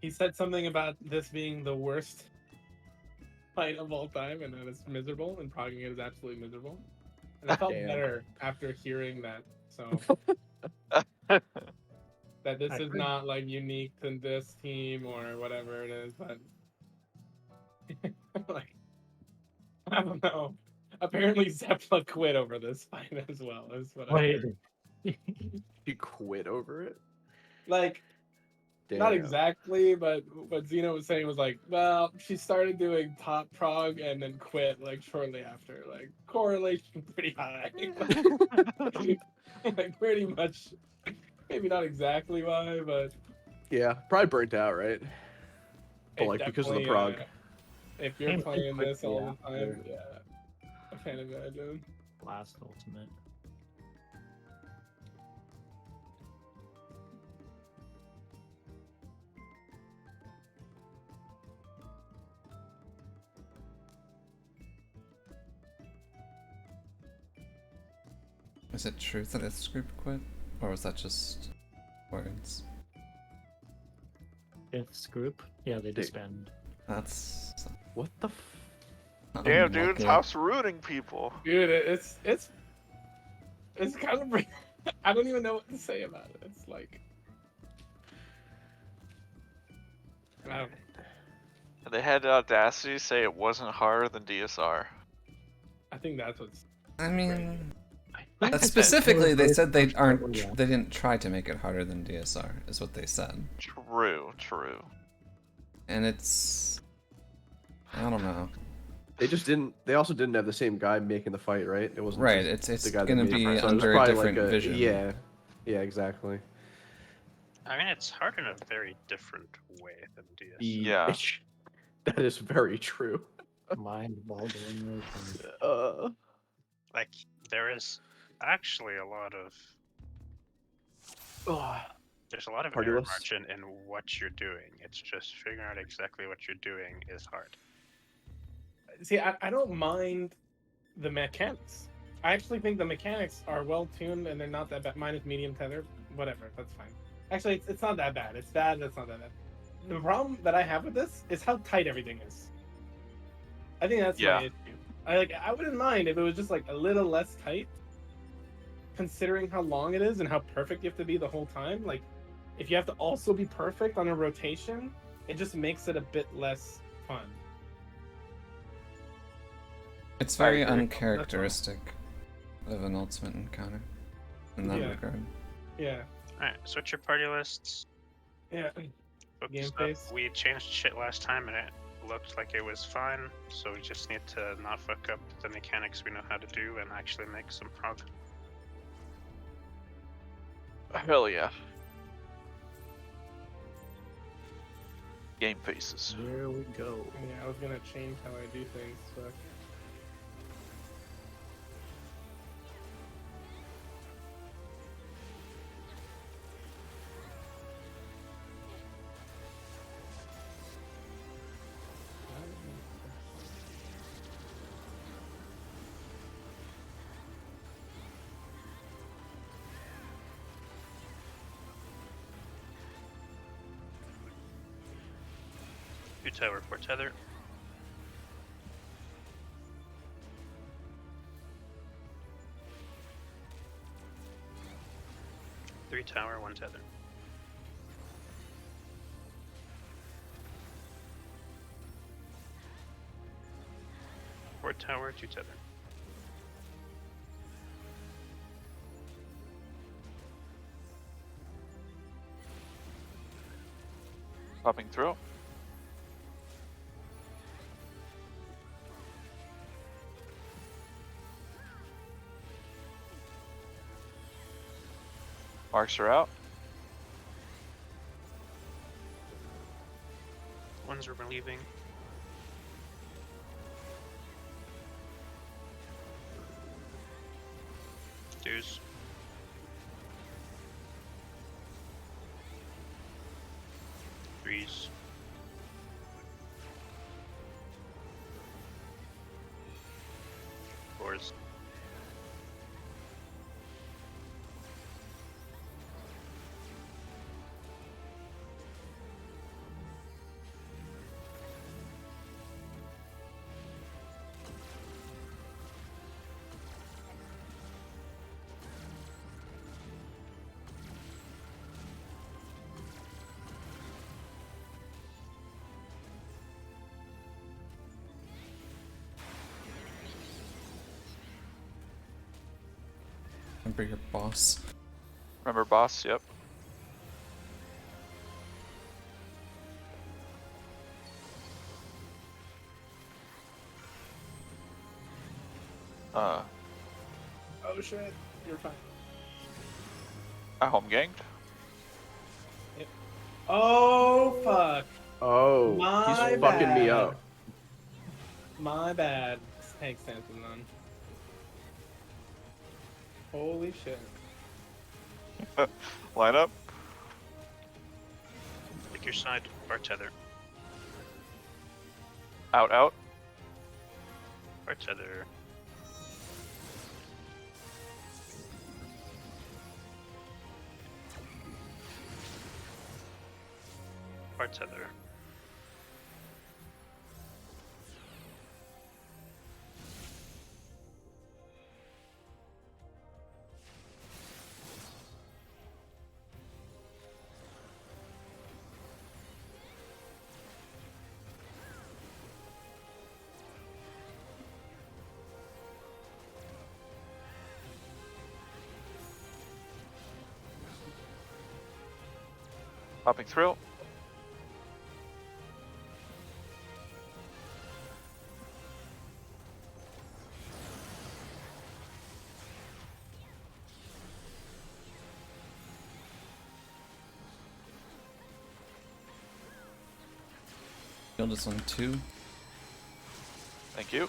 he said something about this being the worst fight of all time, and that it's miserable, and progging it is absolutely miserable. And I felt Damn. better after hearing that. So that this is not like unique to this team or whatever it is, but like I don't know. Apparently Zepla quit over this fight as well. Is what I Wait. heard. He quit over it. Like Damn. not exactly, but what Xena was saying was like, well, she started doing top prog and then quit like shortly after. Like correlation pretty high. Like pretty much, maybe not exactly why, but Yeah, probably burnt out, right? But it like because of the definitely, prog. if you're Came playing quickly this all the time, after. yeah, I can't imagine. Last ultimate. Is it true that this group quit? Or was that just words? Fifth group? Yeah, they disbanded. That's What the? Damn, dude, unlucky. Top's ruining people. Dude, it's kind of. I don't even know what to say about it. It's like, I don't know. They had the audacity to say it wasn't harder than DSR. I think that's what's. I mean, I specifically, they said they aren't. Yeah. They didn't try to make it harder than DSR, is what they said. True, true. And it's, I don't know. They just didn't. They also didn't have the same guy making the fight, right? It wasn't Right, just it's the guy that gonna made be it. So it was under a probably different vision. Yeah, yeah, exactly. I mean, it's hard in a very different way than DS. Yeah. That is very true. Mind-boggling. Like, there is actually a lot of there's a lot of Party error list? margin in what you're doing. It's just figuring out exactly what you're doing is hard. See, I don't mind the mechanics. I actually think the mechanics are well tuned and they're not that bad. Minus medium tether, whatever, that's fine. Actually, it's not that bad. It's bad, that's not that bad. The problem that I have with this is how tight everything is. I think that's Yeah. my issue. I wouldn't mind if it was just like a little less tight, considering how long it is and how perfect you have to be the whole time. Like, if you have to also be perfect on a rotation, it just makes it a bit less fun. It's very agree. uncharacteristic of an ultimate encounter in that Yeah. regard. Yeah, Alright, switch your party lists. yeah. Focus Game up. face. We changed shit last time and it looked like it was fine, so we just need to not fuck up the mechanics we know how to do and actually make some prog. Hell yeah. Game faces. Here we go. Yeah, I was gonna change how I do things, but Two tower for tether. Three tower, one tether. Four tower, two tether. Popping through. Marks are out. Ones are relieving. Dues. Threes. Fours. Remember your boss. Remember boss? Yep. Oh shit, you're fine. I home ganged. Oh fuck. Oh, My he's fucking me bad. up. My bad. Tank Stanton on. Holy shit. Line up. Pick your side, bar tether. Out, out. Bar tether. Bar tether. Popping thrill. Shield is on 2. Thank you.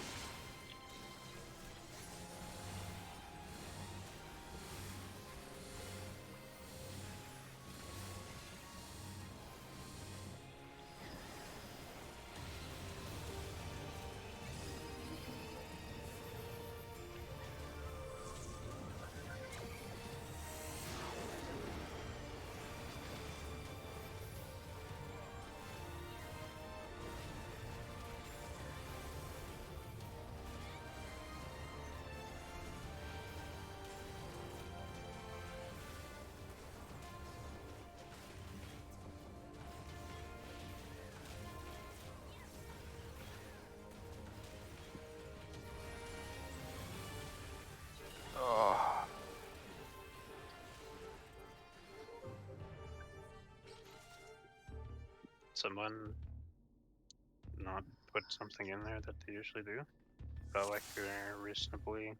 Oh. Someone not put something in there that they usually do. Felt like we were reasonably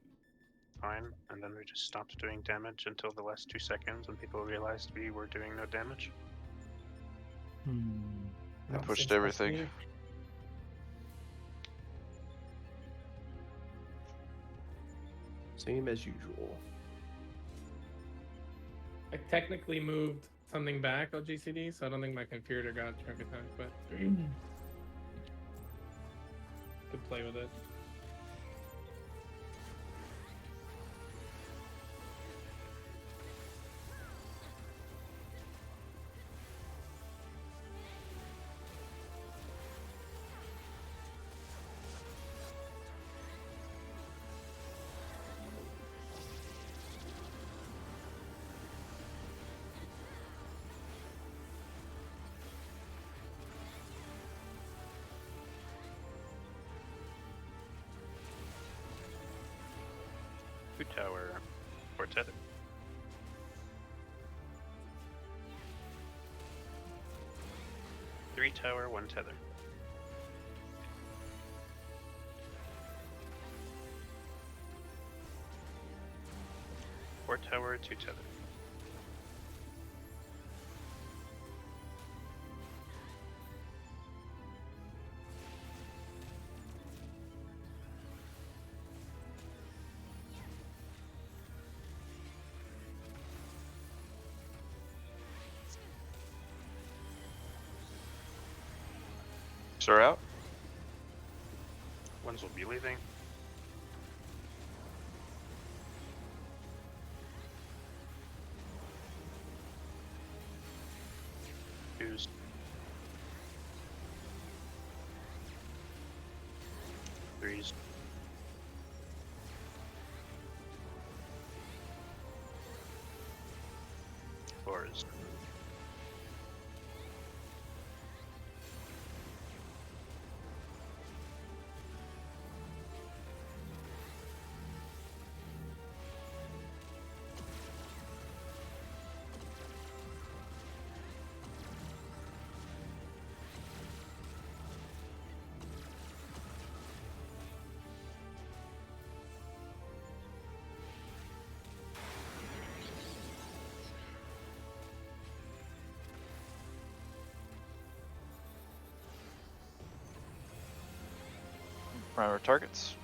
fine, and then we just stopped doing damage until the last 2 seconds when people realized we were doing no damage. I That pushed seems everything. like me. Same as usual. I technically moved something back on GCD, so I don't think my computer got chunk attack, but could play with it. Two tower, 4 tether. Three tower, 1 tether. Four tower, 2 tether. Sir out. Ones will be leaving. Twos. Threes. Fours. Around our targets.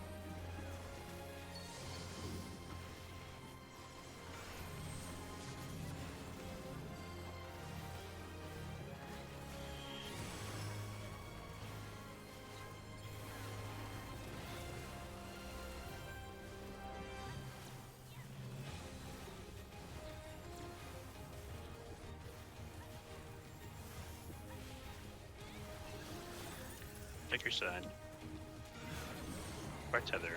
Take your side. Far tether.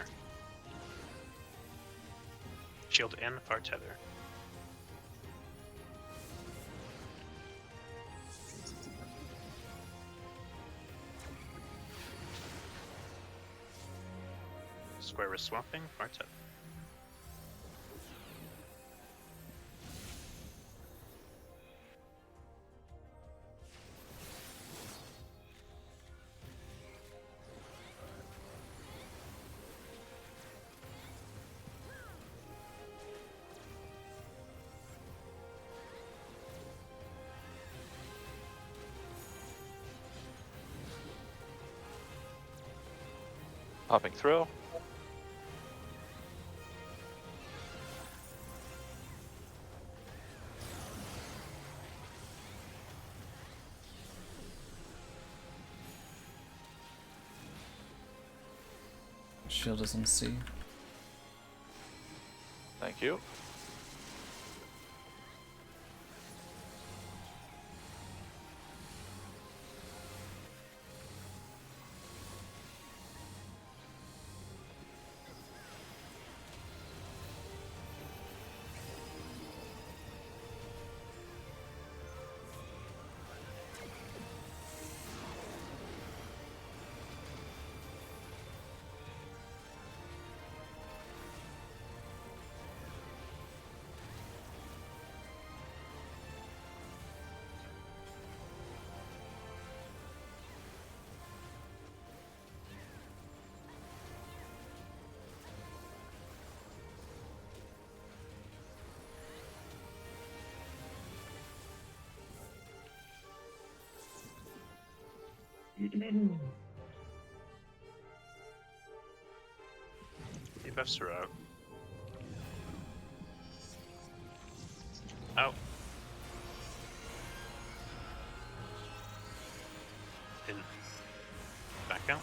Shield in, far tether. Square is swapping, far tether. Popping throw. Shield is in C. Thank you. Debuffs are out. Out. In. Back out.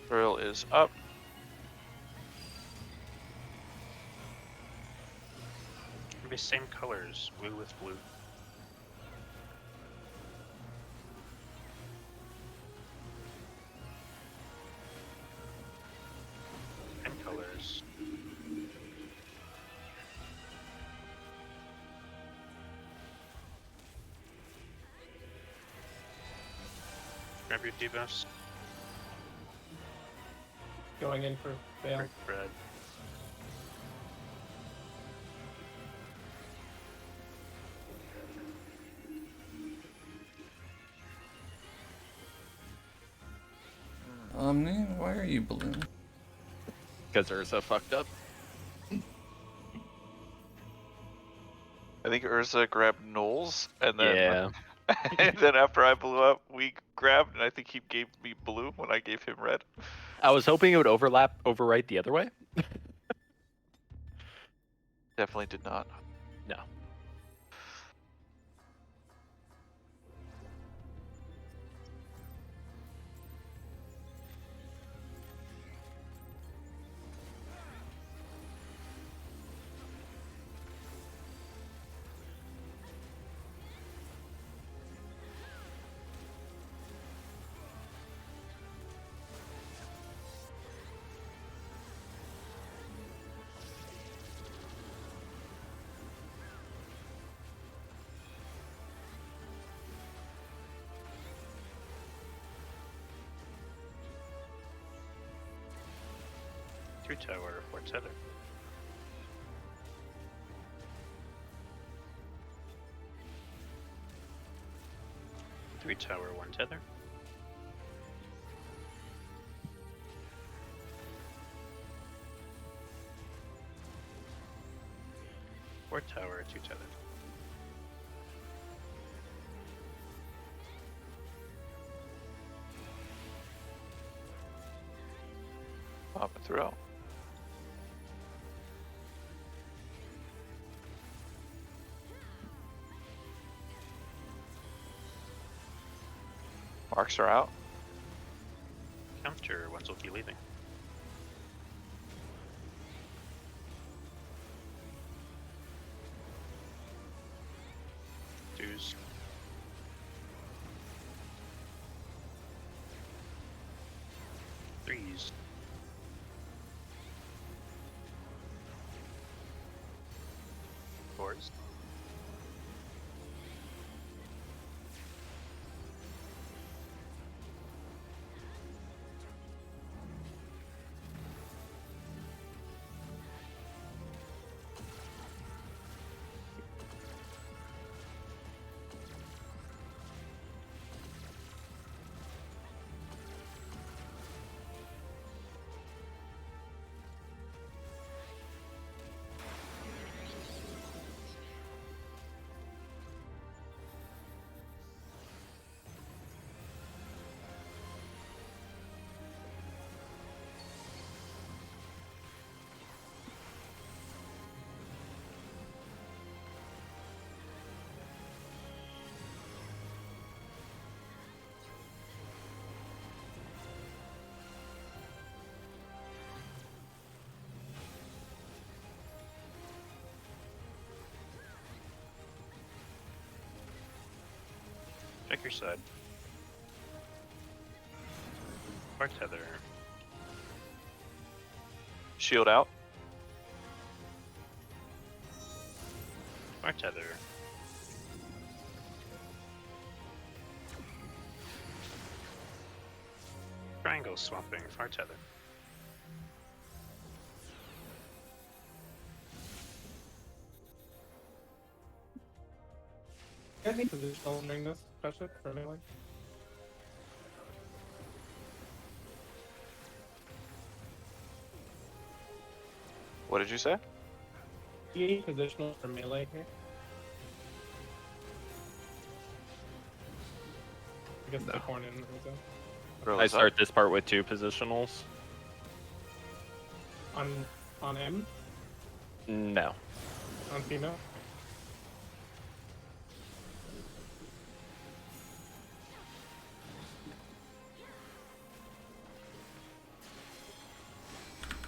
Drill is up. It'll be same colors, blue with blue. And colors. Grab your debuffs. Going in for fail. Red. Omni, why are you blue? Because Urza fucked up. I think Urza grabbed Knowles, and then Yeah. and then after I blew up, we grabbed, and I think he gave me blue when I gave him red. I was hoping it would overwrite the other way. Definitely did not. No. Two tower, four tether. Three tower, one tether. Port tower 2 tethered. Pop it through. Marks are out. Counter, Wenzelke leaving. Twos. Threes. Fours. Check your side. Port tether. Shield out. Port tether. Triangle swapping, far tether. Any positional during this, especially for melee? What did you say? Any positional for melee here? I guess the corn in Roll I is up. start this part with 2 positionals. on M, No. on female.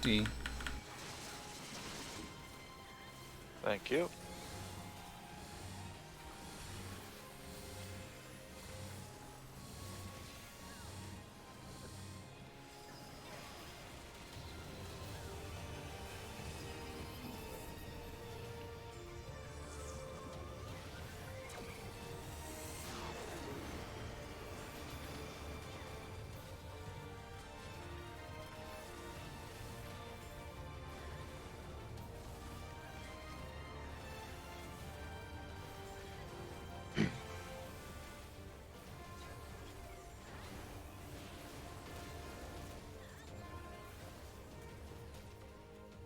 D. Thank you.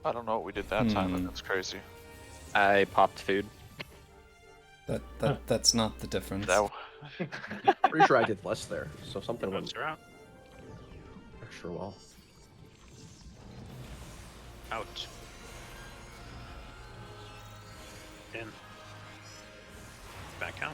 I don't know what we did that time, but that's crazy. I popped food. That's not the difference. That Pretty sure I did less there, so something went Bones are out. extra well. Out. In. Back out.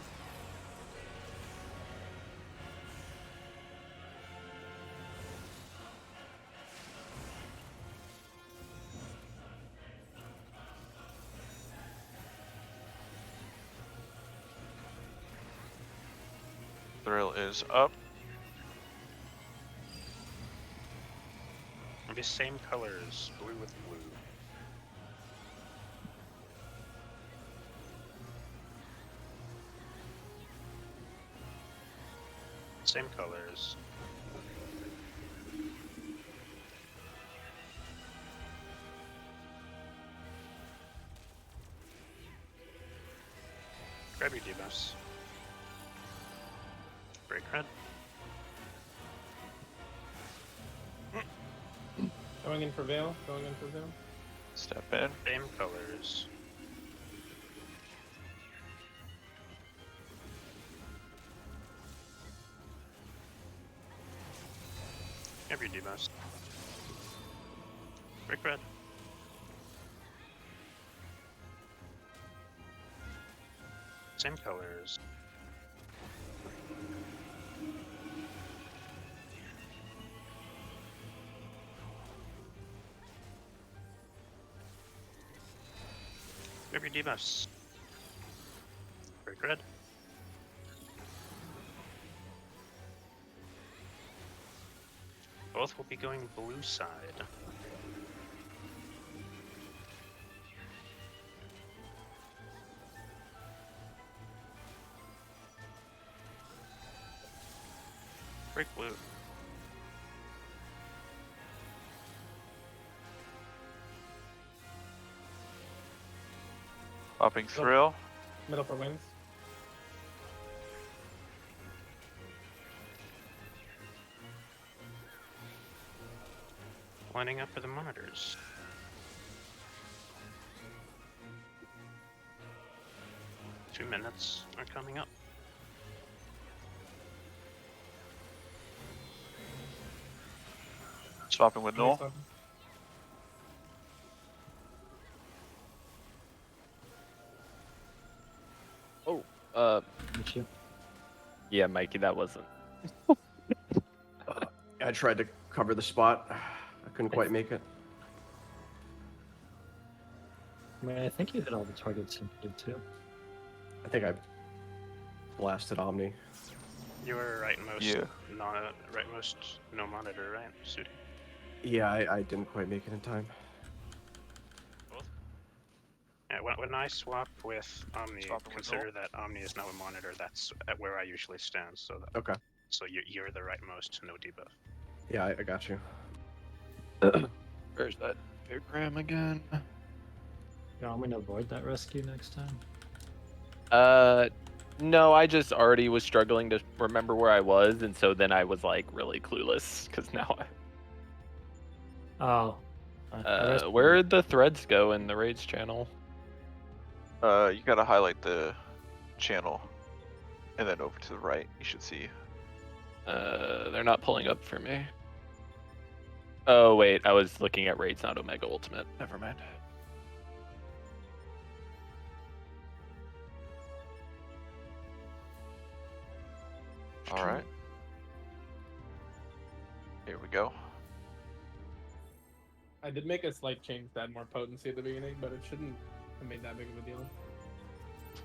thrill is up. The same colors, blue with blue. Same colors. Grab your debuffs. Break red. Going in for Veil. Going in for Veil. Step in. Same colors. Every debuff. Break red. Same colors. Grab your debuffs. Break red. Both will be going blue side. Break blue. Popping thrill. Middle for wins. Lining up for the monitors. Two minutes are coming up. Swapping with null. Nice. Thank you. Yeah, Mikey, that wasn't. I tried to cover the spot. I couldn't quite make it. I mean, I think you hit all the targets you did too. I think I blasted Omni. You were rightmost, Yeah. rightmost no monitor, right? Sudi? Yeah, I didn't quite make it in time. Yeah, when I swap with Omni, Swapping with consider that Omni is now a monitor. That's at where I usually stand. So that, Okay. so you're the rightmost no debuff. Yeah, I got you. Where's that diagram again? You want me to avoid that rescue next time? No, I just already was struggling to remember where I was, and so then I was like really clueless because now Oh. where'd the threads go in the raids channel? You gotta highlight the channel, and then over to the right, you should see. They're not pulling up for me. Oh wait, I was looking at raids, not Omega Ultimate. Never mind. All right. Here we go. I did make a slight change to add more potency at the beginning, but it shouldn't have made that big of a deal.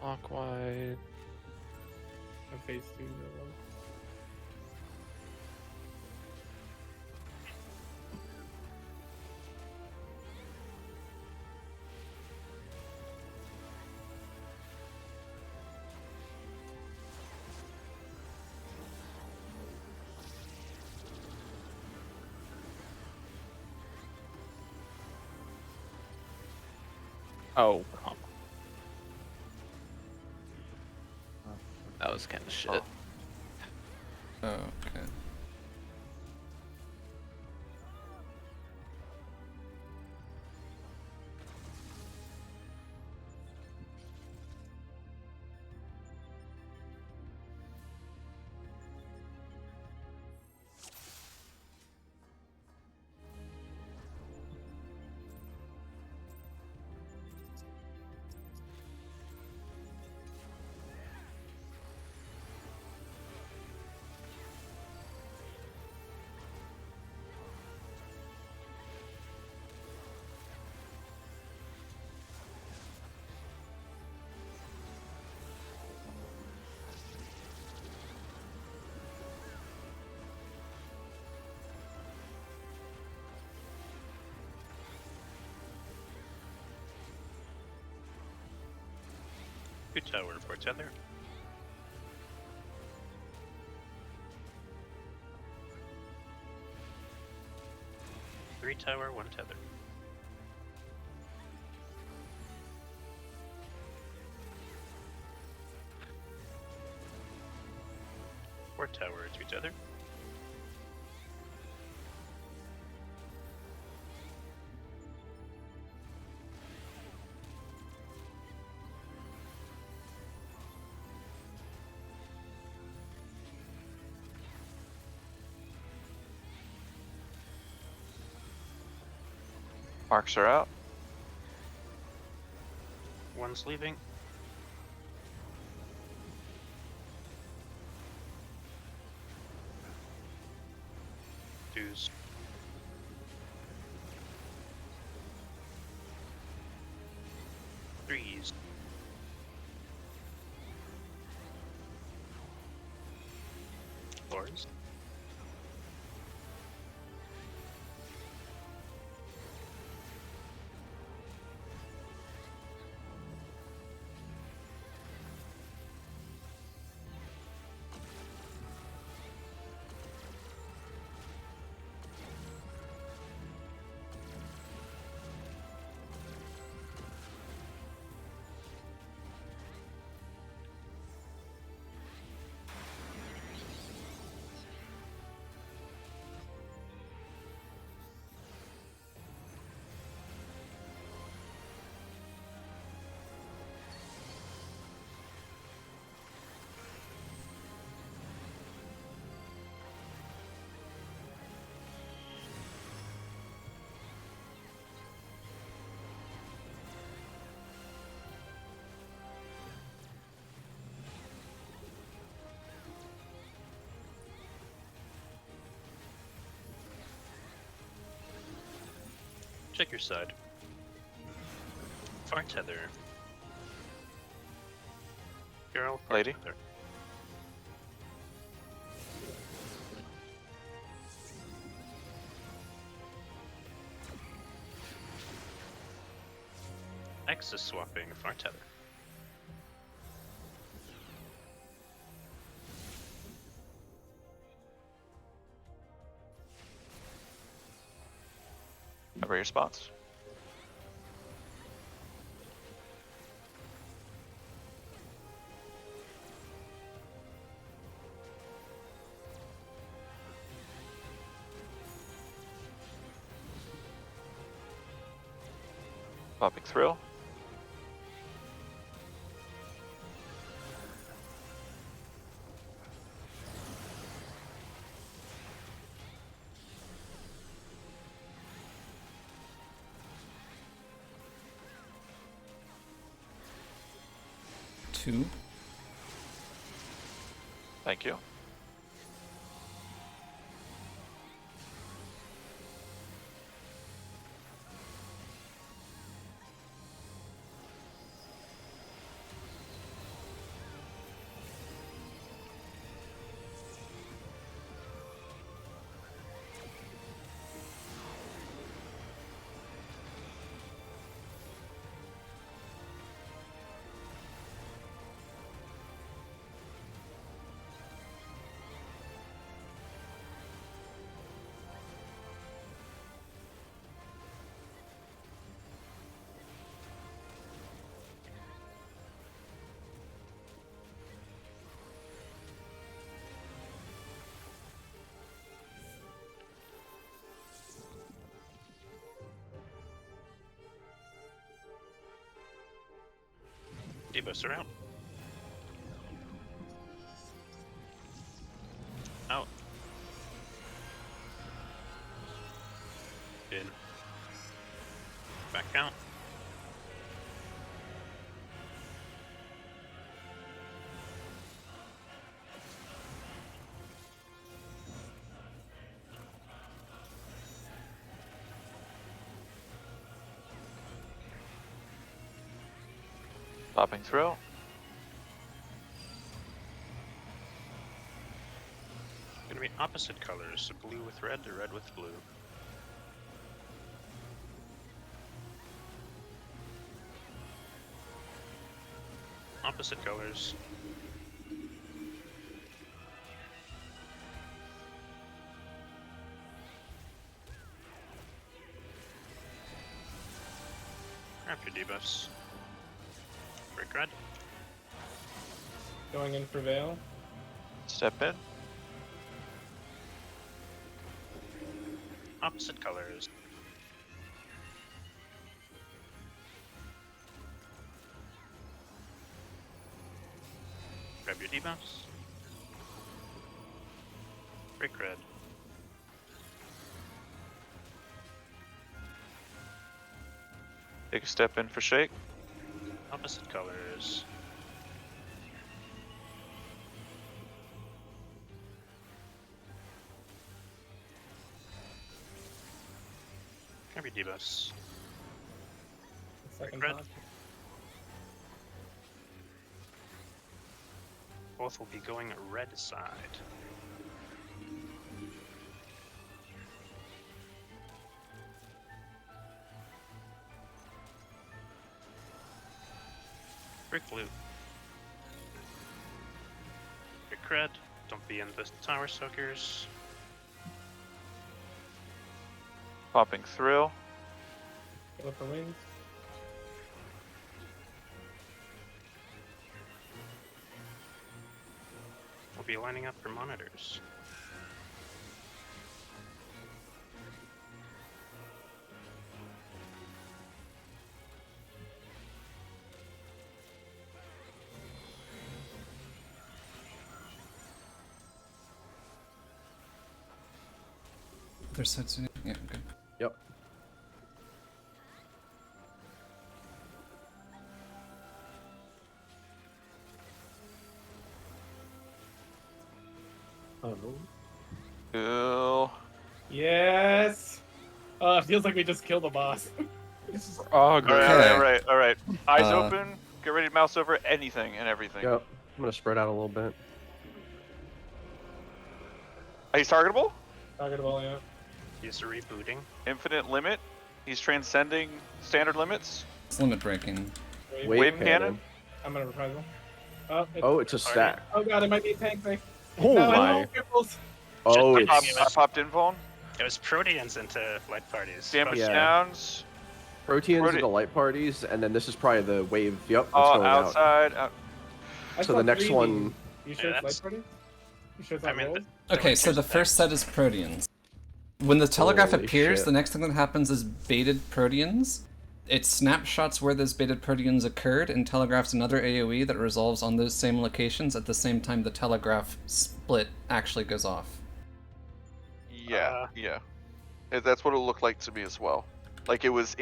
Clockwise. On phase 2. Though. Oh, come on. That was kind of shit. Oh, okay. Two tower for tether. Three tower, one tether. Four tower, two tether. Marks are out. One's leaving. Two's. Threes. Fours. Check your side. Far tether. Girl, far Lady. tether. X is swapping far tether. Cover your spots. Popping thrill. Two. Thank you. Debuffs are out. Out. In. Back out. Popping thrill. Gonna be opposite colors, so blue with red or red with blue. Opposite colors. Grab your debuffs. Break red. Going in for Veil. Step in. Opposite colors. Grab your debuffs. Break red. Take a step in for shake. Opposite colors. Can be debuffs. Second Red. thought. Both will be going red side. Brick loot. Brick red. Don't be in the tower soakers. Popping thrill. Go for wings. We'll be lining up for monitors. There's sets in. Yeah, okay. Yep. Oh, Cool. Yes. It feels like we just killed a boss. Oh, All great. right, all right, all right. Eyes Uh, open. Get ready to mouse over anything and everything. Yep. I'm gonna spread out a little bit. He's targetable. Target ball, yeah. He's rebooting. Infinite limit. He's transcending standard limits. It's limit breaking. Wave cannon. I'm gonna reprise him. Oh, it's a stack. Oh god, it might be a tank thing. Oh No, I my. know, cripples. Oh, I it's popped invuln. It was Proteans into light parties. Damage Yeah. downs. proteins Prote- and the light parties, and then this is probably the wave. Yep. It's Oh, going out. outside. I So saw the next 3D. one. You sure Yeah, it's that's- light party? You sure it's I not mean, rolled? Okay, so the first set is Proteans. When the telegraph Holy appears, shit. the next thing that happens is baited Proteans. It snapshots where those baited Proteans occurred and telegraphs another AoE that resolves on those same locations at the same time the telegraph split actually goes off. Yeah, yeah. That's what it looked like to me as well. Like he was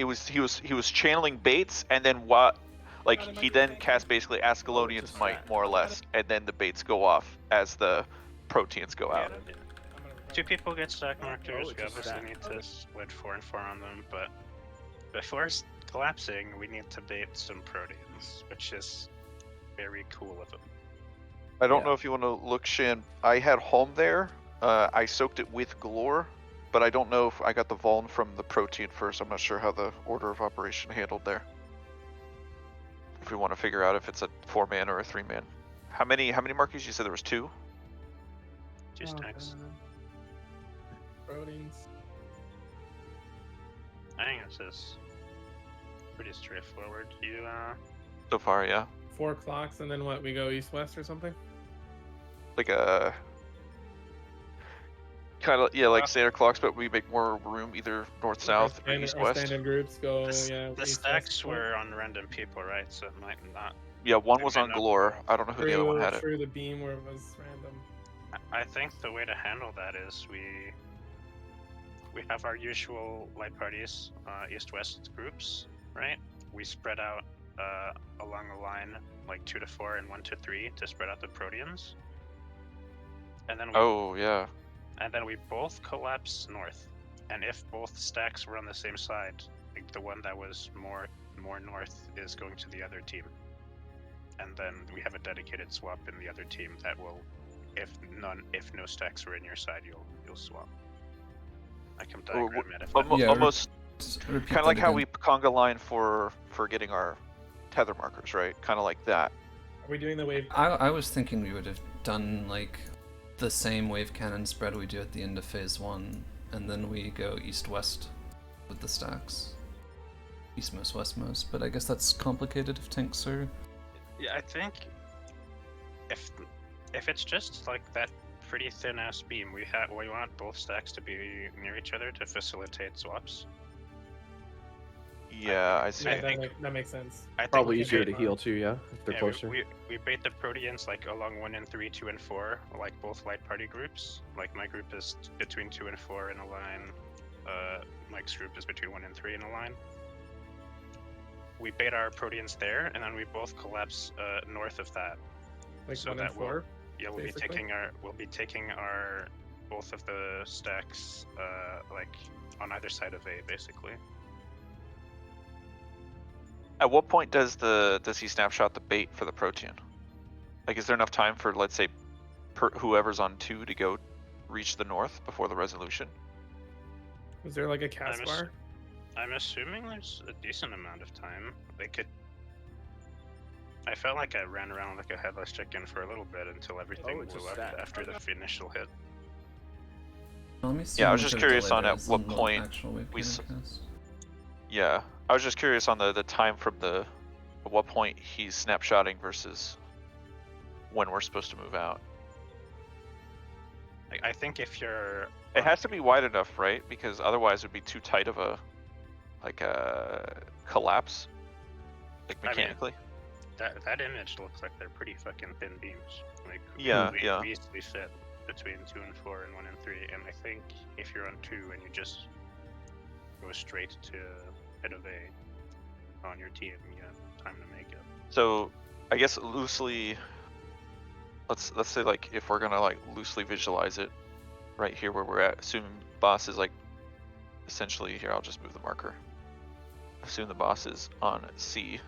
channeling baits, and then what? Like he then cast basically Ascalonian's just might, that. more or less, and then the baits go off as the Proteans go out. Two people get stack markers. it's We a obviously stack. need to split 4 and 4 on them, but before collapsing, we need to bait some Proteans, which is very cool of them. I don't Yeah. know if you want to look, Shan. I had home there. I soaked it with Glore, but I don't know if I got the Vuln from the Protean first. I'm not sure how the order of operation handled there. If we want to figure out if it's a 4-man or a 3-man. How many markers? You said there was 2? 2 stacks. Proteins. I think this is pretty straightforward. You So far, yeah. 4 clocks, and then what? We go east-west or something? Like a kind of like standard clocks, but we make more room either north, south, or east, Our west. standard groups go, the, yeah. the east, stacks west, were on random people, right? So it might not. Yeah, one They was may on not Galore. go. I don't know who the other one had it. Through the beam where it was random. I think the way to handle that is we have our usual light parties, east-west groups, right? We spread out along the line like 2 to 4 and 1 to 3 to spread out the Proteans, and then Oh yeah. we both collapse north. And if both stacks were on the same side, like the one that was more north is going to the other team, and then we have a dedicated swap in the other team that will, if no stacks were in your side, you'll swap. I can diagram it if that Almo- Yeah, almost Repeat kind of that like how again. we conga line for getting our tether markers, right? Kind of like that. Are we doing the wave? I was thinking we would have done like the same wave cannon spread we do at the end of phase 1, and then we go east-west with the stacks. Eastmost, westmost, but I guess that's complicated if tanks are... Yeah, I think if it's just like that pretty thin ass beam, we want both stacks to be near each other to facilitate swaps. Yeah, I see. Yeah, I think- that makes sense. I think Probably we easier bait- to heal too, yeah, if they're yeah, closer. we bait the Proteans like along 1 and 3, 2 and 4, like both light party groups. Like my group is between 2 and 4 in a line. Mike's group is between 1 and 3 in a line. we bait our Proteans there, and then we both collapse north of that. Like So 1 and that will- 4. Yeah, we'll be taking our both of the stacks like on either side of A, basically. At what point does he snapshot the bait for the Protean? Like, is there enough time for, let's say, whoever's on 2 to go reach the north before the resolution? Is there like a cast I'm bar? I'm assuming there's a decent amount of time. They could. I felt like I ran around like a headless chicken for a little bit until everything it's a blew up stack. after the initial hit. Let me see Yeah, I how was much just of a curious delay on there at is what in the point actual wave we cannon cast. Yeah, I was just curious on the time from at what point he's snapshotting versus when we're supposed to move out. I think if you're It has to be wide enough, right? Because otherwise it would be too tight of a collapse, like I mean, mechanically. that image looks like they're pretty fucking thin beams. Like Yeah, we yeah. easily fit between 2 and 4 and 1 and 3. And I think if you're on 2 and you just go straight to head of A on your team, you have time to make it. So I guess loosely, let's say like if we're gonna like loosely visualize it, right here where we're at, assume boss is like essentially here. I'll just move the marker. Assume the boss is on C.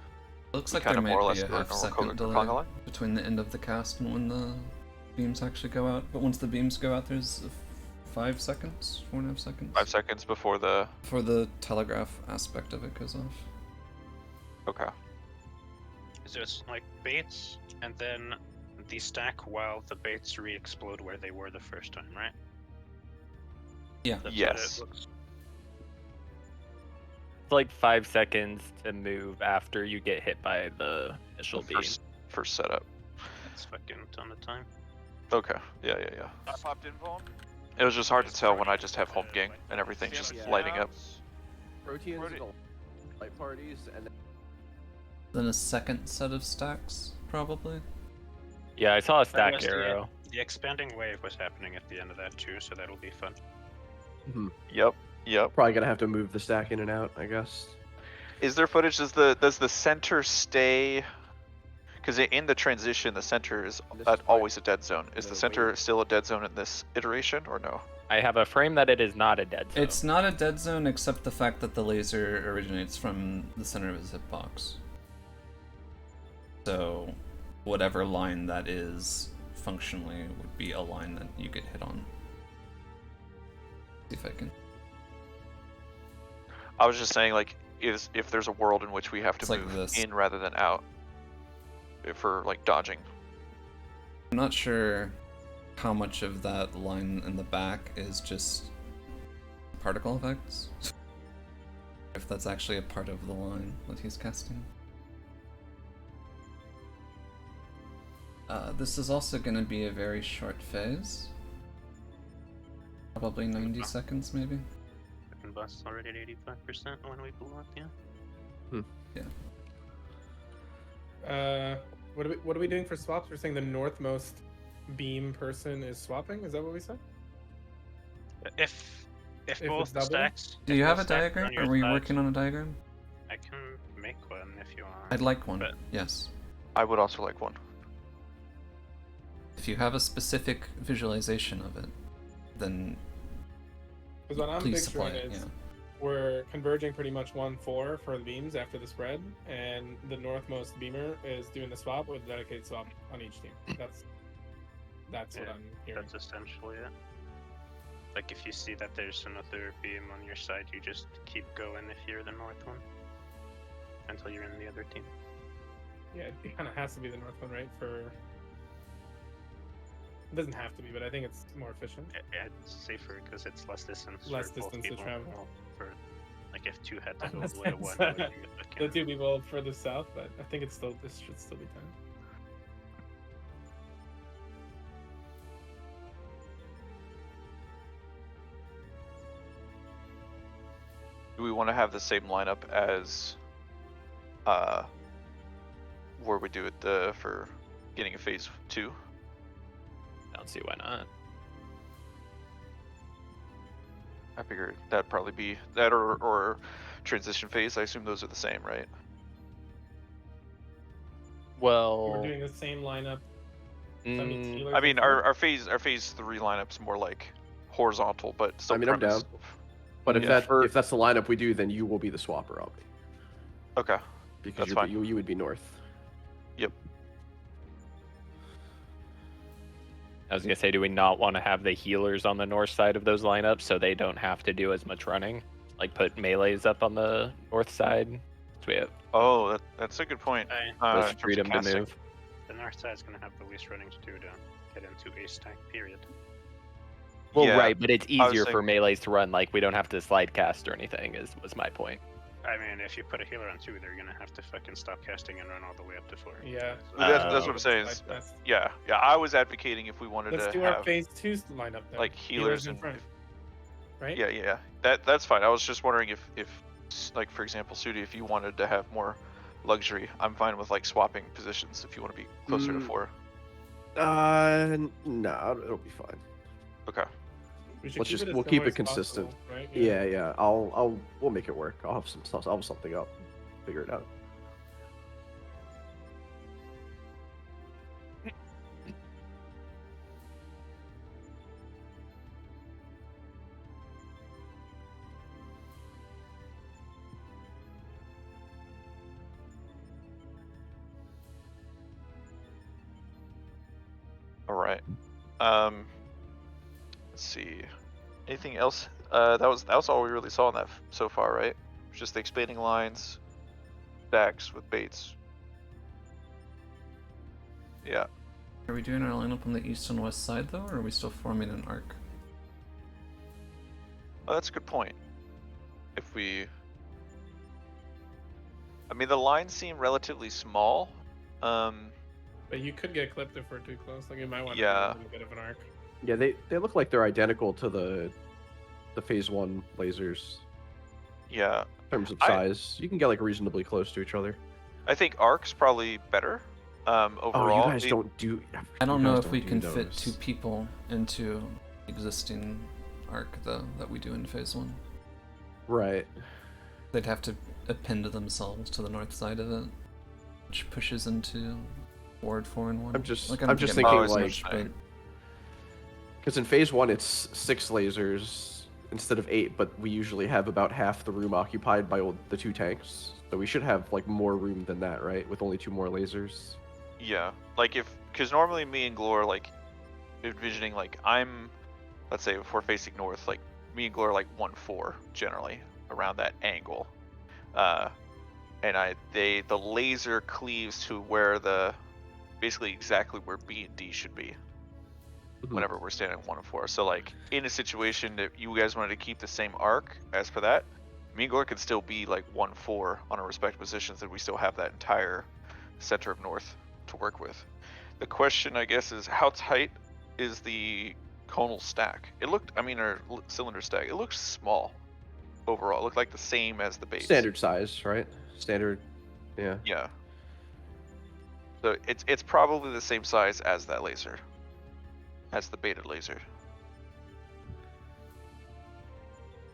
Looks We like there kinda more or might less be a go a half normal second conga delay line? between the end of the cast and when the beams actually go out. But once the beams go out, there's 5 seconds, 4.5 seconds. 5 seconds before the. Before the telegraph aspect of it goes off. Okay. So it's like baits, and then the stack while the baits re-explode where they were the first time, right? Yeah. That's Yes. What it looks. It's like 5 seconds to move after you get hit by the initial The beam. first setup. That's fucking ton of time. Okay. Yeah. I popped in, Vaughn. It was just hard to tell when I just have home gang and everything just lighting up. Proteans Prote- and light parties, and Then a second set of stacks, probably. Yeah, I saw a That stack was the- arrow. The expanding wave was happening at the end of that too, so that'll be fun. Yep. probably gonna have to move the stack in and out, I guess. Is there footage? Does the center stay? Because in the transition, the center is This is always a dead zone. Is the the center wave. still a dead zone in this iteration, or no? I have a frame that it is not a dead zone. It's not a dead zone except the fact that the laser originates from the center of his hitbox. So, whatever line that is, functionally, would be a line that you get hit on. See if I can. I was just saying, like, if there's a world in which we have to It's like move this. in rather than out, for like dodging. I'm not sure how much of that line in the back is just particle effects. If that's actually a part of the line that he's casting. This is also going to be a very short phase. Probably 90 seconds, maybe. Fucking bus already at 85% when we blew up, yeah. What are we doing for swaps? We're saying the northmost beam person is swapping. Is that what we said? If If both it's double? stacks. Do if you both have a stacks are diagram? on your Or were you side, working on a diagram? I can make one if you want. I'd like one, But- yes. I would also like one. If you have a specific visualization of it, then Because what I'm please supply picturing it, is yeah. we're converging pretty much 1-4 for the beams after the spread, and the northmost beamer is doing the swap with a dedicated swap on each team. That's what Yeah, I'm hearing. That's essentially it. Like if you see that there's another beam on your side, you just keep going if you're the north one until you're in the other team. Yeah, it kind of has to be the north one, right? It doesn't have to be, but I think it's more efficient. It's safer because it's less distance. Less for both distance to people. travel. Well, for like if two had to go Unless all the way to it's, one, it would be The fucking- two people further south, but I think this should still be time. Do we want to have the same lineup as where we do it for getting a phase 2? I don't see why not. I figured that'd probably be that or transition phase. I assume those are the same, right? Well, We're doing the same lineup. So that means mm, healers I in mean, front. our phase 3 lineup's more like horizontal, but still I mean, I'm premise down. of- But if Yeah, if that's the lineup we do, then you will be the swapper up Okay. because That's fine. you would be north. Yep. I was gonna say, do we not want to have the healers on the north side of those lineups so they don't have to do as much running? Like put melees up on the north side. So we have Oh, that's a good point. I, in less terms of freedom to casting. move. the north side's gonna have the least running to do to get into a stack. Period. Well, Yeah, right, but it's I was easier for thinking- melees to run. Like we don't have to slide cast or anything. Was my point. I mean, if you put a healer on 2, they're gonna have to fucking stop casting and run all the way up to 4. Yeah. So, That's what I'm saying. Like Is, that's- yeah, I was advocating if we wanted Let's to do our have phase 2 lineup then. like healers in and front, right? yeah. That's fine. I was just wondering if like for example, Sudi, if you wanted to have more luxury, I'm fine with like swapping positions if you want to be closer to 4. No, it'll be fine. Okay. We should Let's keep just- as we'll keep similar it as consistent. possible, right? Yeah. We'll make it work. I'll have something up. Figure it out. All right. Let's see. Anything else? That was all we really saw in that so far, right? Just the expanding lines, stacks with baits. Yeah. Are we doing our lineup on the east and west side though, or are we still forming an arc? Oh, that's a good point. If we, I mean, the lines seem relatively small. But you could get clipped if we're too close. Like you might want Yeah. to do a little bit of an arc. Yeah, they look like they're identical to the phase 1 lasers Yeah, in terms of I- size. You can get like reasonably close to each other. I think arc's probably better. Overall, Oh, you guys It- don't do. I don't you know guys if we do can fit those. 2 people into existing arc though that we do in phase 1. Right. They'd have to append themselves to the north side of it, which pushes into Ward 4 and 1. I'm just Like, I'm I'm just getting thinking Oh, it's like interesting. because in phase 1 it's 6 lasers instead of 8, but we usually have about half the room occupied by the 2 tanks. So we should have like more room than that, right? With only 2 more lasers. Yeah, like because normally me and Glor like envisioning like let's say if we're facing north, like me and Glor are like 1-4 generally around that angle, and the laser cleaves to where basically exactly where B and D should be whenever we're standing 1-4. So like in a situation that you guys wanted to keep the same arc as for that, me and Glor could still be like 1-4 on our respective positions, and we still have that entire center of north to work with. The question, I guess, is how tight is the conal stack? It looked, I mean, our cylinder stack, it looks small overall. It looked like the same as the base. Standard size, right? Standard. Yeah. Yeah. So it's probably the same size as that laser, as the baited laser.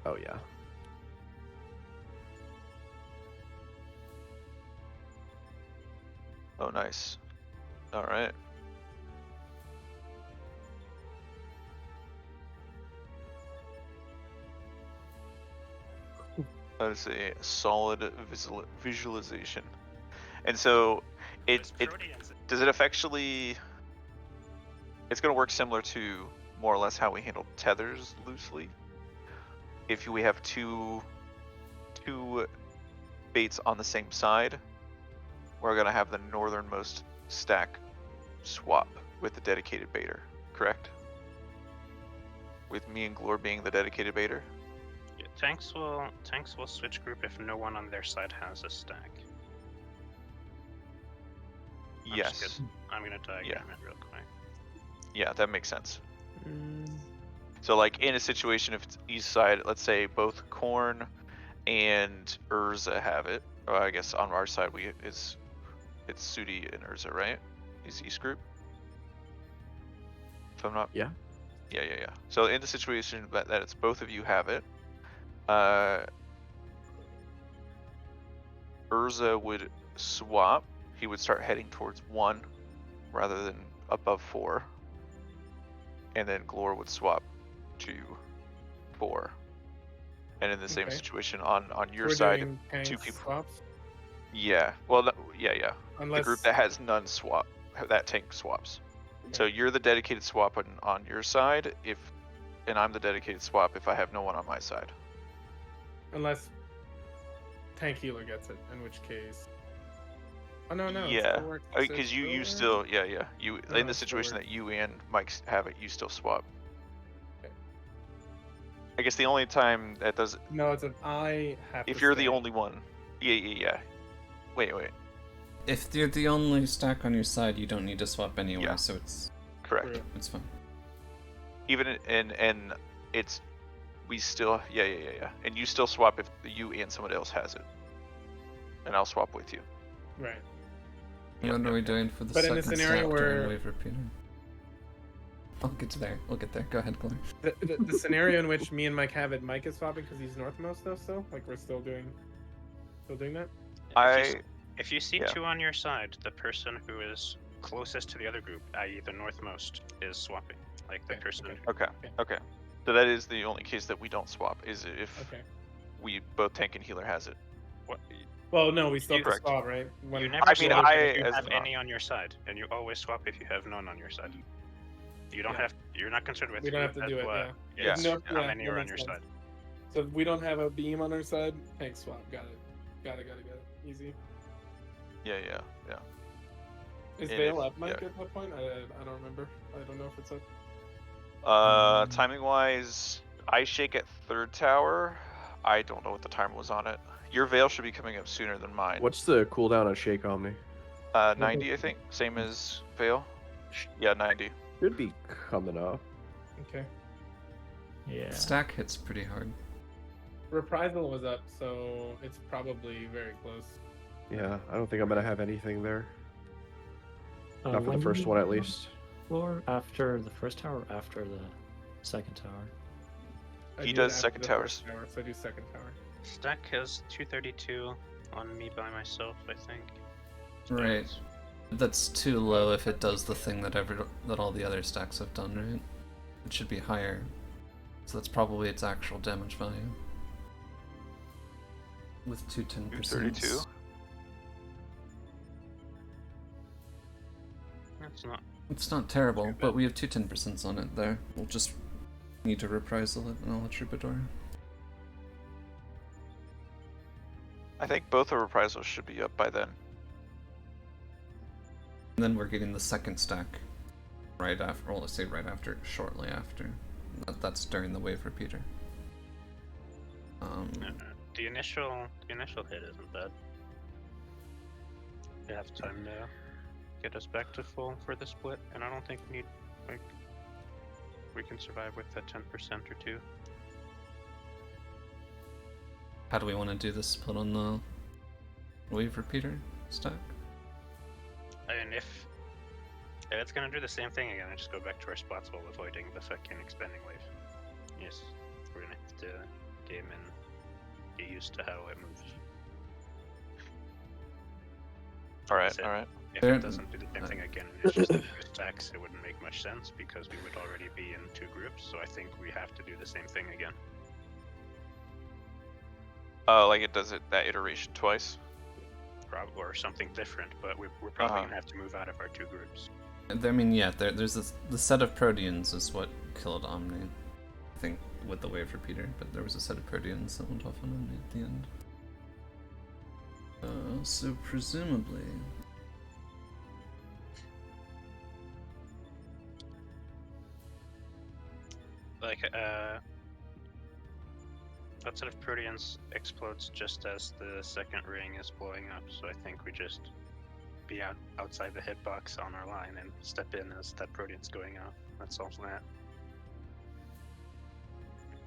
Oh yeah. Oh, nice. All right. That is a solid visualization. And so does it effectually, it's going to work similar to more or less how we handle tethers loosely. If we have two baits on the same side, we're going to have the northernmost stack swap with the dedicated baiter, correct? With me and Glor being the dedicated baiter? Yeah, tanks will switch group if no one on their side has a stack. Yes. I'm gonna diagram it real quick. Yeah, that makes sense. So like in a situation if it's east side, let's say both Korn and Urza have it. Or I guess on our side it's Sudi and Urza, right? Is east group? If I'm not. Yeah. Yeah. So in the situation that it's both of you have it, Urza would swap he would start heading towards 1 rather than above 4. And then Glor would swap to 4. And in the same Okay. situation on your We're side, doing tank 2 people. swaps. Yeah. Well, yeah. Unless The group that has none swap, that tank swaps. So you're the dedicated swap on your side, and I'm the dedicated swap if I have no one on my side. unless tank healer gets it, in which case. Oh no, it Yeah, still works. because you still, yeah, you No, in it the still situation works. that you and Mike have it, you still swap. Okay. I guess the only time that does, No, it's I have. if to you're stay. the only one, yeah. Wait, If you're the only stack on your side, you don't need to swap anyway, Yeah. so it's correct. it's fine. Even and it's we still, yeah, and you still swap if you and someone else has it, and I'll swap with you. Right. Yep, What are we doing for the But in second the scenario stack during where- wave repeater? I'll get there. We'll get there. Go ahead, Glory. The scenario in which me and Mike have it, Mike is swapping because he's northmost though. Still, like we're still doing that. If you see yeah. 2 on your side, the person who is closest to the other group, i.e. the northmost, is swapping. Like the Okay, person. Okay. So that is the only case that we don't swap, is if Okay. we both tank and healer has it. What, Well, no, we still have to Correct. swap, right? you never I mean, swap I if you as have not. any on your side, and you always swap if you have none on your side. You don't Yeah. have. You're not concerned with. We don't who have to has do it. what. Yeah. It's No, how yeah, many that are on makes your sense. side. So we don't have a beam on our side. Tank swap. Got it. Easy. Yeah. Is And Veil if- up, Mike? yeah. At that point, I don't remember. I don't know if it's up. Timing wise, I shake at 3rd tower. I don't know what the timer was on it. Your veil should be coming up sooner than mine. What's the cooldown on Shake Omni? 90, I think. Same as veil. Yeah, 90. Should be coming up. Okay. Yeah. Stack hits pretty hard. Reprisal was up, so it's probably very close. Yeah, I don't think I'm gonna have anything there. Not for when the first you one, at do least. Floor after the first tower, or after the second tower. I He do it does after second the towers. first tower, so I do second tower. Stack has 232 on me by myself, I think. Right. That's too low if it does the thing that all the other stacks have done, right? It should be higher. So that's probably its actual damage value. With 210%. 232. That's not. It's not terrible, Too but bad. we have 210% on it there. We'll just need to reprisal it and I'll Troubadour. I think both the reprisals should be up by then. And then we're getting the second stack right after, or let's say right after, shortly after. That's during the wave repeater. The initial hit isn't bad. We have time to get us back to full for the split, and I don't think we need, like, we can survive with that 10% or 2. How do we want to do this split on the wave repeater stack? And if it's gonna do the same thing again, and just go back to our spots while avoiding the fucking expanding wave. Yes, we're gonna have to game and get used to how it moves. Alright, That's it. alright. If There- it doesn't do the same thing again and it's just the two stacks, it wouldn't make much sense because we would already be in 2 groups, so I think we have to do the same thing again. Like it does it that iteration twice. Or something different, but we're probably Uh-huh. gonna have to move out of our 2 groups. I mean, yeah, there's the set of Proteans is what killed Omni, I think, with the wave repeater, but there was a set of Proteans that went off on Omni at the end. So presumably... Like, that set of Proteans explodes just as the second ring is blowing up, so I think we just be outside the hitbox on our line and step in as that Protean's going off. That solves that.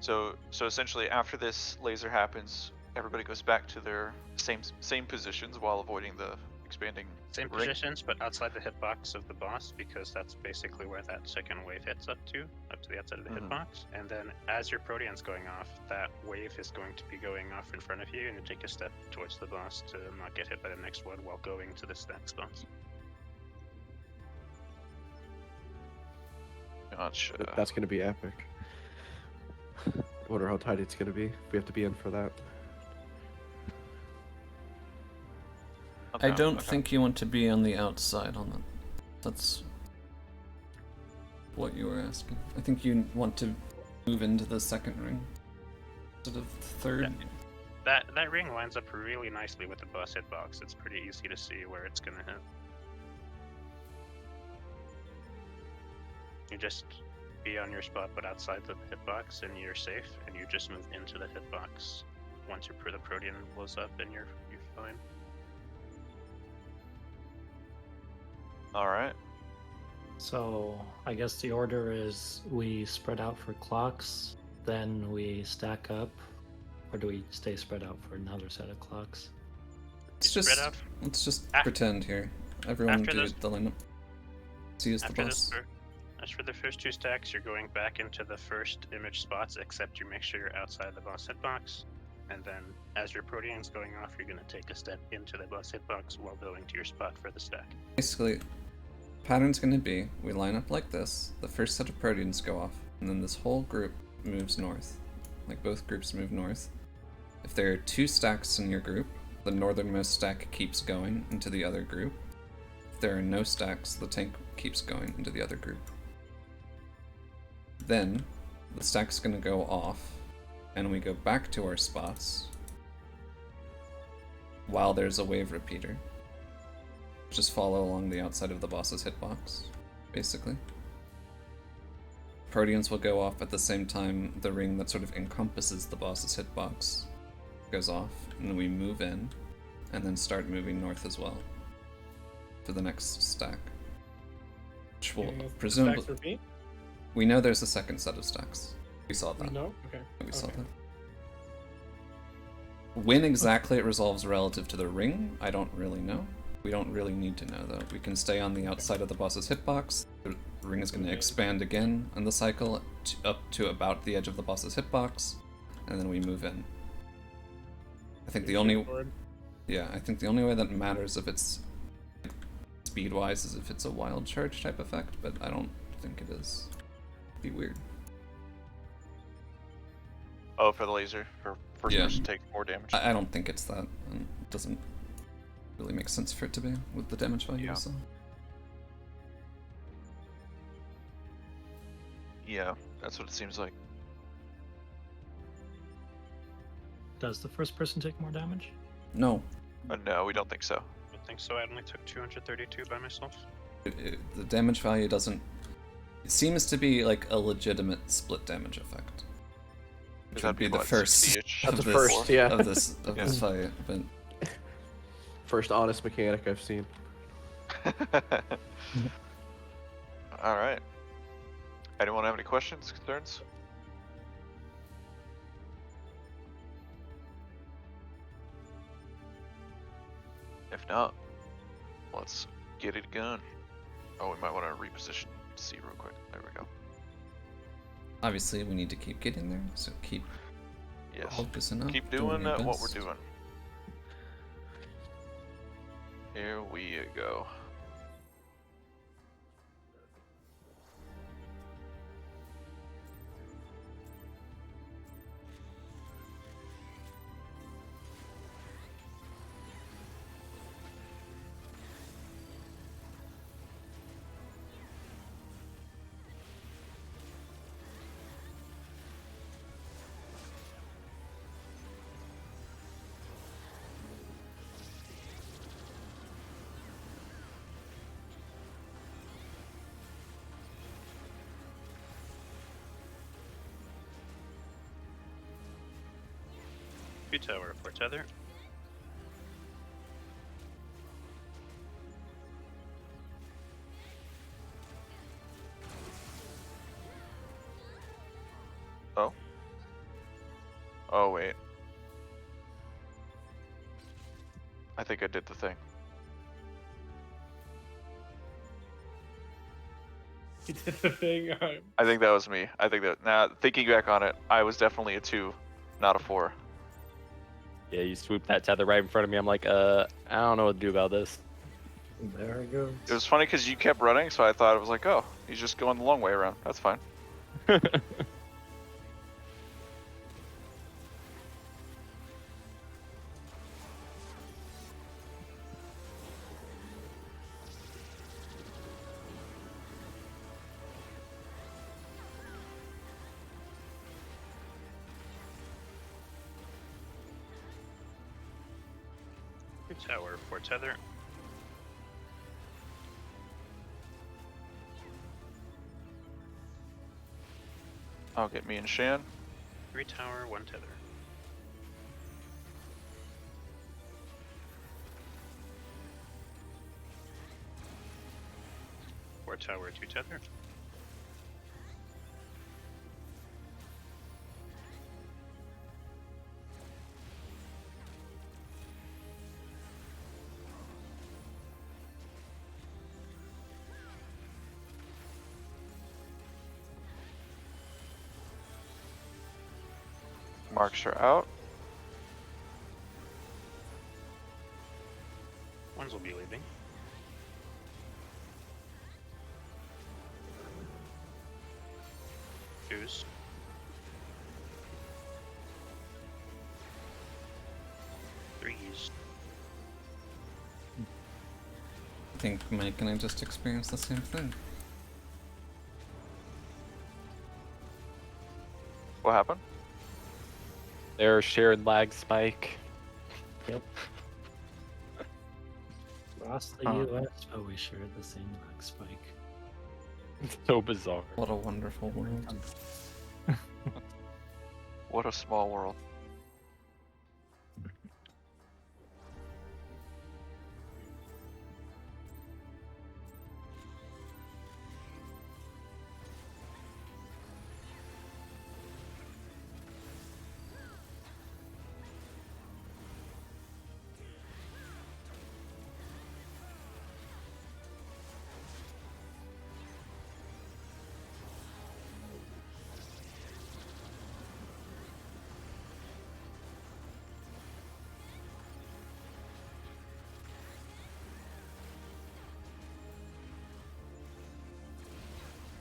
So essentially after this laser happens, everybody goes back to their same positions while avoiding the expanding Same ring? positions, but outside the hitbox of the boss, because that's basically where that second wave hits up to the outside of the Mhm. hitbox. And then as your Protean's going off, that wave is going to be going off in front of you, and you take a step towards the boss to not get hit by the next one while going to the stack spots. Gotcha. That's gonna be epic. I wonder how tight it's gonna be if we have to be in for that. I Okay, don't okay. think you want to be on the outside on that. That's what you were asking. I think you want to move into the second ring instead of the third. That ring lines up really nicely with the boss hitbox. It's pretty easy to see where it's gonna hit. You just be on your spot, but outside the hitbox, and you're safe. And you just move into the hitbox once the Protean blows up, and you're fine. All right. So I guess the order is we spread out for clocks, then we stack up, or do we stay spread out for another set of clocks? Let's You spread just out. let's just Ah. pretend here. Everyone After do this- the lineup. See who's the After this, boss. as for the first two stacks, you're going back into the first image spots, except you make sure you're outside the boss hitbox. And then, as your Protean's going off, you're going to take a step into the boss hitbox while going to your spot for the stack. Basically, pattern's gonna be we line up like this. The first set of Proteans go off, and then this whole group moves north. Like both groups move north. If there are two stacks in your group, the northernmost stack keeps going into the other group. If there are no stacks, the tank keeps going into the other group. Then, the stack's gonna go off, and we go back to our spots while there's a wave repeater. Just follow along the outside of the boss's hitbox, basically. Proteans will go off at the same time the ring that sort of encompasses the boss's hitbox goes off, and then we move in, and then start moving north as well for the next stack. Which will Meaning the presumably... stacks repeat? We know there's a second set of stacks. We saw that. No? Okay. We saw Okay. that. When exactly it resolves relative to the ring, I don't really know. We don't really need to know though. We can stay on the outside of the boss's hitbox. The ring is going to Okay. expand again in the cycle up to about the edge of the boss's hitbox, and then we move in. I think the only Straightforward. I think the only way that matters if it's speed-wise is if it's a wild charge type effect, but I don't think it is. Be weird. Oh, for the laser, for first Yeah. person to take more damage. I don't think it's that, and it doesn't really make sense for it to be with the damage value. Yeah. So. Yeah, that's what it seems like. Does the first person take more damage? No, No, we don't think so. I don't think so. I only took 232 by myself. the damage value doesn't. It seems to be like a legitimate split damage effect. Which That'd would be the what, first 60-ish? That's of the this, first, yeah. of this of Yeah. this fight, but First honest mechanic I've seen. All right. Anyone have any questions, concerns? If not, let's get it going. Oh, we might want to reposition C real quick. There we go. obviously we need to keep getting there. So keep Yes. focusing up. Keep doing your what we're best. doing. Here we go. Tower for tether. Oh. Oh, wait. I think I did the thing. You did the thing. I think that was me. I think that now thinking back on it, I was definitely a 2, not a 4. Yeah, you swooped that tether right in front of me. I'm like, I don't know what to do about this. There it goes. It was funny because you kept running, so I thought it was like, oh, he's just going the long way around. That's fine. Good tower for tether. I'll get me and Shan. 3 tower, 1 tether. Four tower, 2 tether. Marks are out. Ones will be leaving. Twos. Threes. I think Mike and I just experienced the same thing. What happened? Their shared lag spike. Yep. Across the Huh. US, oh, we shared the same lag spike. So bizarre. What a wonderful world. What a small world.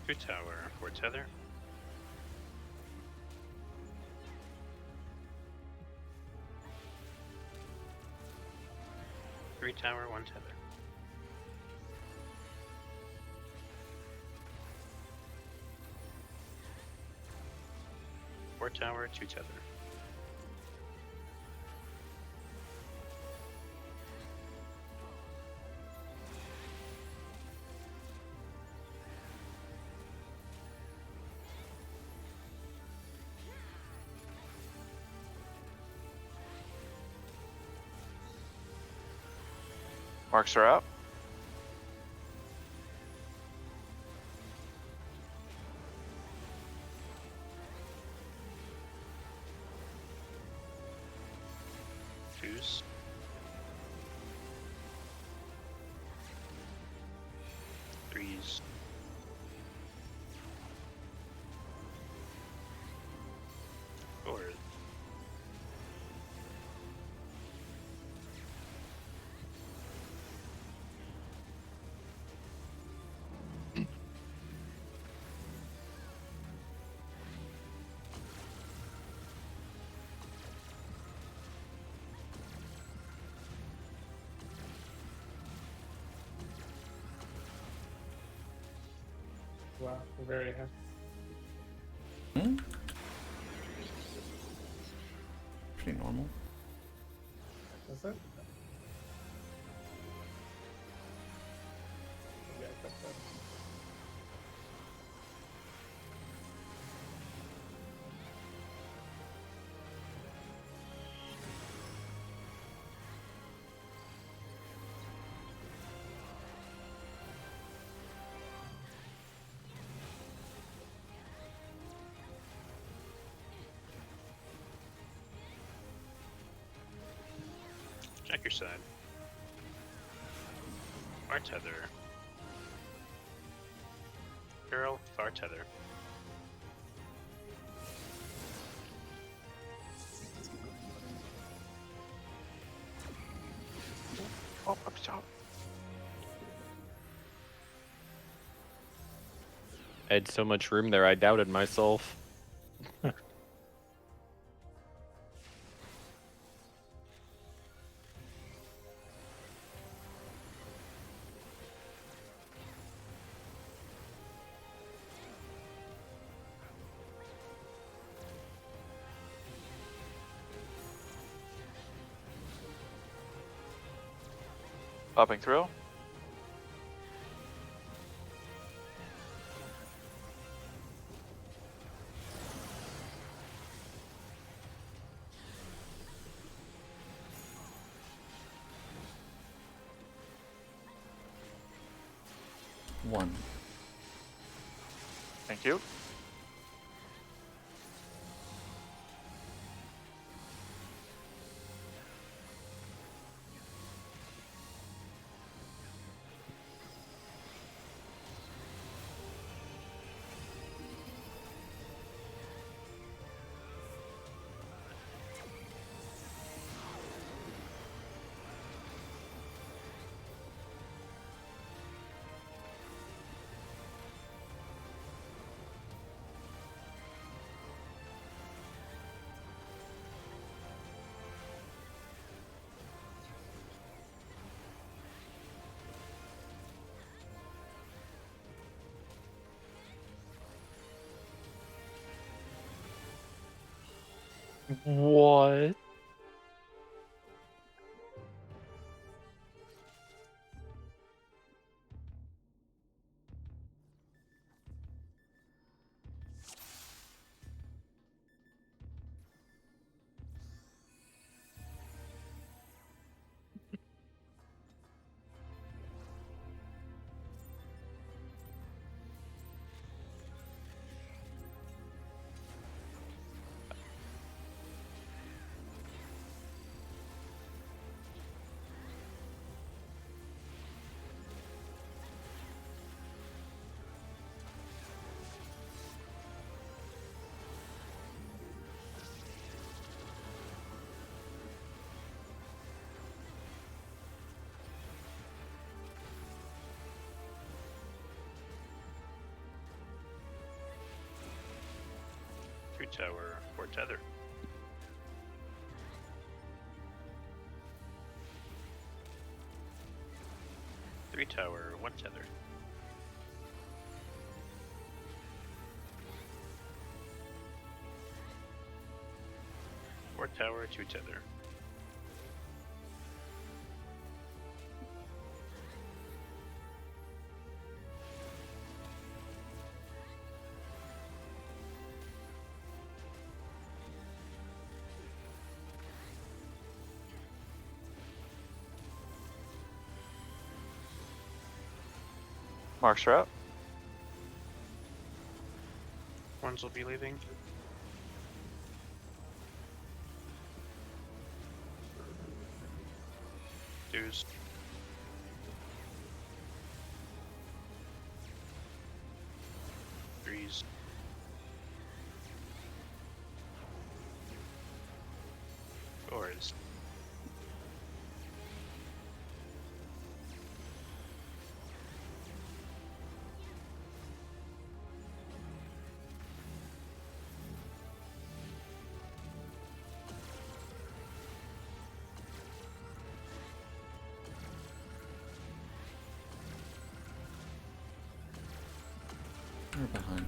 Two tower for tether. Three tower, 1 tether. Four tower, 2 tether. Marks are out. Twos. Threes. Fours. Wow, we're very happy. Hmm? Pretty normal. Is it? Yeah, I think so. Check your side. Our tether. Turl, far tether. Oh, up top. I had so much room there, I doubted myself. Popping through. One. Thank you. What? Two tower, four tether. Three tower, one tether. Four tower, two tether. Marks are out. Ones will be leaving. Twos. Threes. Fours. We're behind.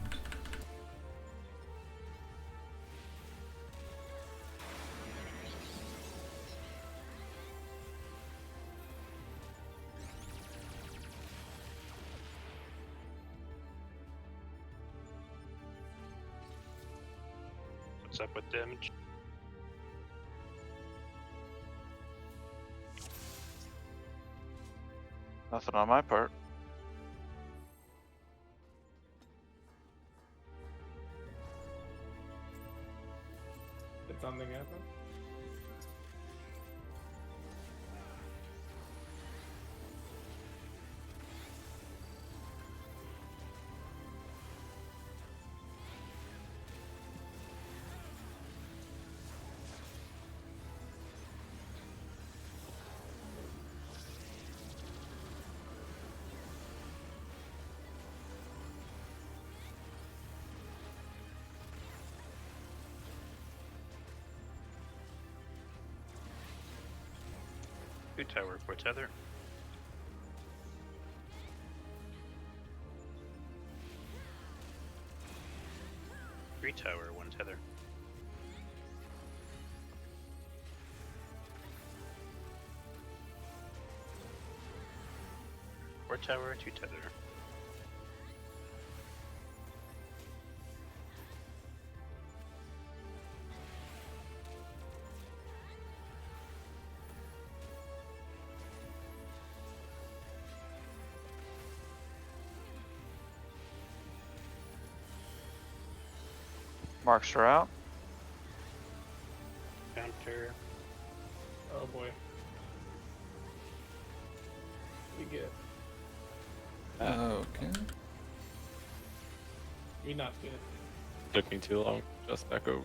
What's up with damage? Nothing on my part. Did something happen? 2 tower for tether. Three tower, 1 tether. Four tower, 2 tether. Marks are out. Counter. Oh boy. We get. Okay. We not good. Took me too long. Just back over.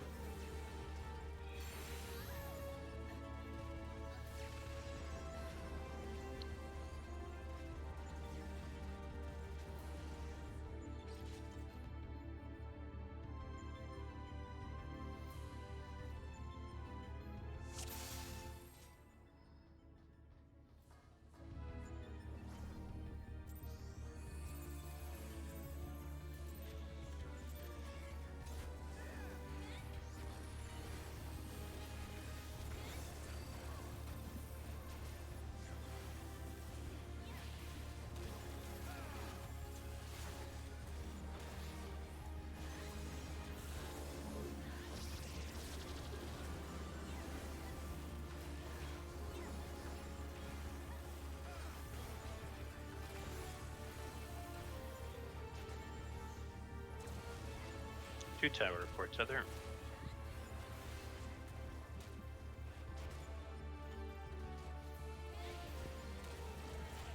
Two tower for tether.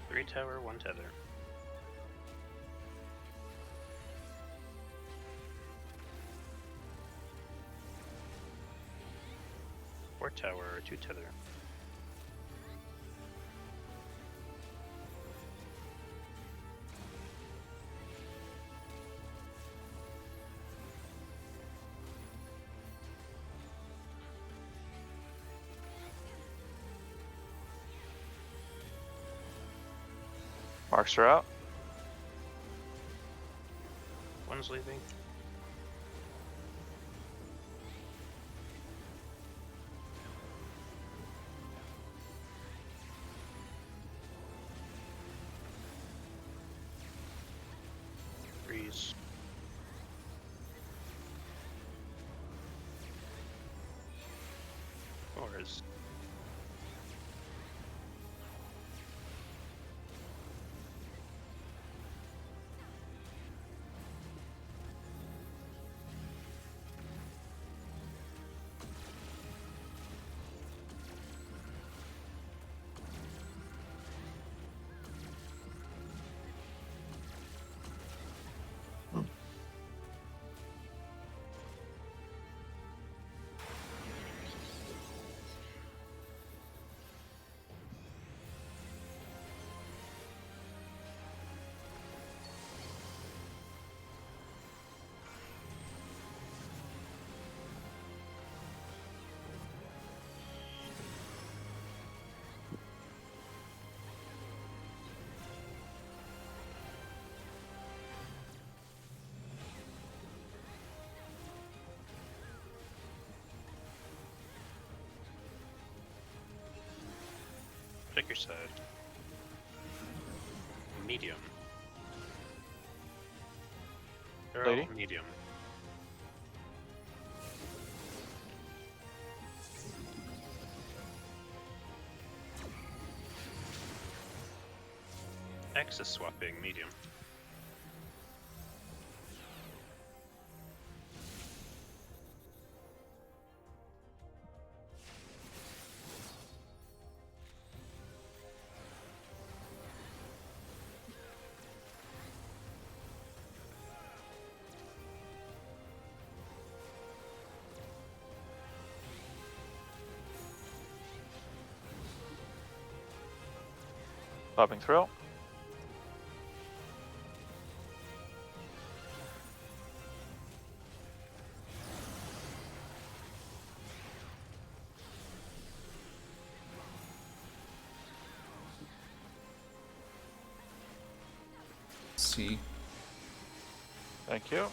Three tower, 1 tether. Four tower, 2 tether. Marks are out. One's leaving. Freeze. Fours. Pick your side. Medium. They're Lady? all medium. X is swapping medium. Bobbing throw. tea. Thank you.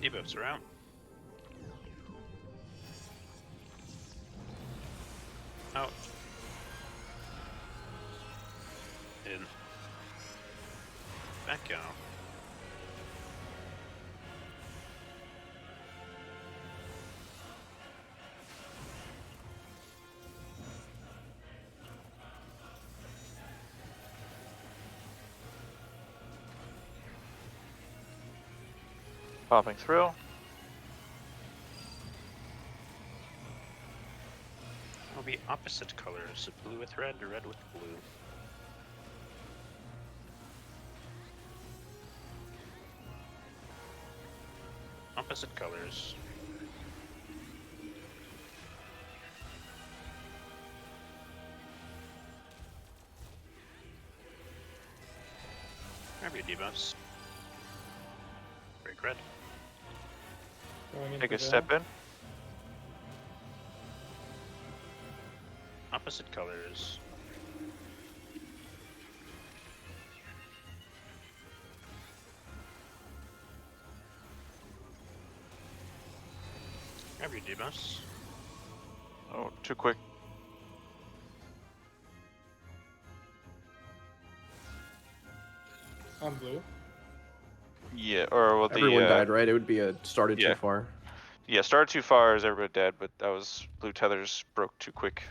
Debuffs are out. Out. In. Back out. Popping through. Will be opposite colors, blue with red, red with blue. Opposite colors. Grab your debuffs. Break red. Going into Take a the- step in. Opposite colors. Grab your debuffs. Oh, too quick. On blue. Yeah, or well, the Everyone died, right? It would be a started yeah. too far. Yeah, started too far as everybody dead, but that was blue tethers broke too quick.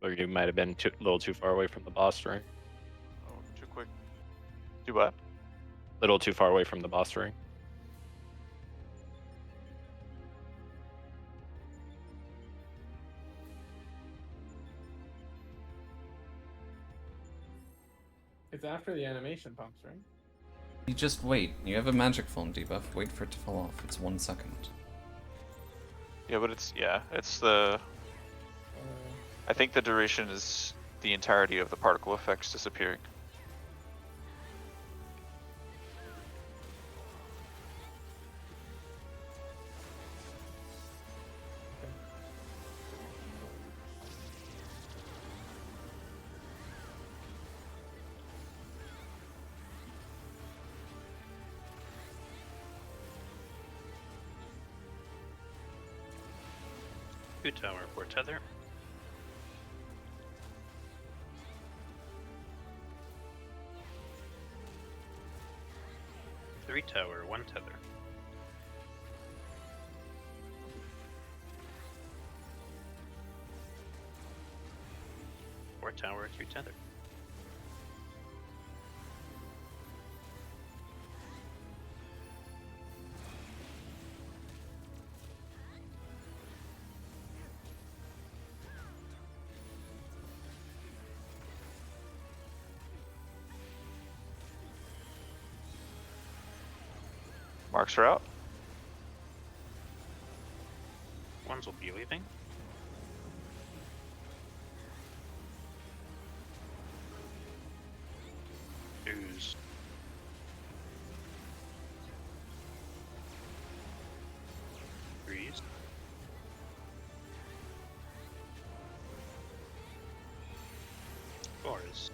Or you might have been a little too far away from the boss ring. Oh, too quick. Do what? A little too far away from the boss ring. It's after the animation pumps, right? You just wait. You have a magic foam debuff. Wait for it to fall off. It's 1 second. Yeah, but it's the. I think the duration is the entirety of the particle effects disappearing. Two tower for tether. Three tower, one tether. Four tower, three tether. Marks are out. Ones will be leaving. Twos. Threes. Fours.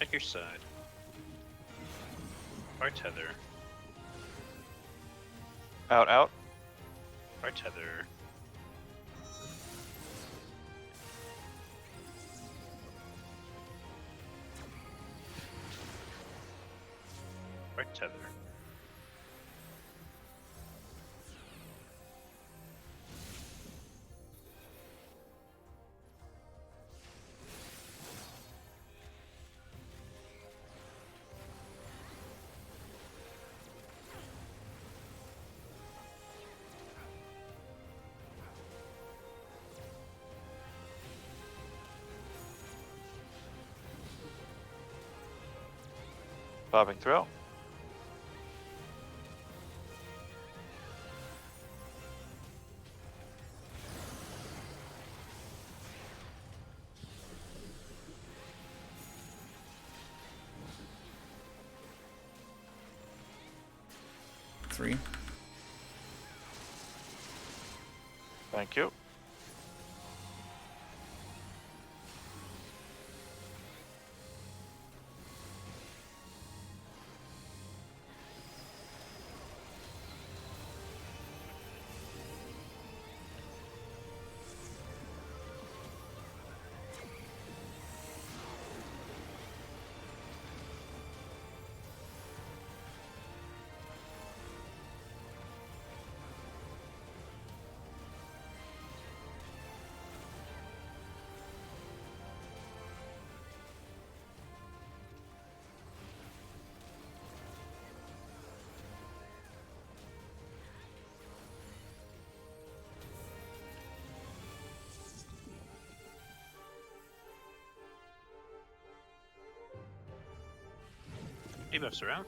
At your side. Our tether. Out, out. Our tether. Our tether. Bobbing throw. Three. Thank you. Debuffs around.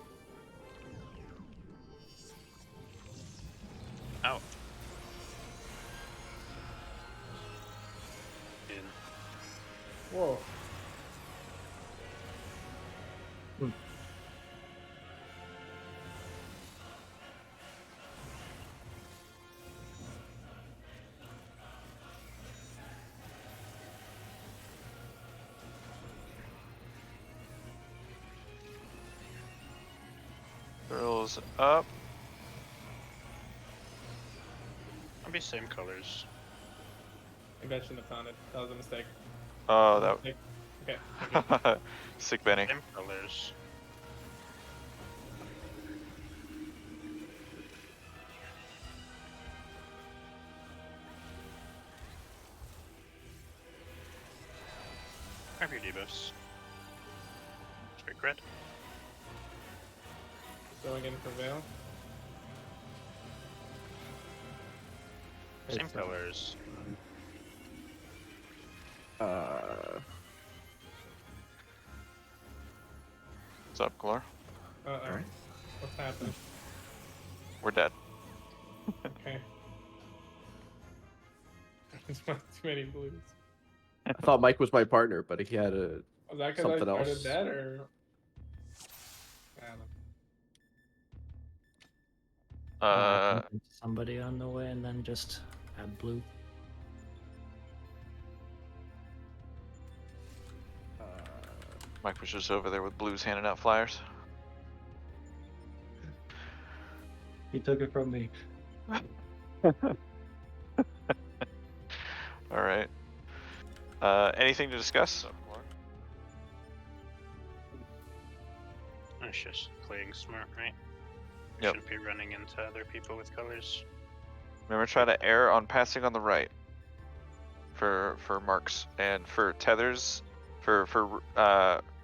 Out. In. Whoa. Girls up. I'll be same colors. Maybe I shouldn't have taunted. That was a mistake. Oh, That was a mistake. Okay. that. Sick Benny. Same colors. Have your debuffs. Strike red. Going in for Veil. Same It's, colors. What's up, Glor? Uh-oh. Alright. What's happening? We're dead. Okay. There's one too many blues. I thought Mike was my partner, but he had a. Was that because I Something started else. that, or? I don't know. somebody on the way and then just add blue. Mike was just over there with blues handing out flyers. He took it from me. All right. Anything to discuss? It's just playing smart, right? Yep. Shouldn't be running into other people with colors. Remember, try to err on passing on the right. For marks and for tethers, for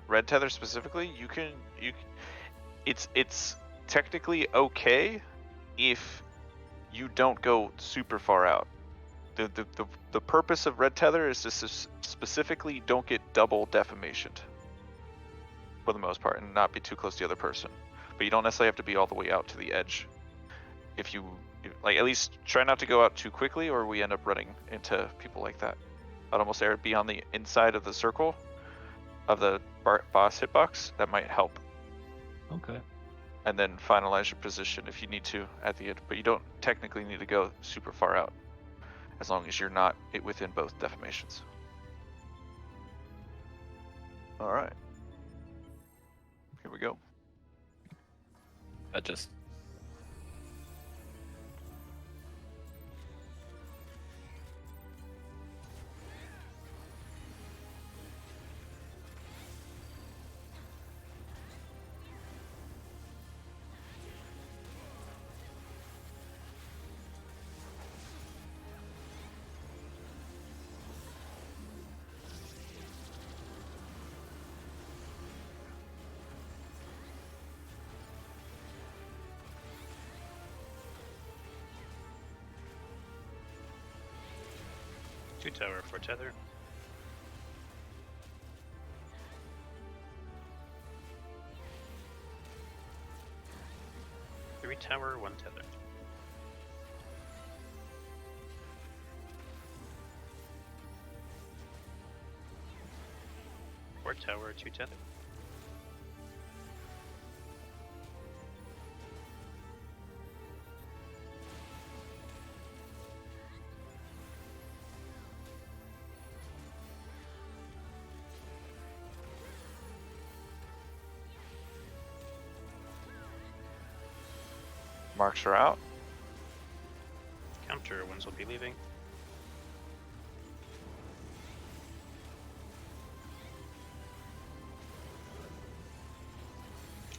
red tether specifically, it's technically okay if you don't go super far out. The purpose of red tether is to specifically don't get double defamation for the most part and not be too close to the other person. But you don't necessarily have to be all the way out to the edge. If you like, at least try not to go out too quickly, or we end up running into people like that. I'd almost be on the inside of the circle of the boss hitbox. That might help. Okay. And then finalize your position if you need to at the end. But you don't technically need to go super far out, as long as you're not within both defamations. All right. we go. That just Two tower for tether. Three tower, one tether. Four tower, two tether. Marks are out. Counter ones will be leaving.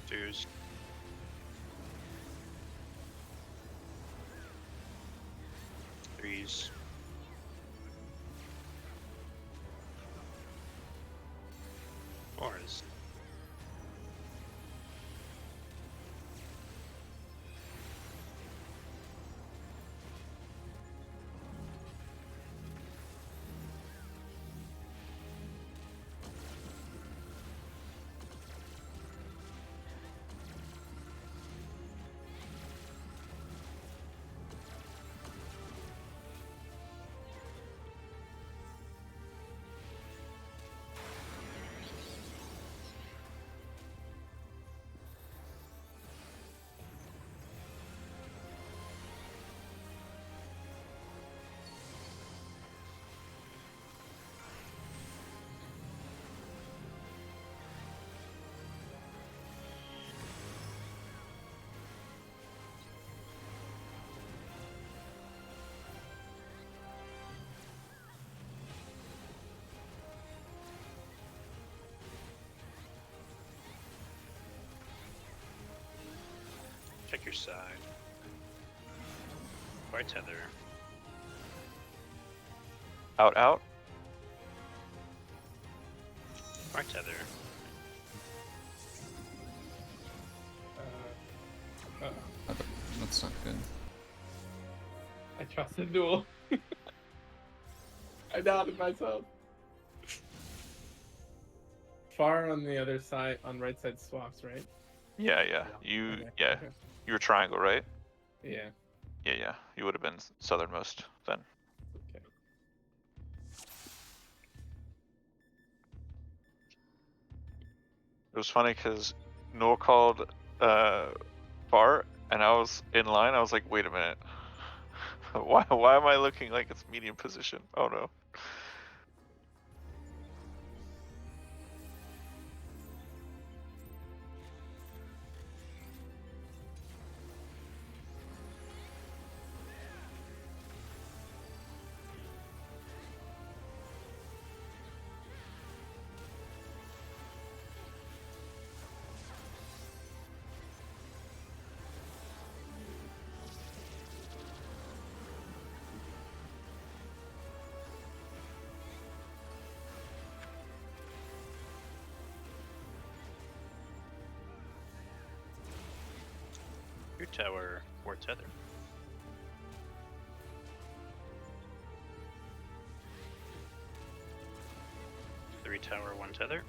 Twos. Threes. Fours. Check your side. White tether. Out, out. White tether. That's not good. I trusted Duel. I doubted myself. Far on the other side, on right side swaps, right? Yeah, yeah. You, Okay, yeah. okay. You were triangle, right? Yeah. Yeah, yeah. You would have been southernmost then. Okay. It was funny because Noel called far, and I was in line. I was like, wait a minute. Why am I looking like it's medium position? Oh no. Two tower, four tether. Three tower, one tether.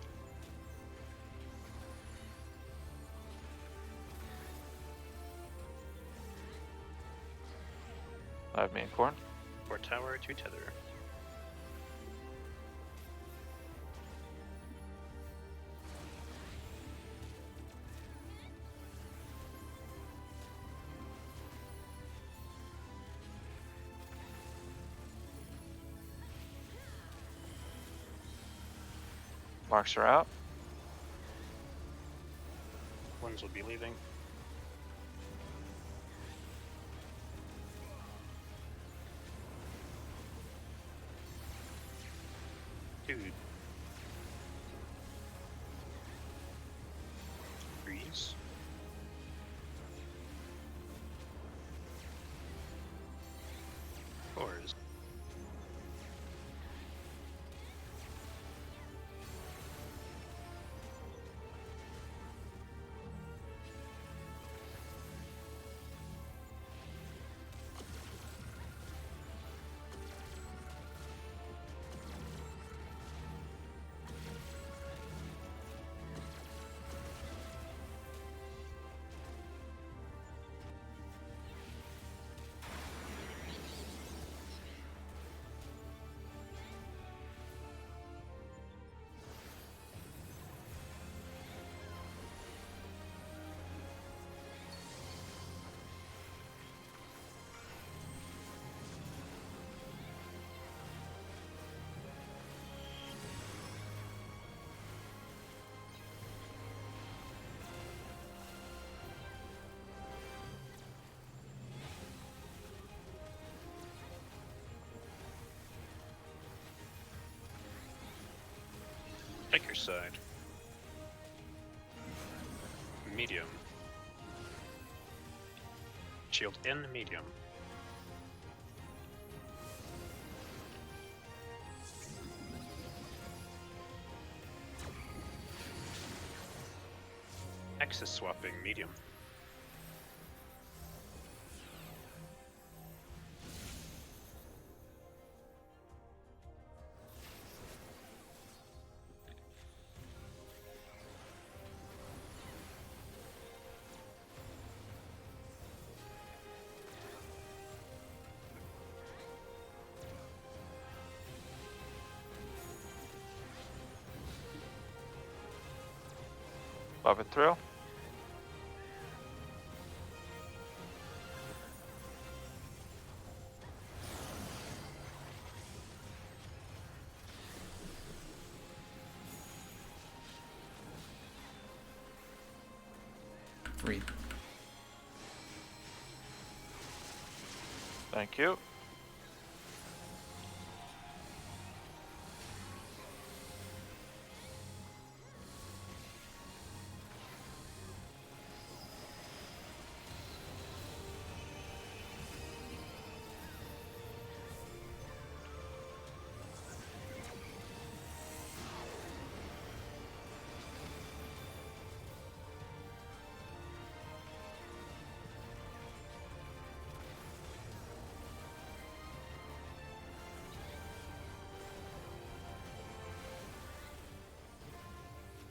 I have main corn. Four tower, two tether. Marks are out. ones will be leaving. Dude. Freeze. Fours. Take your side. Medium. Shield in medium. Axis swapping medium. Bob and throw. Three. Thank you.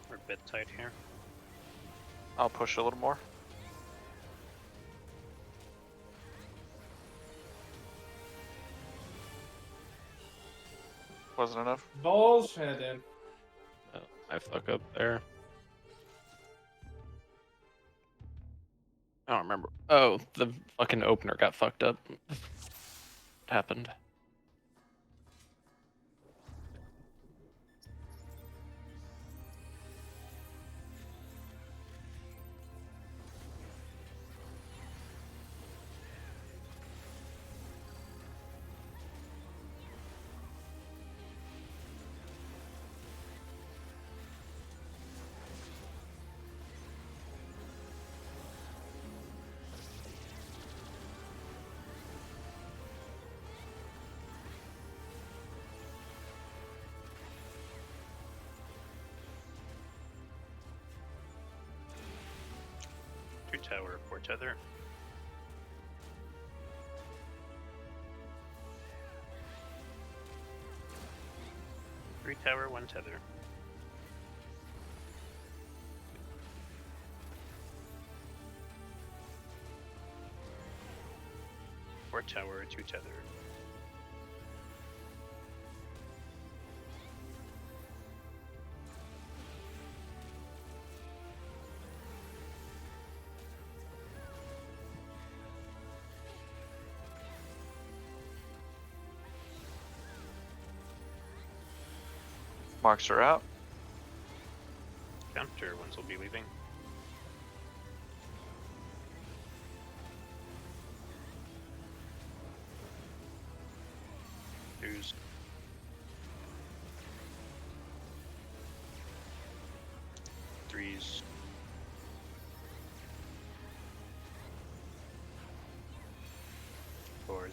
We're a bit tight here. I'll push a little more. Wasn't enough. Bullshit, dude. Oh, I fuck up there. I don't remember. Oh, the fucking opener got fucked up. What happened? Two tower, 4 tether. Three tower, 1 tether. Four tower, 2 tether. Marks are out. Counter ones will be leaving. Twos. Threes. Fours.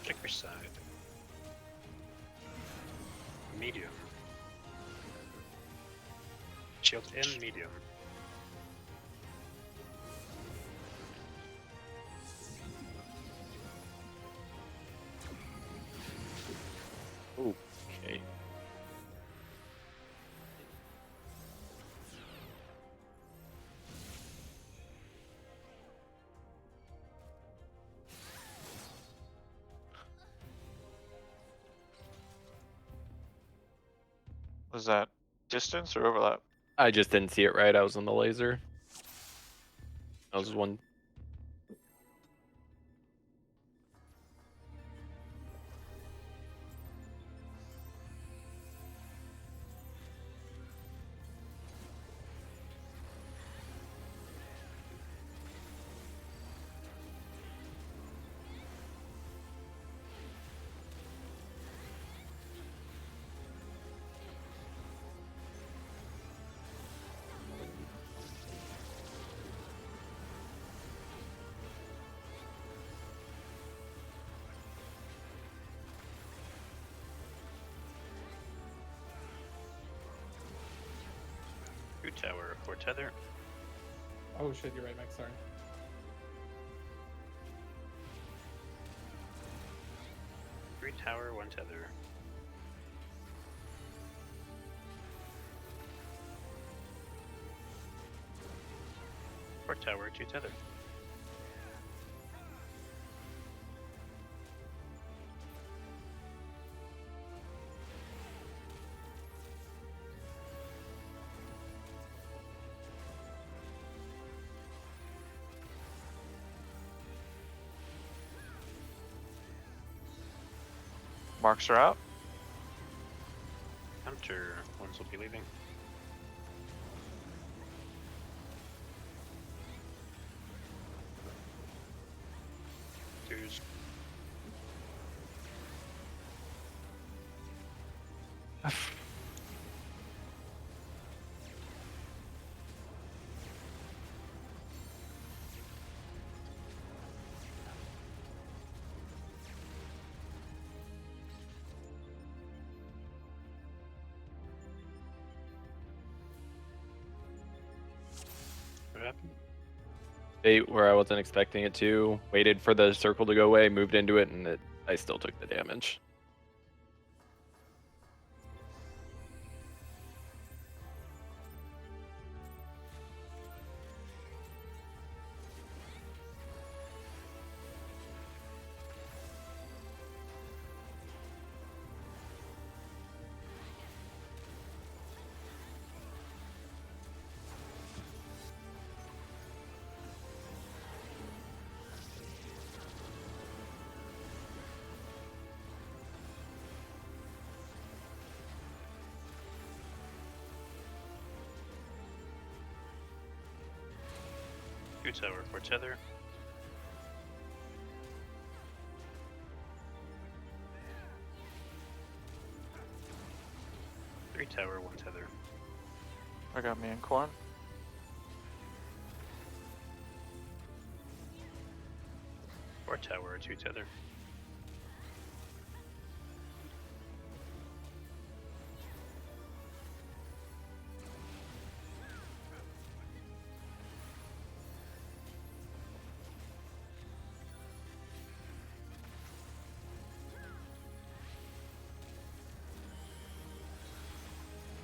Check your side. Medium. Shield and medium. Okay. Was that distance or overlap? I just didn't see it right. I was on the laser. That was one. Two tower, 4 tether. Oh shit, you're right, Max. Sorry. Three tower, 1 tether. Four tower, 2 tether. Marks are out. Hunter, ones will be leaving. Twos. What happened? Fate where I wasn't expecting it to. Waited for the circle to go away, moved into it, and I still took the damage. Two tower, 4 tether. Three tower, 1 tether. I got me and Corn. Or tower or 2 tether.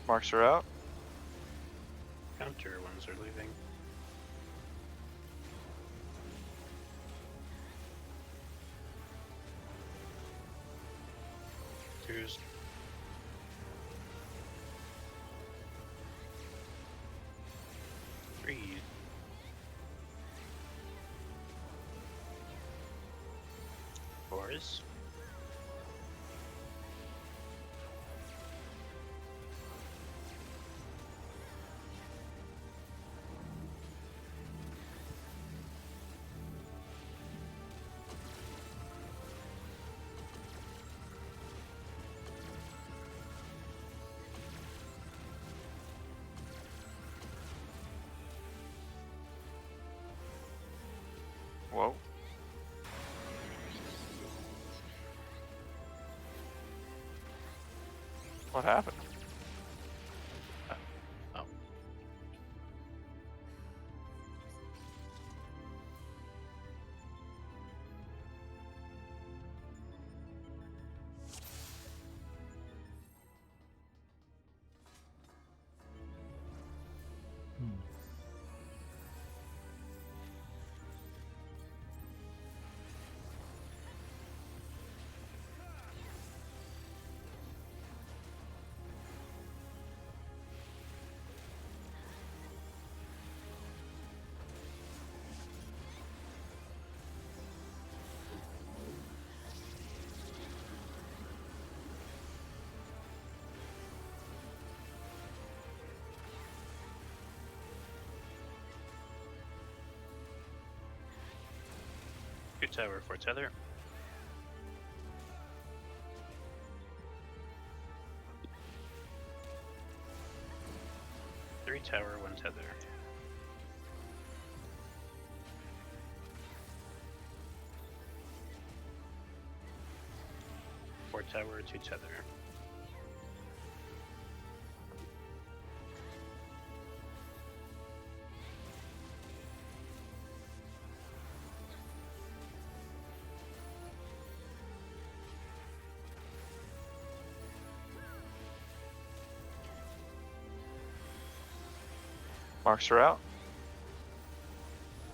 Marks are out. Counter ones are leaving. Twos. Three. Fours. Whoa. What happened? Oh. Hmm. Two tower for tether. Three tower, 1 tether. Four tower, 2 tether. Marks are out.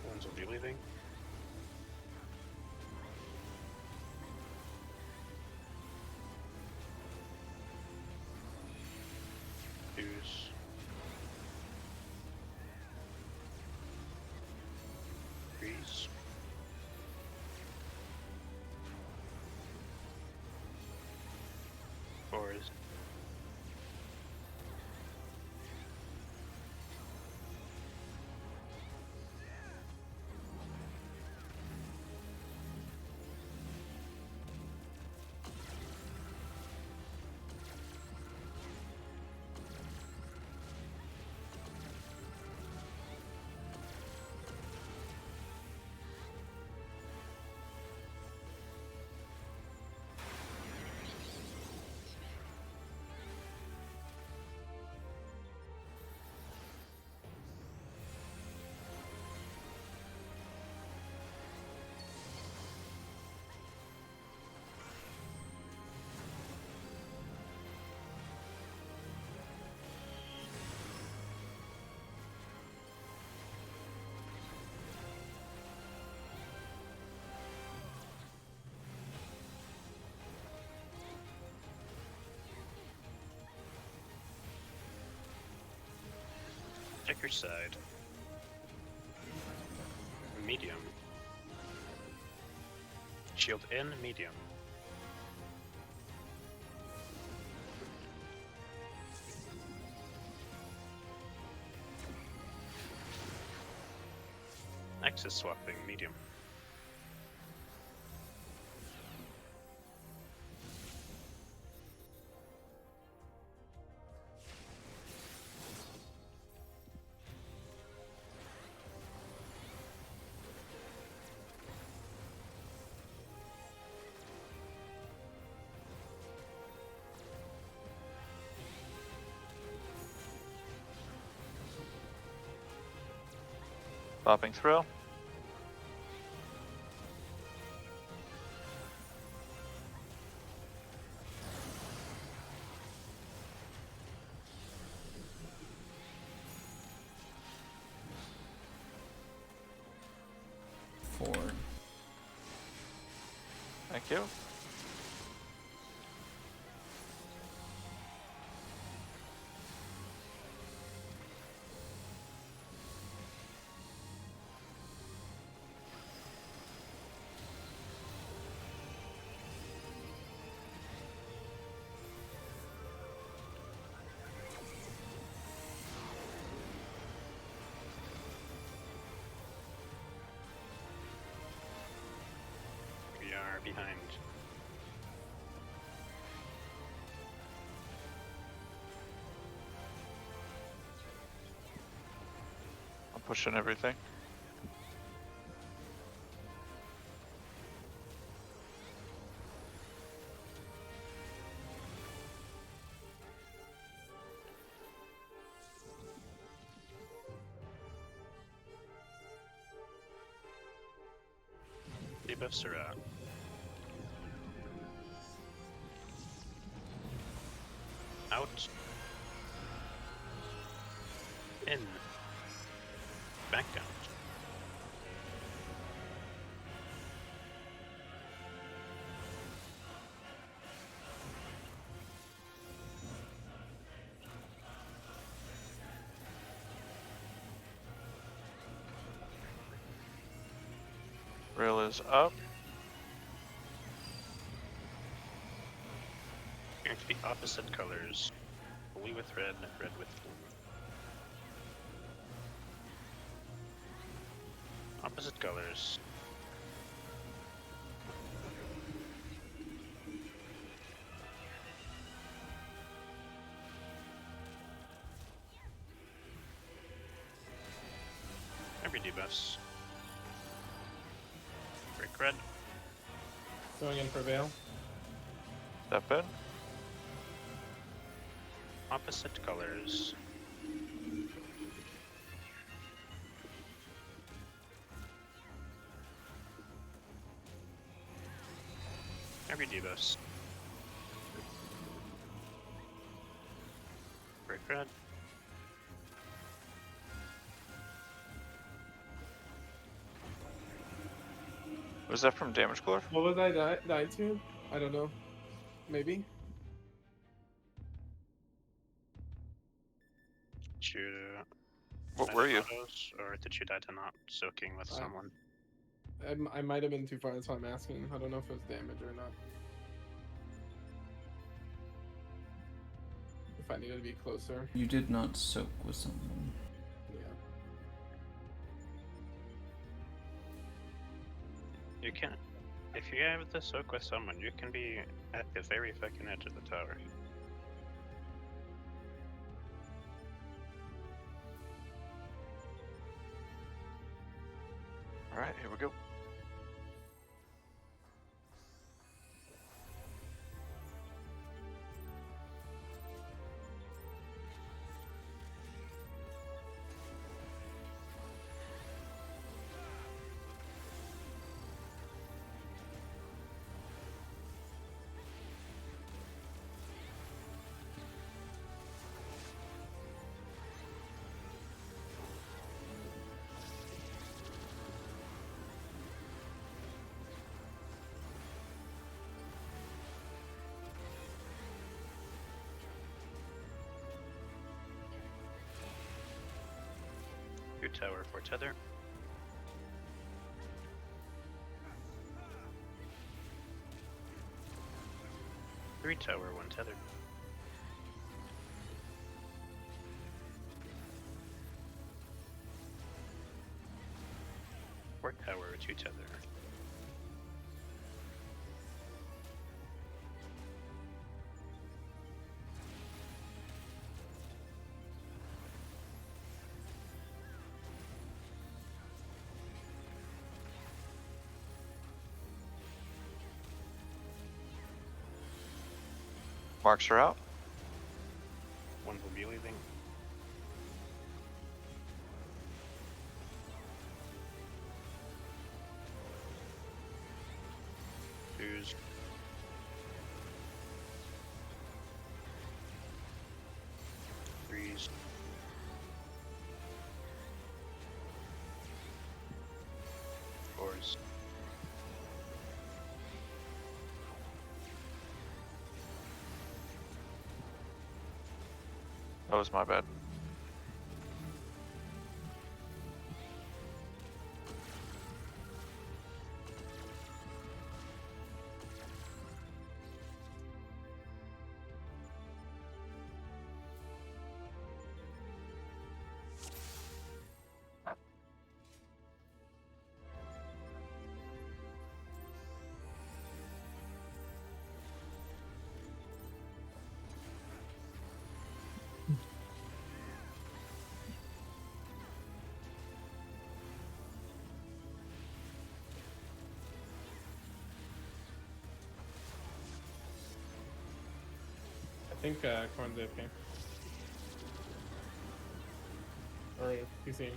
Ones will be leaving. Twos. Threes. Fours. Check your side. Medium. Shield in, medium. Axis swapping, medium. Popping throw. Four. Thank you. We are behind. I'm pushing everything. Debuffs are out. Out. In. Back down. Rail is up. Going to be opposite colors. Blue with red, red with blue. Opposite colors. Every debuffs. Break red. Going in for Veil. Step in. Opposite colors. Every debuffs. Break red. Was that from damage glove? What was I died to? I don't know. Maybe. Did you What die were to you? autos, or did you die to not soaking with someone? I might have been too far. That's why I'm asking. I don't know if it was damage or not. If I needed to be closer. You did not soak with someone. Yeah. You can, if you have the soak with someone, you can be at the very fucking edge of the tower. Alright, here we go. Your tower for tether. Three tower, one tether. Four tower, two tether. Marks are out. One will be leaving. east. Or is That was my bad. I think Corn's AFK. Or PC.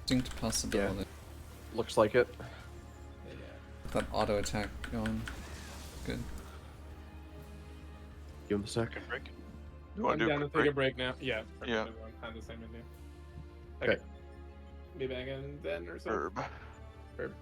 Distinct possibility. Looks like it. Yeah. That auto attack going. Good. Give him a sec. we can break it. You want I'm to do a down to quick take a break? break now. Yeah. Yeah. Everyone had the same idea. Okay. Be back in 10 or so. Herb. Herb.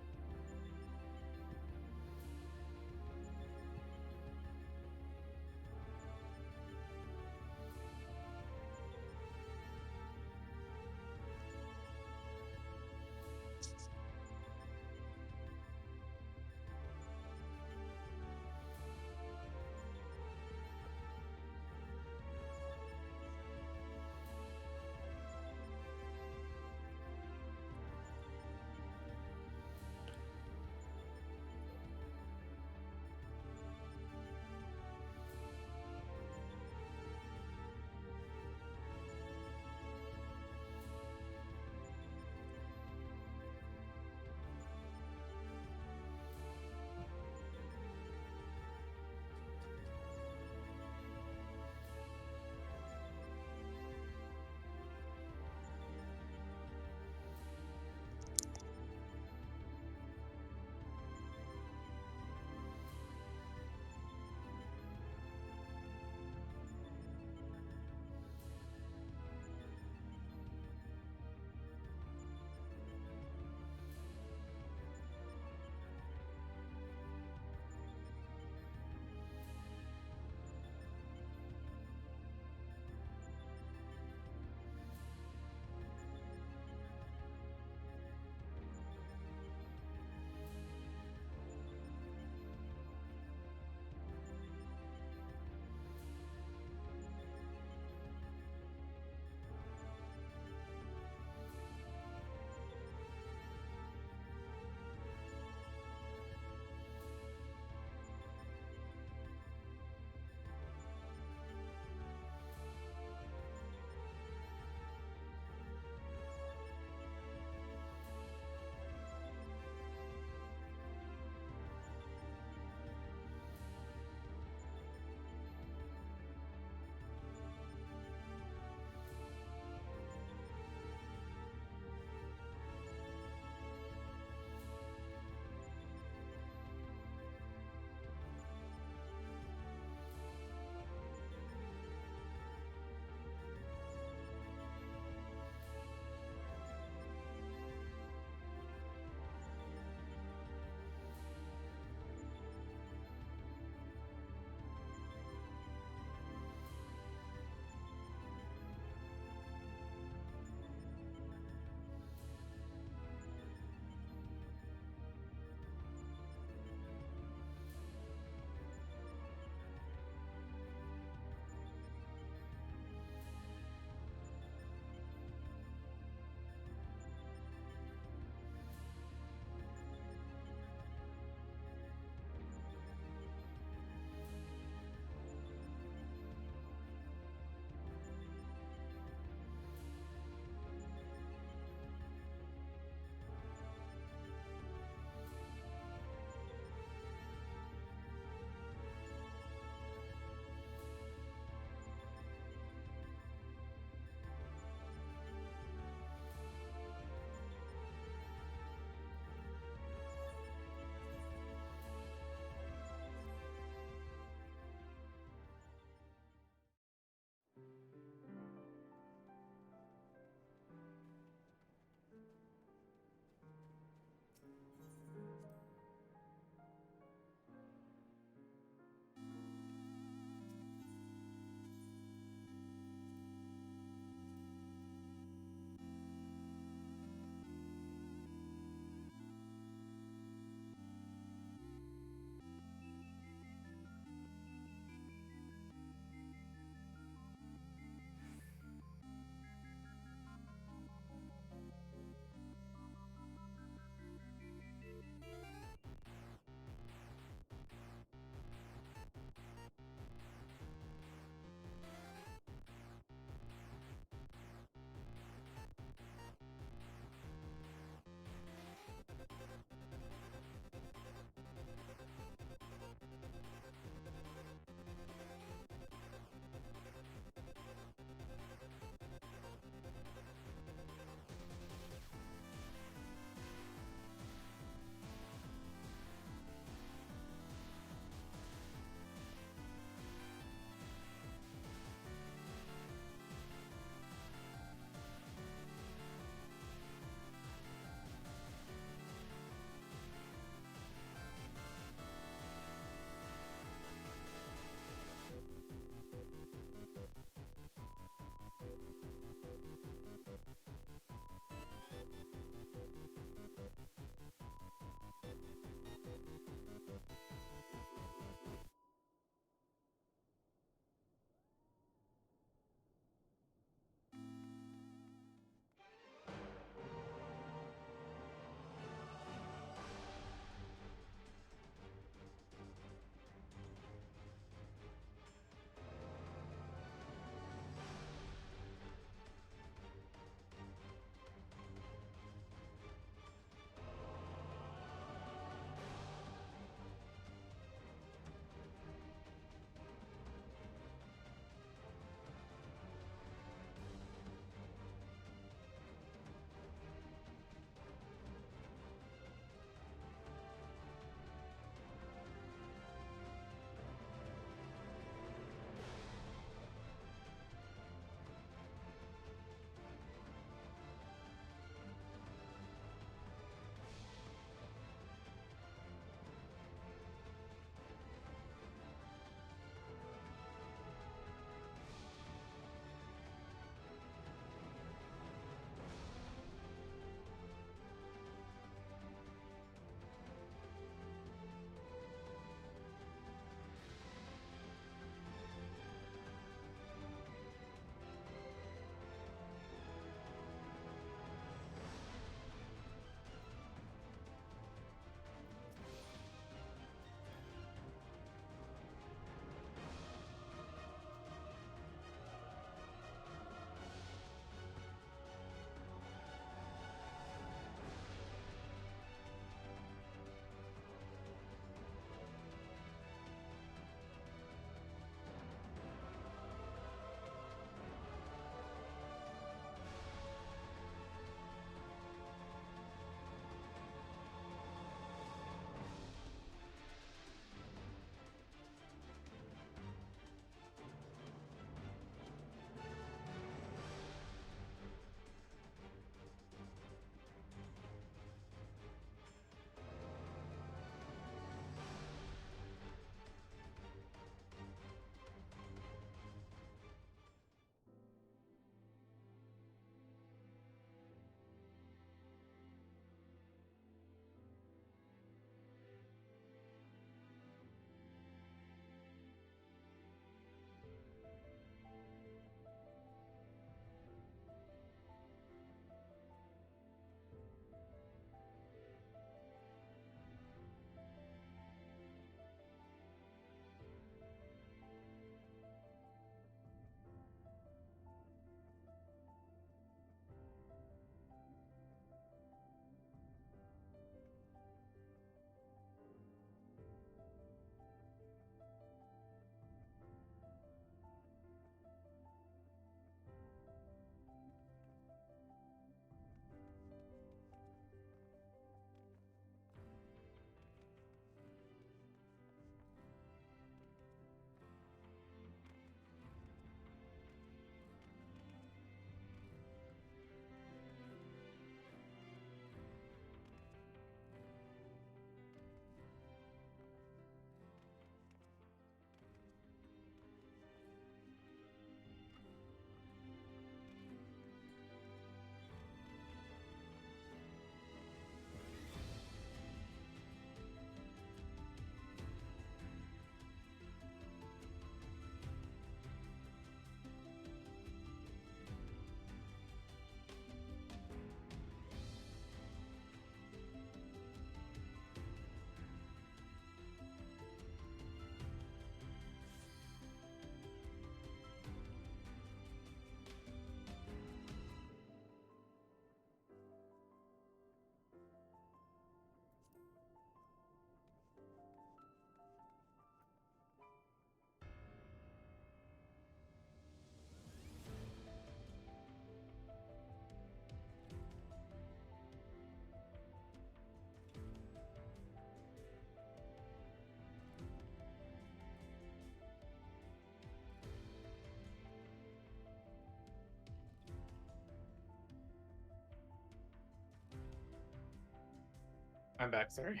I'm back, sorry.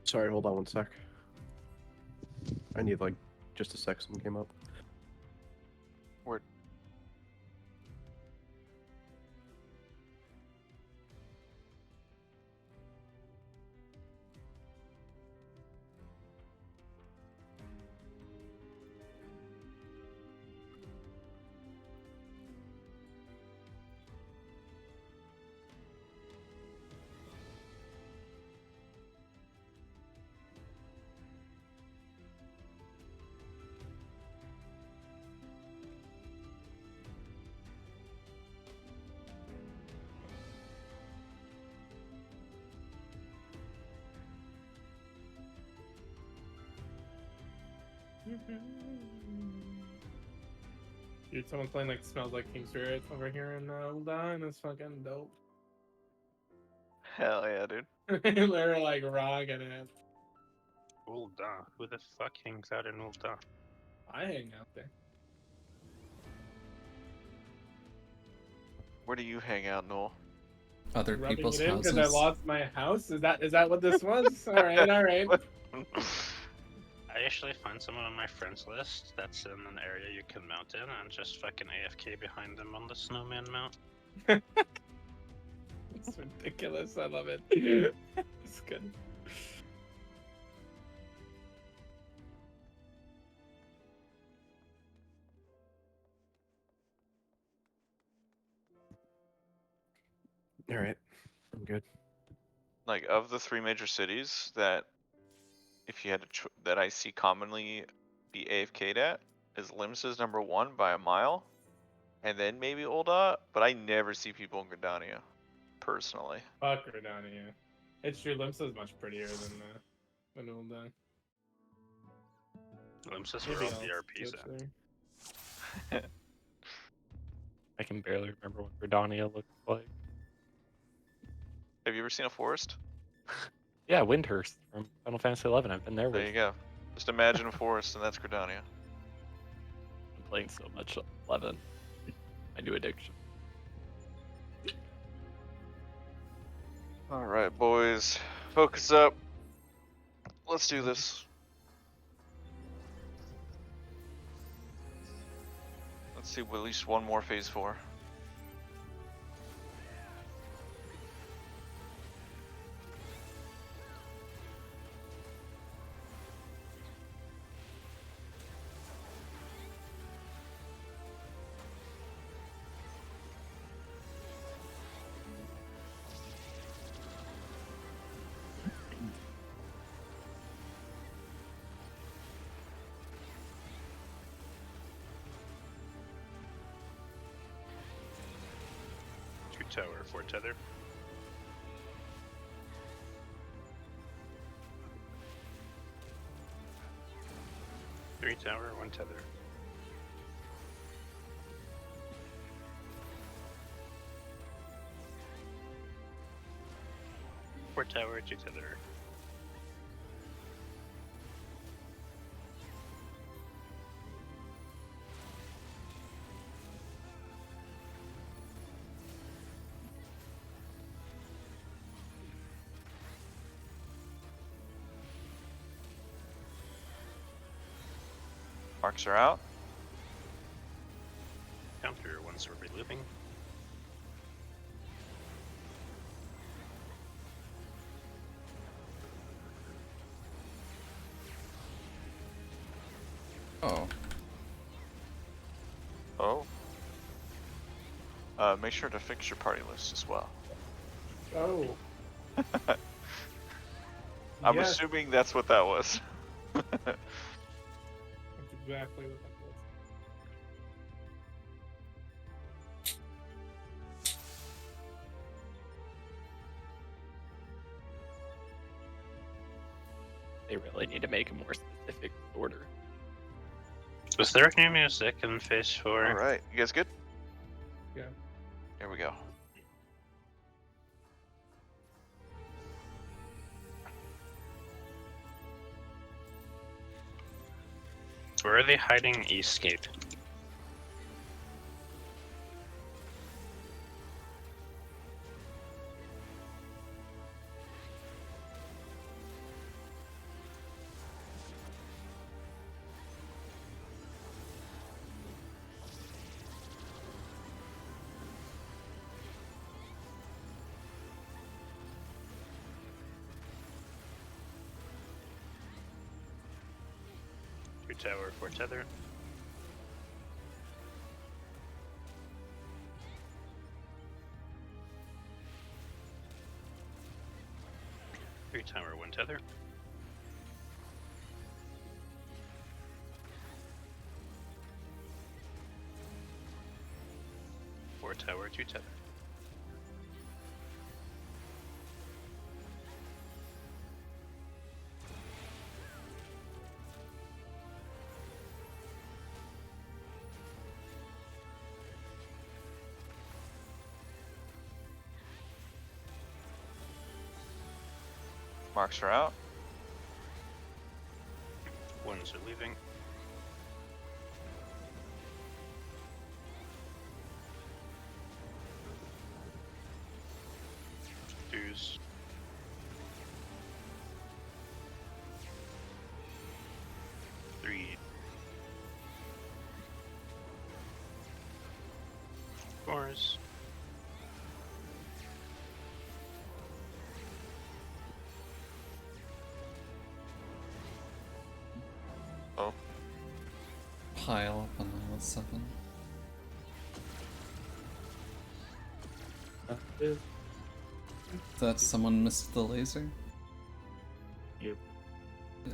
Sorry, hold on one sec. I need like just a sec. Something came up. Word. Dude, someone's playing like Smells Like Teen Spirit over here in Ul'dah, and it's fucking dope. Hell yeah, dude. They're like rocking it. Ul'dah. Who the fuck hangs out in Ul'dah? I hang out there. Where do you hang out, Noel? Other Rubbing people's it in houses. because I lost my house. Is that what this was? All right, all right. I actually find someone on my friends list that's in an area you can mount in and just fucking AFK behind them on the snowman mount. It's ridiculous. I love it. It's good. All right, I'm good. Like, of the 3 major cities that, if you had to, that I see commonly be AFK'd at, is Limsa's number 1 by a mile, and then maybe Ul'dah, but I never see people in Gridania, personally. Fuck Redania. It's true. Limsa is much prettier than Ul'dah. Limsa's Maybe where all I'll the RPs switch at. there. I can barely remember what Verdania looked like. Have you ever seen a forest? Yeah, Windhurst from Final Fantasy XI. I've been there There with you go. Just imagine a forest, and that's Gridania. been playing so much 11. My new addiction. Alright, boys. Focus up. Let's do this. Let's see at least one more phase 4. Tower, 4 tether. Three tower, 1 tether. Four tower, 2 tether. Marks are out. Counter, 1 sorbet looping. Oh, Oh. Make sure to fix your party list as well. Oh. I'm Yes, assuming that's what that was. that's exactly what that was. They really need to make a more specific order. Was there new music in phase 4? Alright, you guys good? Yeah. Here we go. Where are they hiding Eastgate? Two tower, 4 tether. Three tower, 1 tether. Four tower, 2 tether. Marks are out. Ones are leaving. Twos. Three. Fours. Oh, Pile up on aisle 7. That someone missed the laser? Yep. Yeah.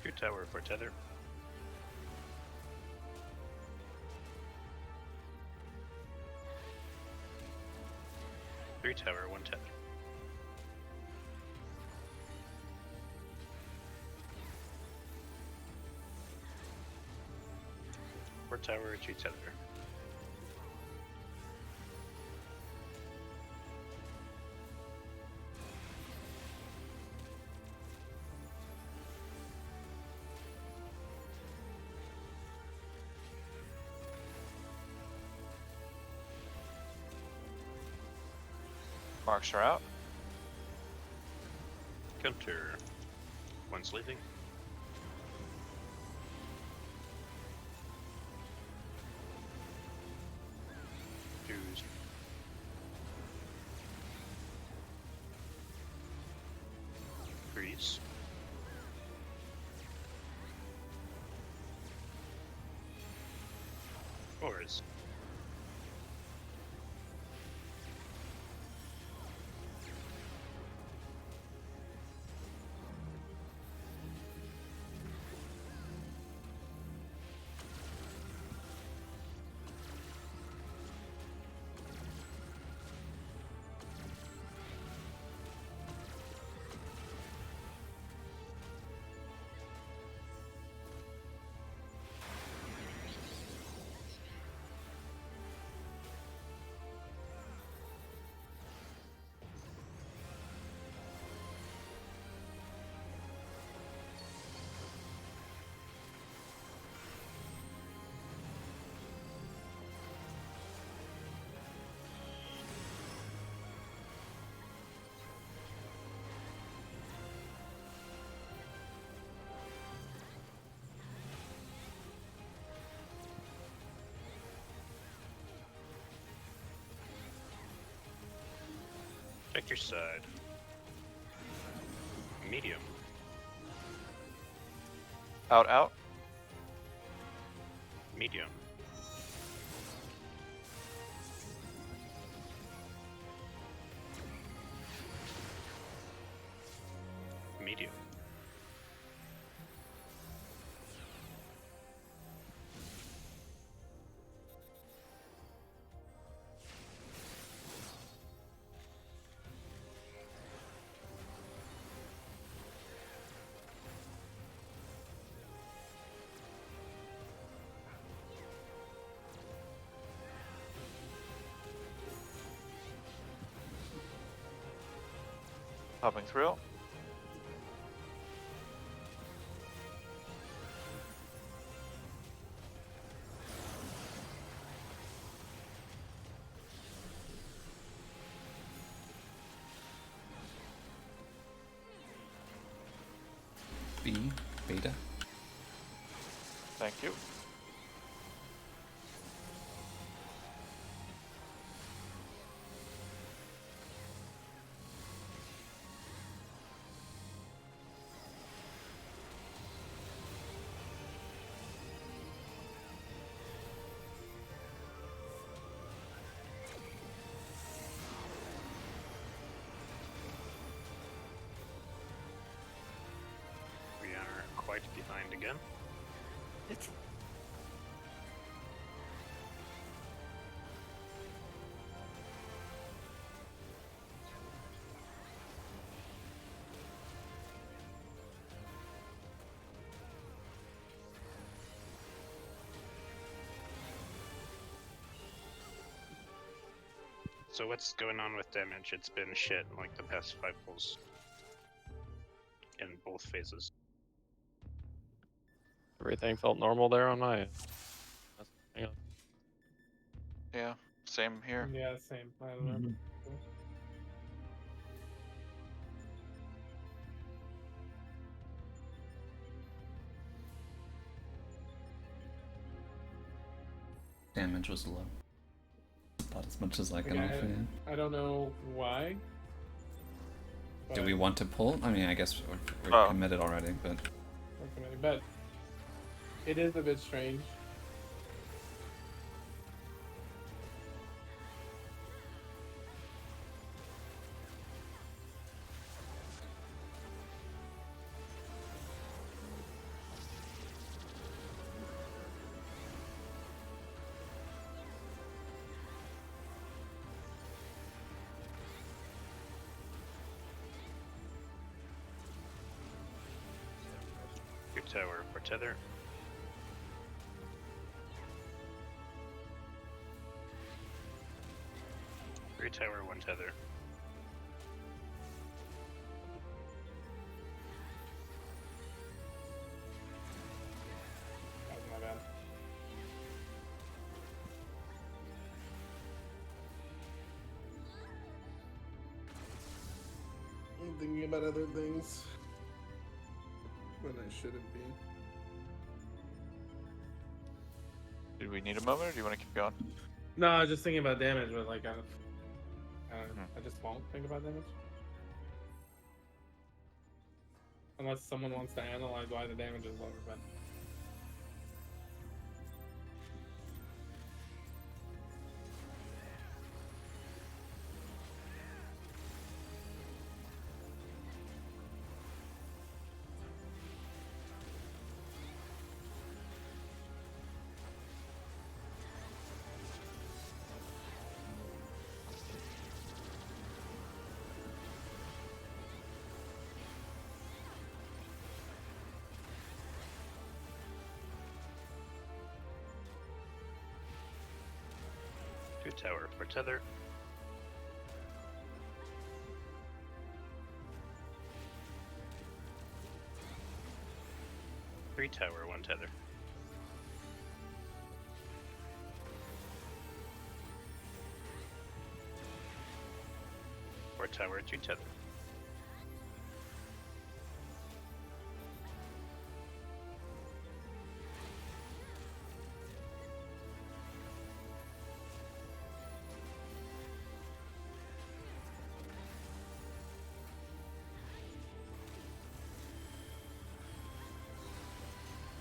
Two tower, 4 tether. Three tower, 1 tether. Four tower, 2 tether. Marks are out. Counter. One's leaving. Twos. Threes. Fours. Check your side. Medium. Out, out. Medium. medium. Hopping through. B, beta. Thank you. We are quite behind again. So what's going on with damage? It's been shit in like the past 5 pulls. In both phases. Everything felt normal there on my end. Hang on. Yeah, same here. Yeah, same. I don't know. Mhm. Damage was low. About as much as I can Okay, offer you. I don't know why. Do but we want to pull? I mean, I guess we're Oh. committed already, but we're committing, but it is a bit strange. Your tower for tether. Three tower, 1 tether. That was my bad. I'm thinking about other things when I shouldn't be. Do we need a moment, or do you want to keep going? No, I was just thinking about damage, but like I Hmm. just won't think about damage. Unless someone wants to analyze why the damage is lower, but Two tower for tether. Three tower, 1 tether. Four tower, 2 tether.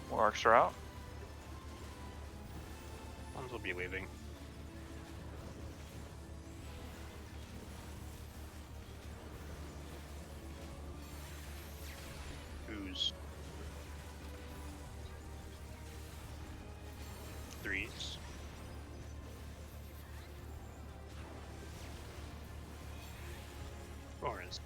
More arcs are out. Ones will be leaving. trees. Forest.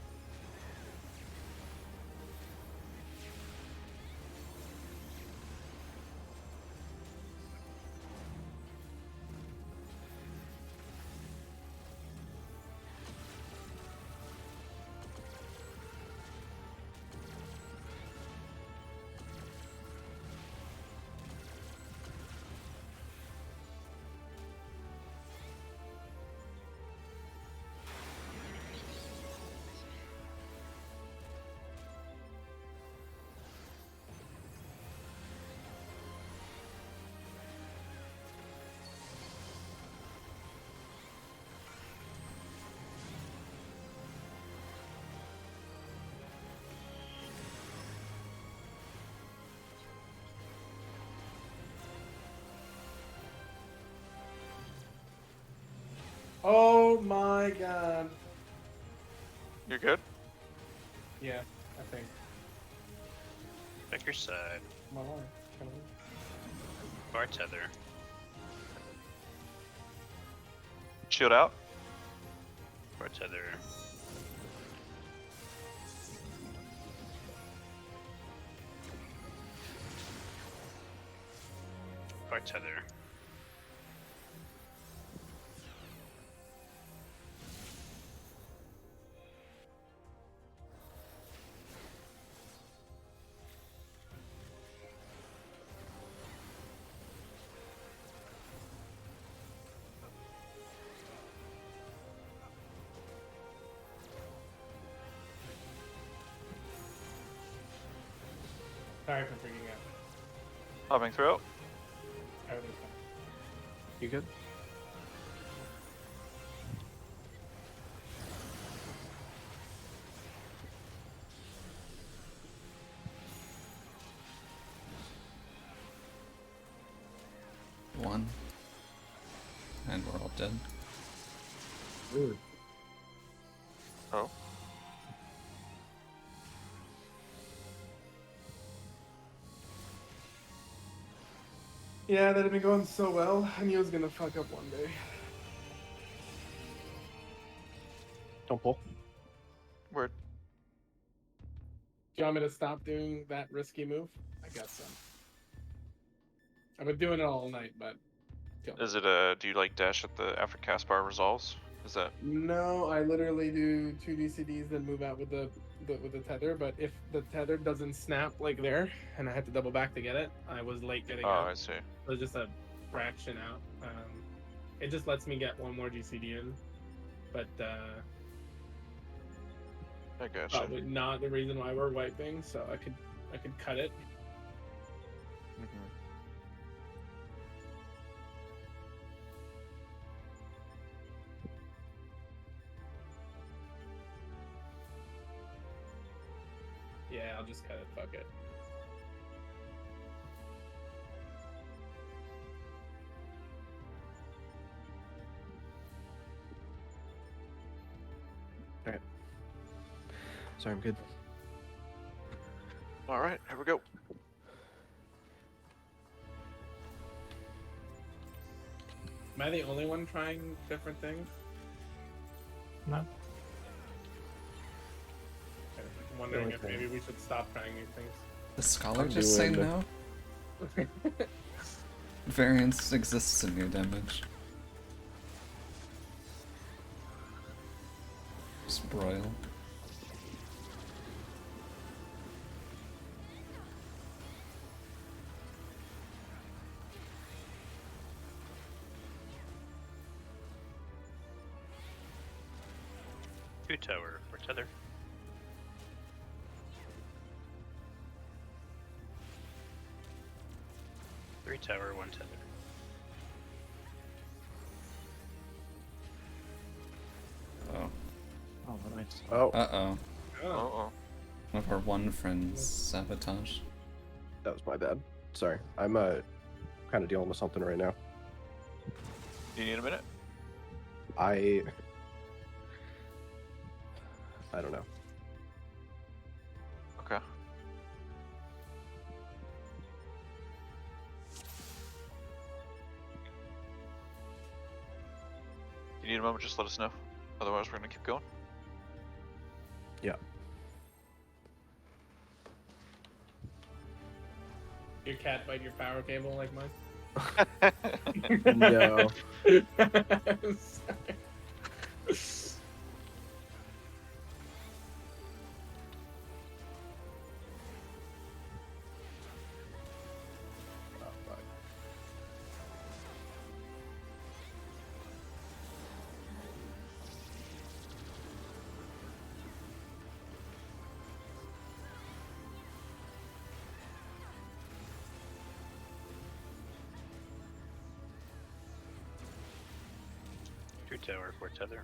Oh my god. You're good? Yeah, I think. Pick your side. My lord. Can Bar tether. Shield out. Bar tether. Bar tether. Sorry for freaking out. Hopping through. Everything's fine. You good? One. And we're all dead. Oh. Yeah, that had been going so well. I knew it was gonna fuck up one day. Don't pull. Word. Do you want me to stop doing that risky move? I guess so. I've been doing it all night, but Is it do you like dash at the after cast bar resolves? Is that no, I literally do 2 DCDs, then move out with the tether. But if the tether doesn't snap like there, and I had to double back to get it, I was late getting oh out. I see. So it's just a fraction out. It just lets me get one more GCD in, but I gotcha. probably not the reason why we're wiping. So I could cut it. Mhm. Yeah, I'll just cut it. Fuck it. Sorry, I'm good. All right, here we go. Am I the only one trying different things? No. Okay, I'm wondering Only if thing. maybe we should stop trying new things. The scholar I'm just say doing no? Variance exists in new damage. Just broil. Two tower for tether. Three tower, one tether. Oh. Oh, nice. Oh, Uh-oh. Oh, Uh-oh. One of our one friends sabotage. that was my bad. Sorry. I'm kind of dealing with something right now. Do you need a minute? I don't know. Okay. you need a moment, just let us know. Otherwise, we're gonna keep going. Yeah. Your cat bite your power cable like mine? No. Sorry. Oh, fuck. Two tower for tether.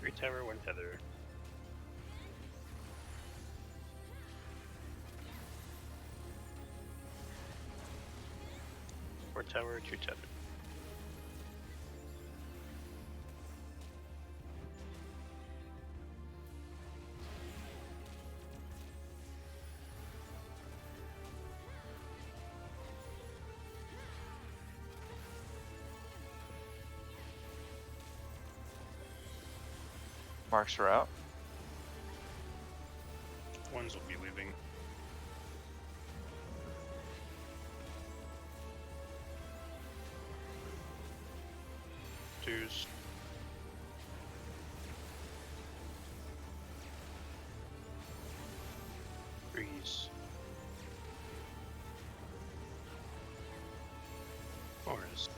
Three tower, one tether. Four tower, two tether. Marks are out. Ones will be leaving. Twos. Threes. Fours.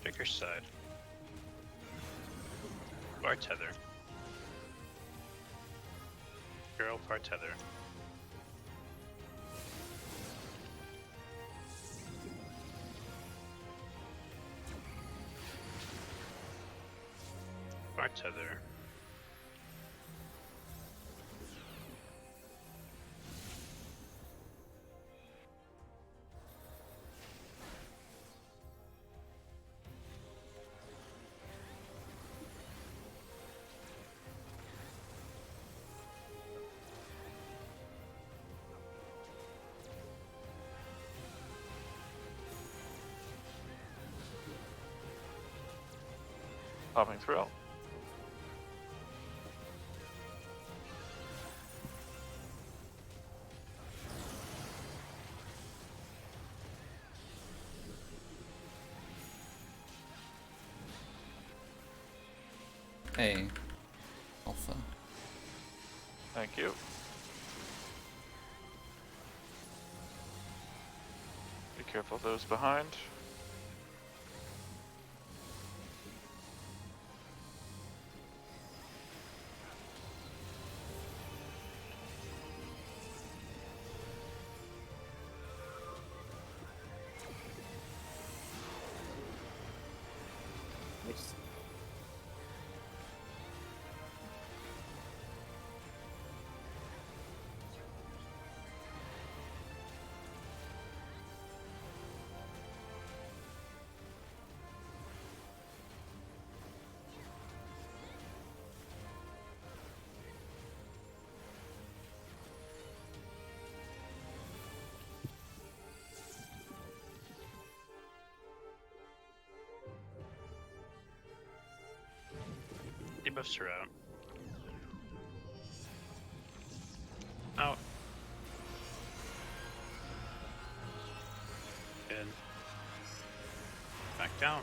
Pick your side. Bar tether. Girl, bar tether. Bar tether. Popping through. A. Alpha. Thank you. Be careful of those behind. Debuffs are out. Out. In. Back down.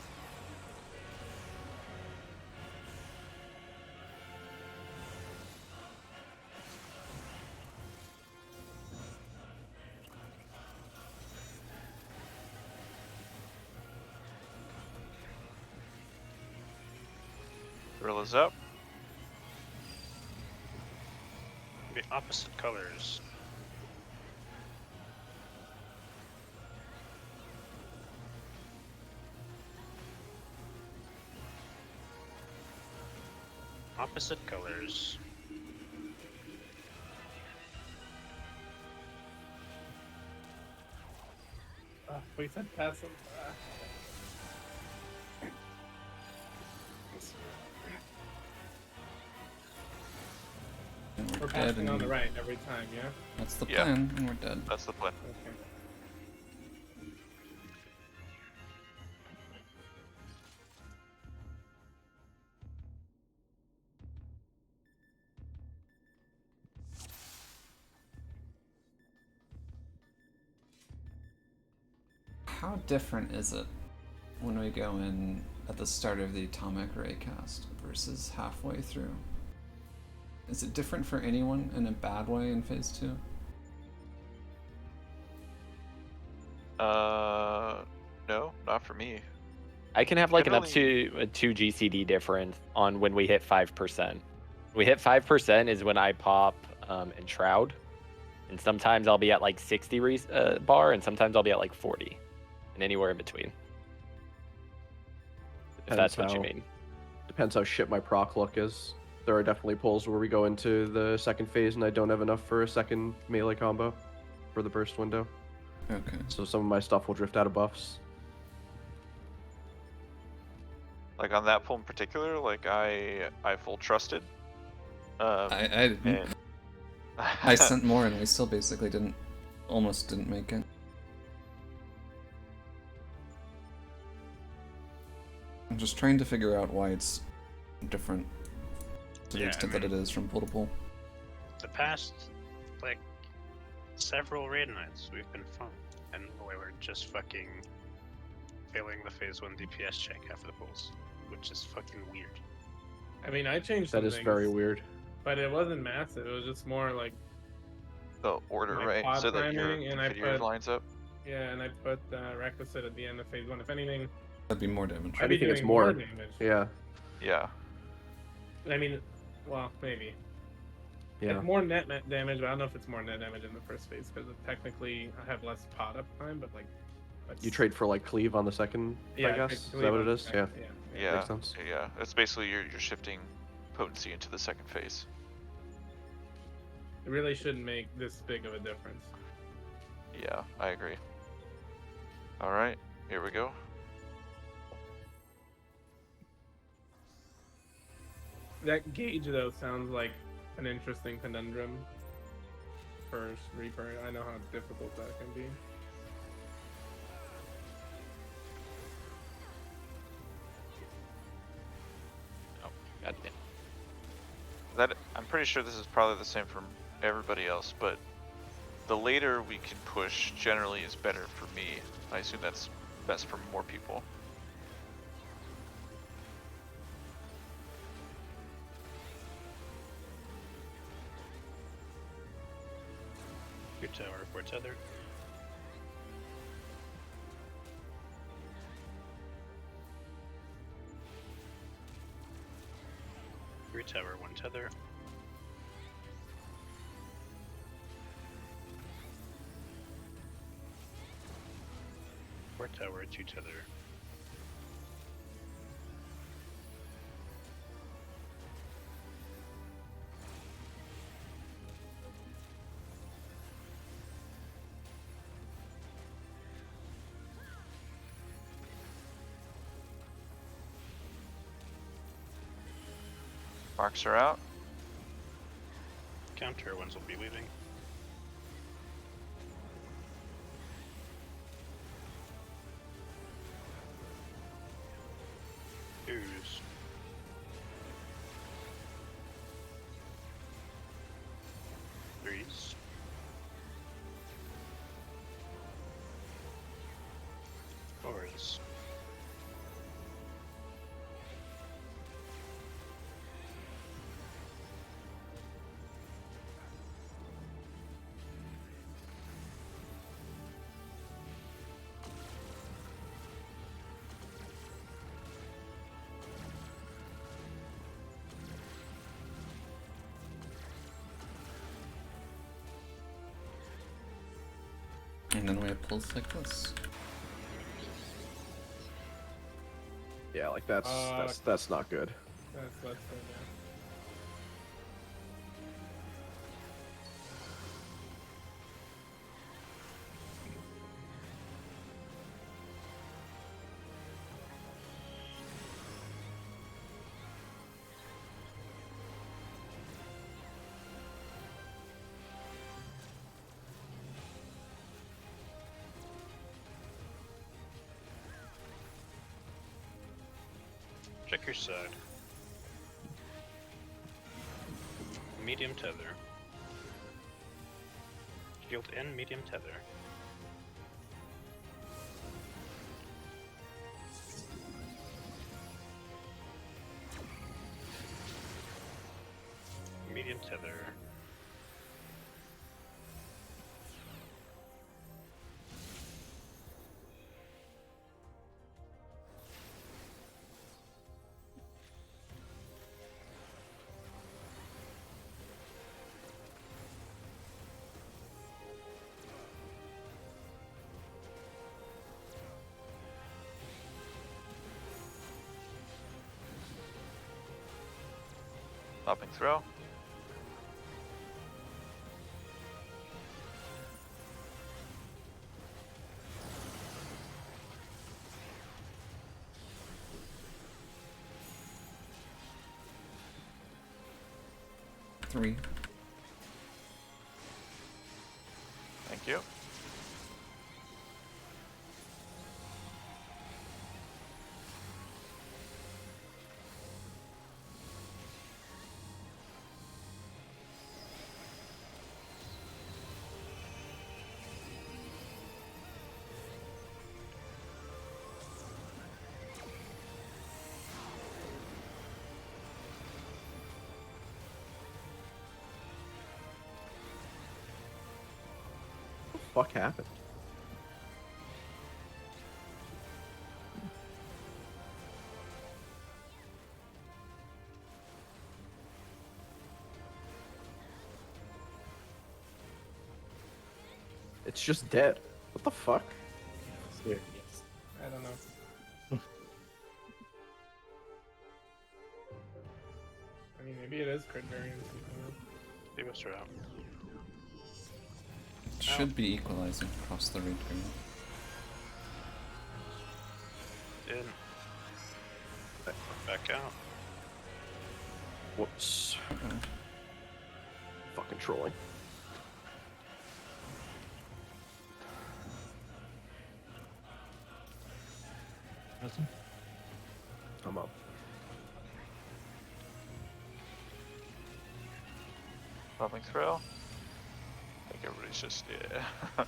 Gorilla's up. The opposite colors. Opposite colors. We said passive. And We're we're dead, passing on the and right every time, yeah? that's the Yeah. plan, and we're dead. That's the plan. Okay. How different is it when we go in at the start of the atomic ray cast versus halfway through? Is it different for anyone in a bad way in phase 2? No, not for me. I can have like an up Generally- to a 2 GCD difference on when we hit 5%. We hit 5% is when I pop Enshroud. And sometimes I'll be at like 60 bar, and sometimes I'll be at like 40. And anywhere in between. If that's what you mean. Depends how shit my proc luck is. There are definitely pulls where we go into the second phase and I don't have enough for a second melee combo for the burst window. Okay. So some of my stuff will drift out of buffs. Like on that pull in particular, like I full trusted. I and I sent more, and we still basically almost didn't make it. I'm just trying to figure out why it's different to the Yeah, I extent that mean- it is from pull to pull. The past, like, several raid nights, we've been fun. And we were just fucking failing the phase 1 DPS check half the pulls, which is fucking weird. I mean, I changed That some is things, very weird. but it wasn't massive. It was just more like, the order, Like right? pod So that your priming, and I configurator put- lines up. yeah, and I put requisite at the end of phase 1. If anything, That'd be more damage. I'd be Anything it's doing more. damage. Yeah. Yeah. I mean, well, maybe. Yeah. It's more net damage, but I don't know if it's more net damage in the first phase because technically I have less pot up time, but like. You trade for like cleave on the second, Yeah, I guess. Is that what it is? Yeah. Yeah. Makes sense. Yeah. It's basically you're shifting potency into the second phase. It really shouldn't make this big of a difference. Yeah, I agree. All right, here we go. That gauge though sounds like an interesting conundrum for Reaper. I know how difficult that can be. Oh, goddamn. That I'm pretty sure this is probably the same for everybody else, but the later we can push generally is better for me. I assume that's best for more people. Your tower for tether. Your tower, 1 tether. Your tower, 2 tether. Marks are out. Counter ones will be leaving. Ooze. Threes. And then we have pulls like this. Yeah, like that's not good. That's so bad. Check your side. Medium tether. Shield in, medium tether. Medium tether. Popping throw. Three. Thank you. Fuck happened? It's just dead. What the fuck? Here. I don't know. I mean, maybe it is crit variance. Leave us out. Should be equalizing across the red green. In. Back out. Whoops. Uh-oh. Fucking trolling. I'm up. Popping throw. I think everybody's just, yeah. That was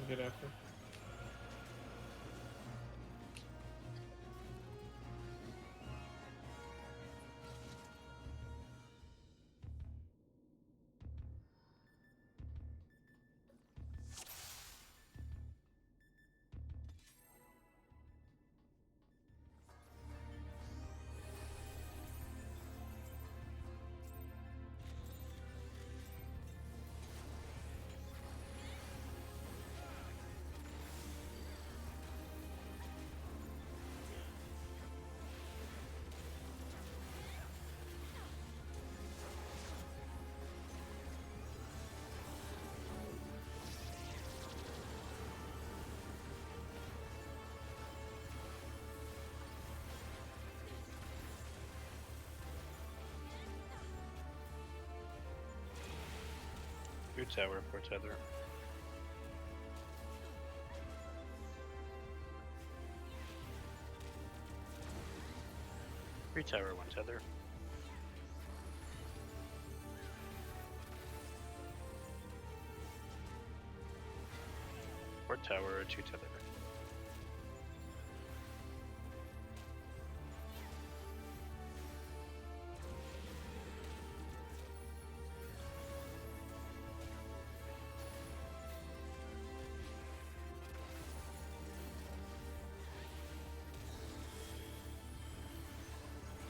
a good effort. Two tower for tether. Three tower, one tether. Four tower, two tether.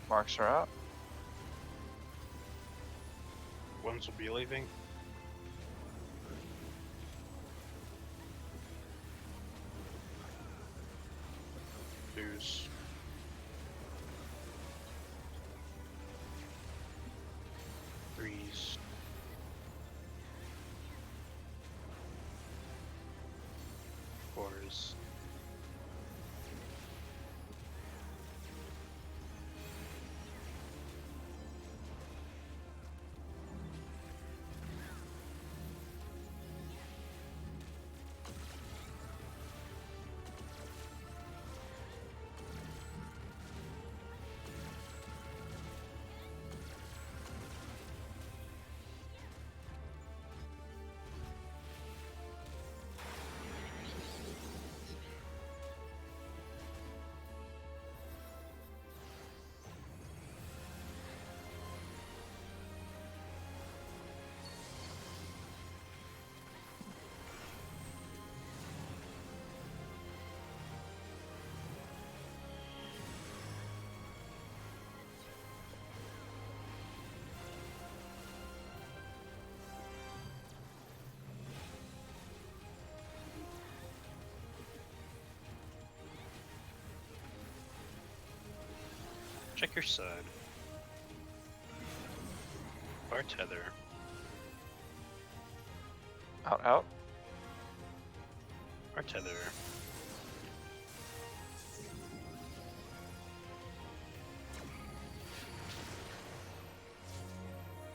Marks are out. Ones will be leaving. twos. Threes. Fours. Check your side. Bar tether. Out. Bar tether.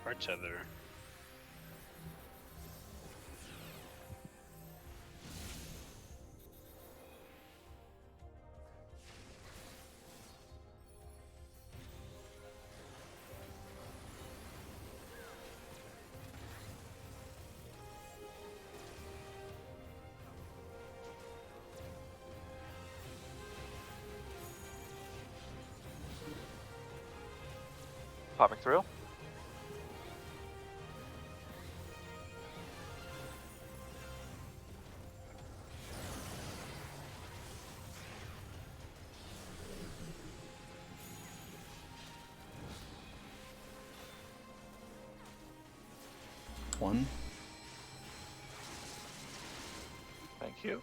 Bar tether. Popping through. One. Thank you.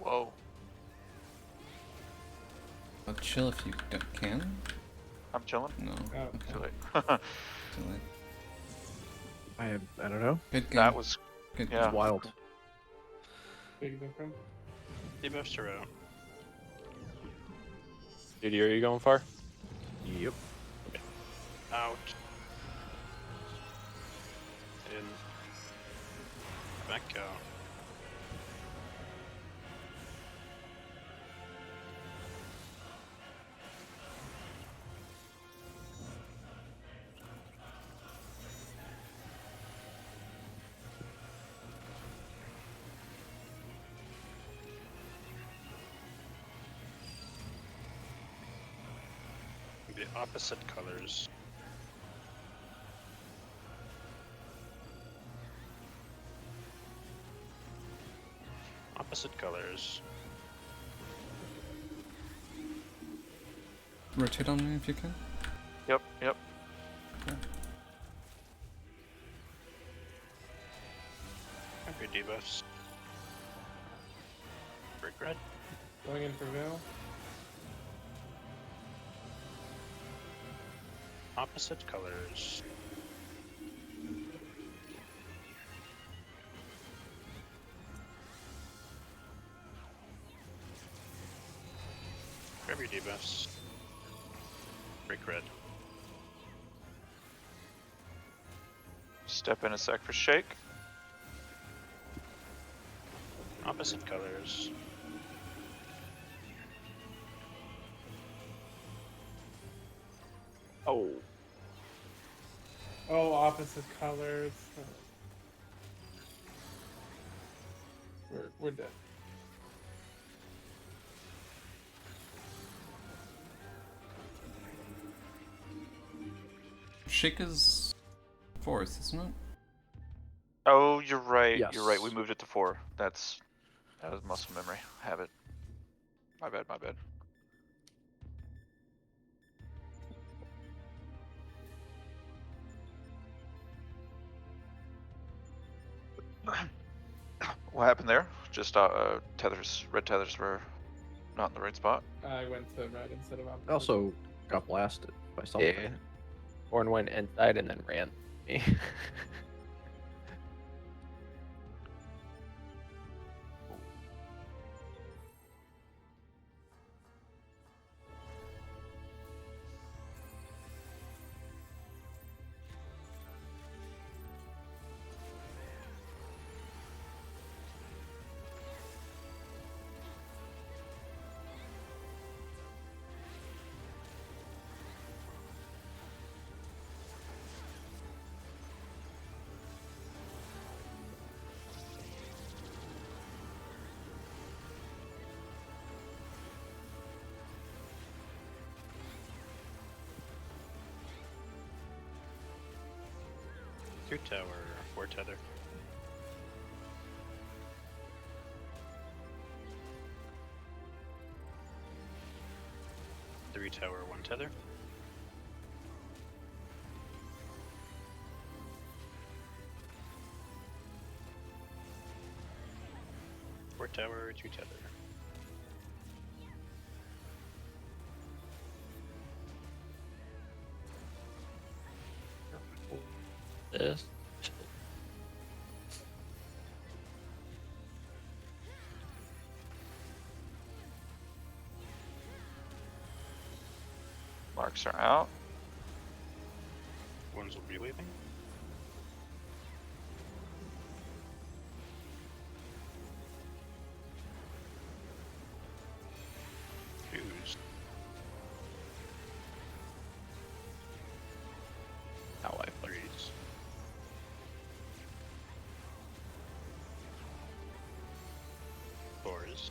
Whoa. I'll chill if you can. I'm chilling. No. Oh, Okay. Too late. Too late. I don't know. Good game. That was good. yeah. It's wild. big difference. Debuffs to row. Dude, are you going far? Yep. Out. In. Back out. The opposite colors. Opposite colors. Rotate on me if you can. Yep. Have your debuffs. Brick red. Going in for Veil. Opposite colors. Grab your debuffs. Brick red. Step in a sec for shake. Opposite colors. Oh. Oh, opposite colors. We're dead. Shake is 4th, isn't it? Oh, you're right. You're right. We Yes. moved it to 4. That was muscle memory. Habit. My bad. My bad. What happened there? Just tethers. Red tethers were not in the right spot. I went to red instead of opposite. I also got blasted by something. Yeah. Horn went inside and then ran me. Two tower, 4 tether. Three tower, 1 tether. Four tower, 2 tether. This. Marks are out. Ones will be leaving. Twos. How I play. Threes. Fours.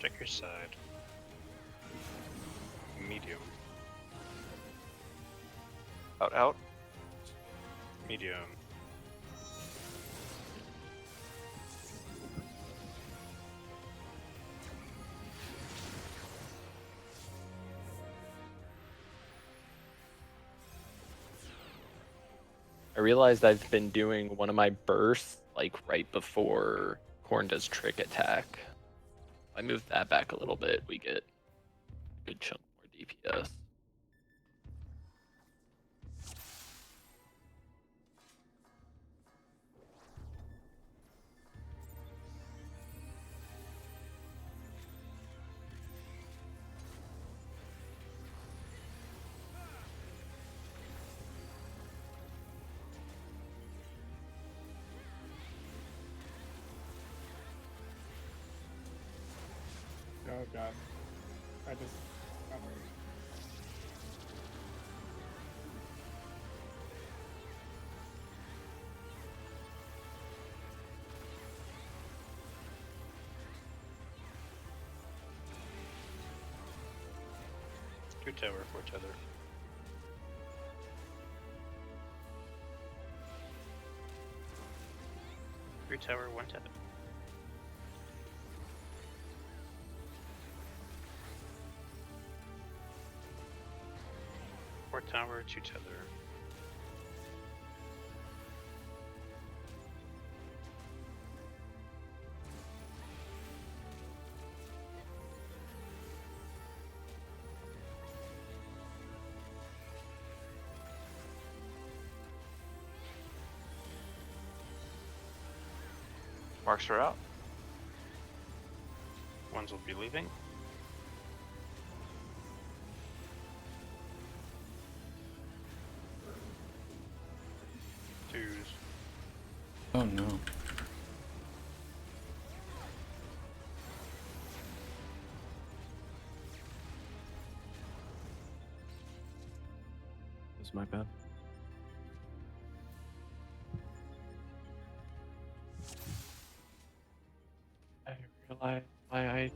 Check your side. Medium. Out. Medium. I realized I've been doing one of my bursts like right before Corn does trick attack. I move that back a little bit, we get a good chunk more DPS. Oh god. I just. Oh. Two tower, 4 tether. 3 tower, 1 tether. 4 tower, 2 tether. Marks are out. Ones will be leaving. Twos. Oh no. It's my bad. I realized why I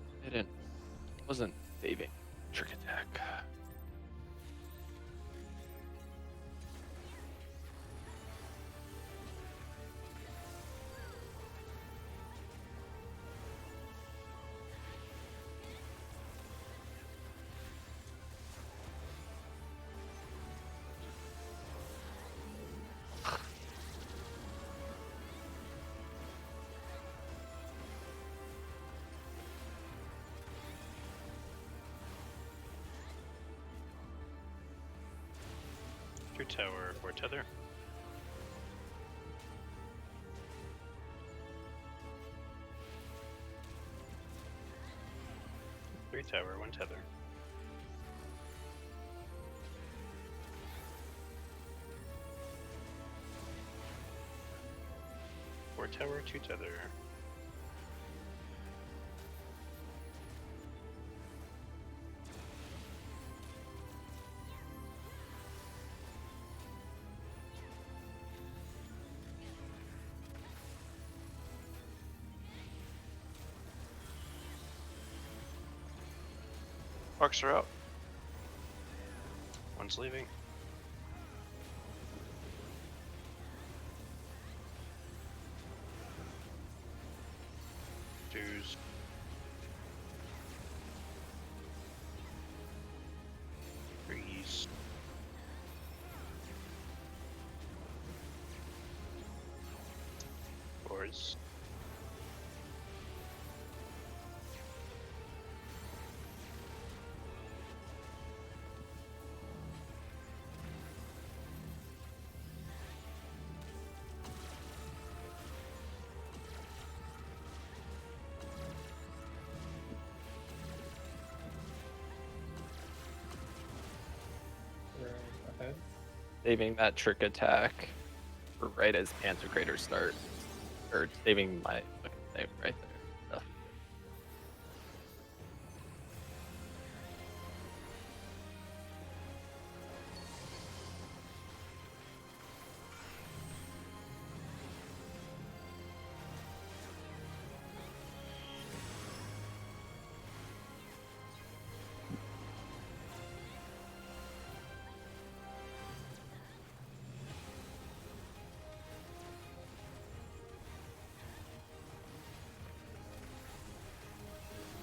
wasn't saving trick attack. Two tower, 4 tether. Three tower, 1 tether. Four tower, 2 tether. Marks are out. One's leaving. Twos. Threes. Fours. We're ahead. Saving that trick attack for right as Panther Crater start. Or saving my fucking save right there. Ugh.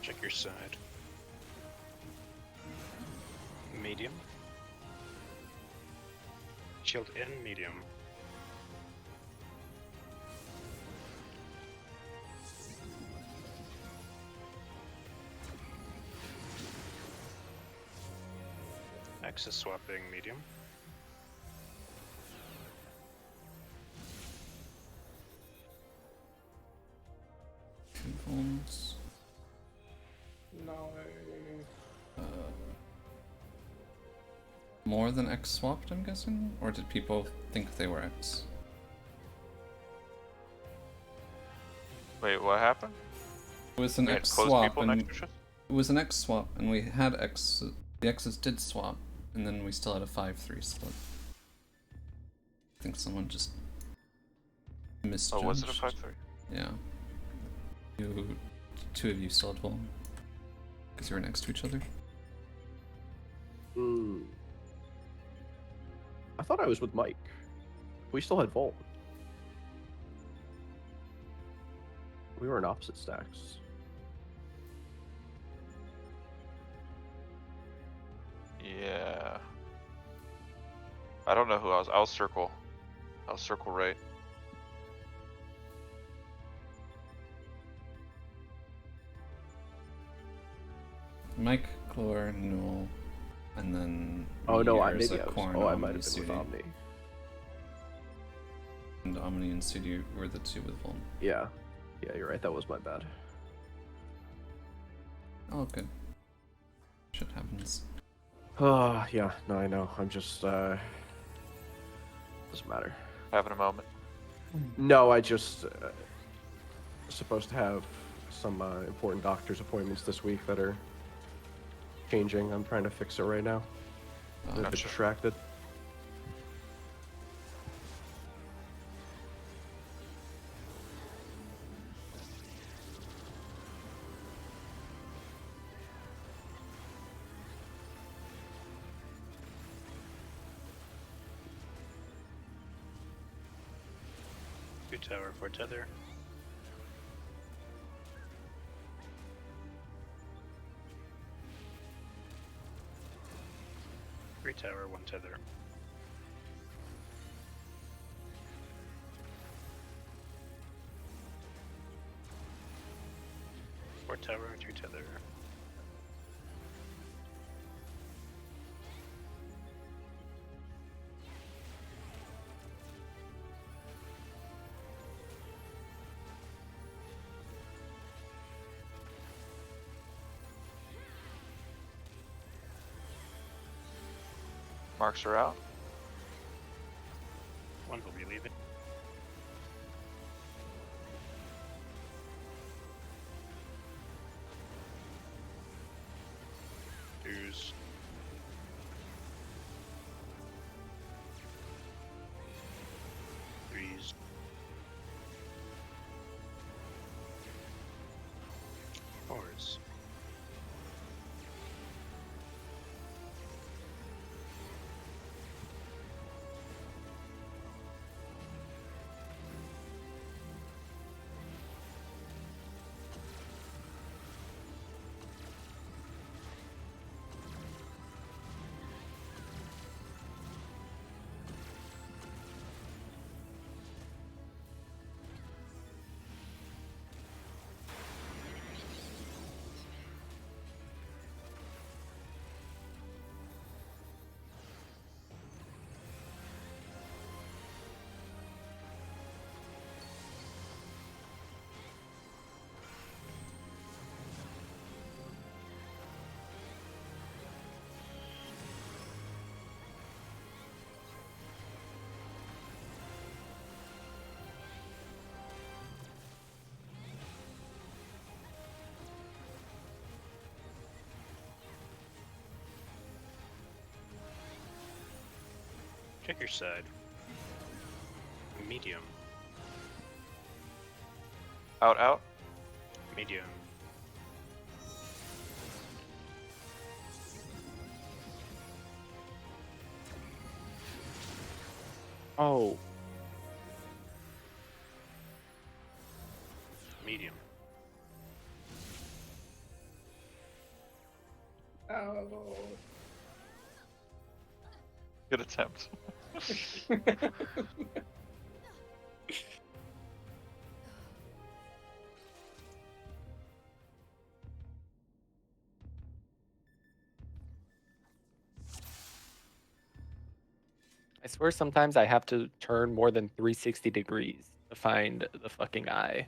Check your side. Medium. Shield in, medium. Axis swapping, medium. Two phones. No. More than X swapped, I'm guessing? Or did people think they were X? Wait, what happened? It was an We had X close swap, people and next to us? it was an X swap, and we had X. The X's did swap, and then we still had a 5-3 split. I think someone just misjudged. Oh, was it a 5-3? Yeah. Two of you still had Vol. Because you were next to each other. Hmm. I thought I was with Mike. We still had Volt. We were in opposite stacks. Yeah. I don't know who I was. I was circle. I was circle right. Mike, Glor, Newell, and then Oh no, I Years maybe at I was. Corn, Oh, I Omni, might have been with Sudi. Omni. And Omni and Sudi were the two with Vuln. Yeah, yeah, you're right. That was my bad. Oh, good. Shit happens. Yeah. No, I know. I'm just doesn't matter. Having a moment. No, I just supposed to have some important doctor's appointments this week that are changing. I'm trying to fix it right now. I'm a bit Gotcha. distracted. Two tower for tether. Three tower, one tether. Four tower, two tether. Marks are out. One will be leaving. Twos. Threes. Fours. Check your side. Medium. Out, out. Medium. Oh, Medium. Oh. Good attempt. I swear sometimes I have to turn more than 360 degrees to find the fucking eye.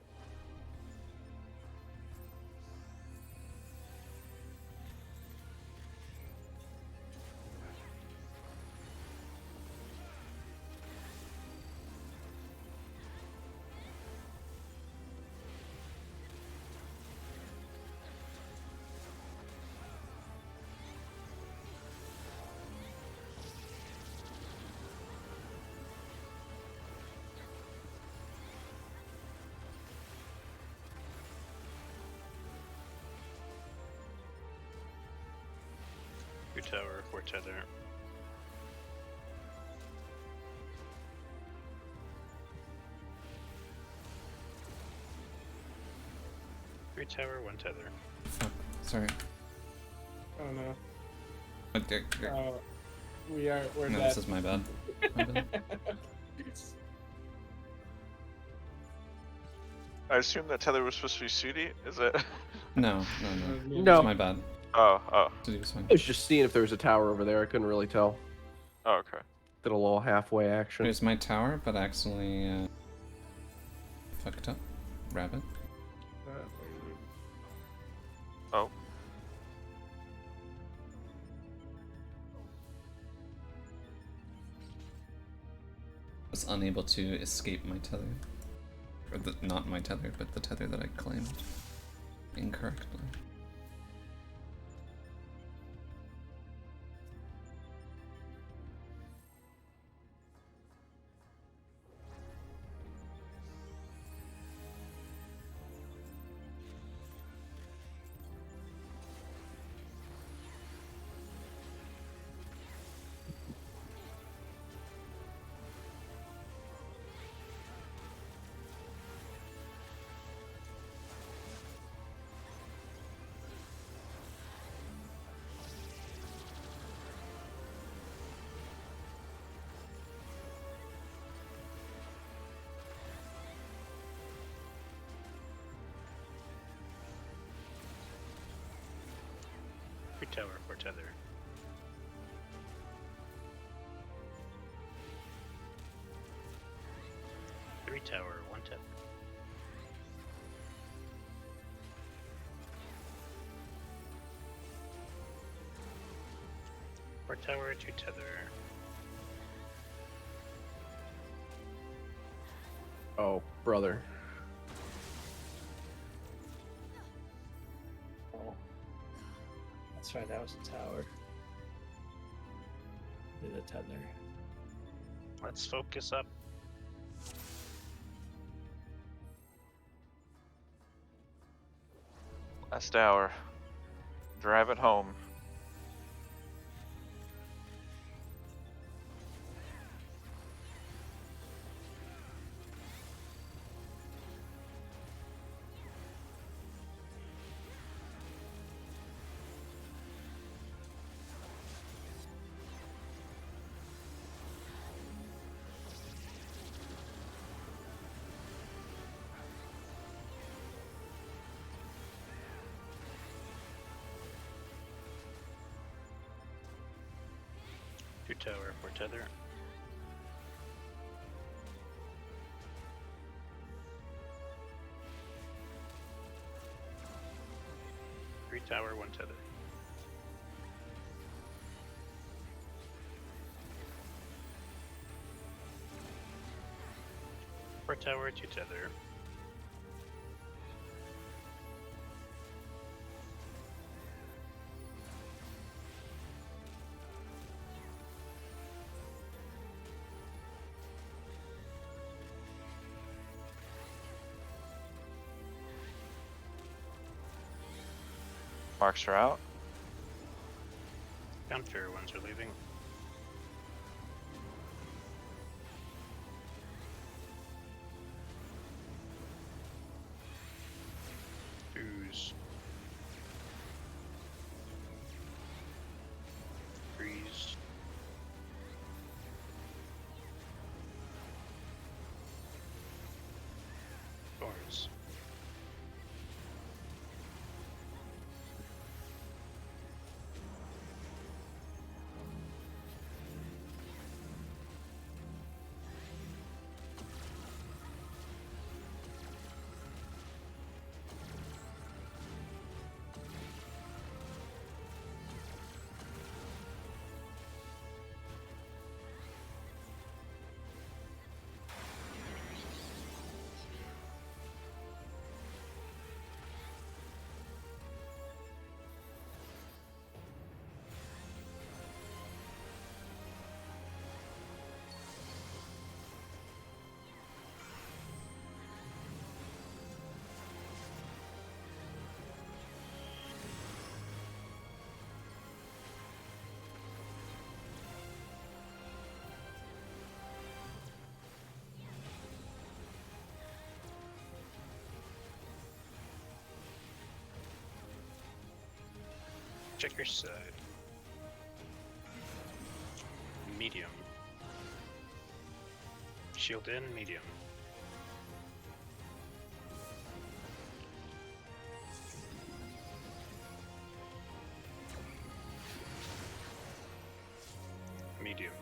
Two tower, four tether. 3 tower, 1 tether. Fuck. Sorry. Oh no. Okay. We're No, dead. this is my bad. My bad. I assume that tether was supposed to be Sudi. Is it? No. No. It's my bad. Oh. Dude, it was fine. I was just seeing if there was a tower over there. I couldn't really tell. Oh, okay. Did a little halfway action. Here's my tower, but I accidentally fucked up. Rabbit. Oh. Was unable to escape my tether. Or not my tether, but the tether that I claimed incorrectly. Three tower, 4 tether. Three tower, 1 tether. Four tower, 2 tether. Oh, brother. Oh. That's right, that was a tower. With a tether. Let's focus up. Last hour. Drive it home. Two tower, 4 tether. Three tower, 1 tether. Four tower, 2 tether. Marks are out. Counter ones are leaving. Twos. Threes. Fours. Check your side. Medium. Shield in, medium. Medium.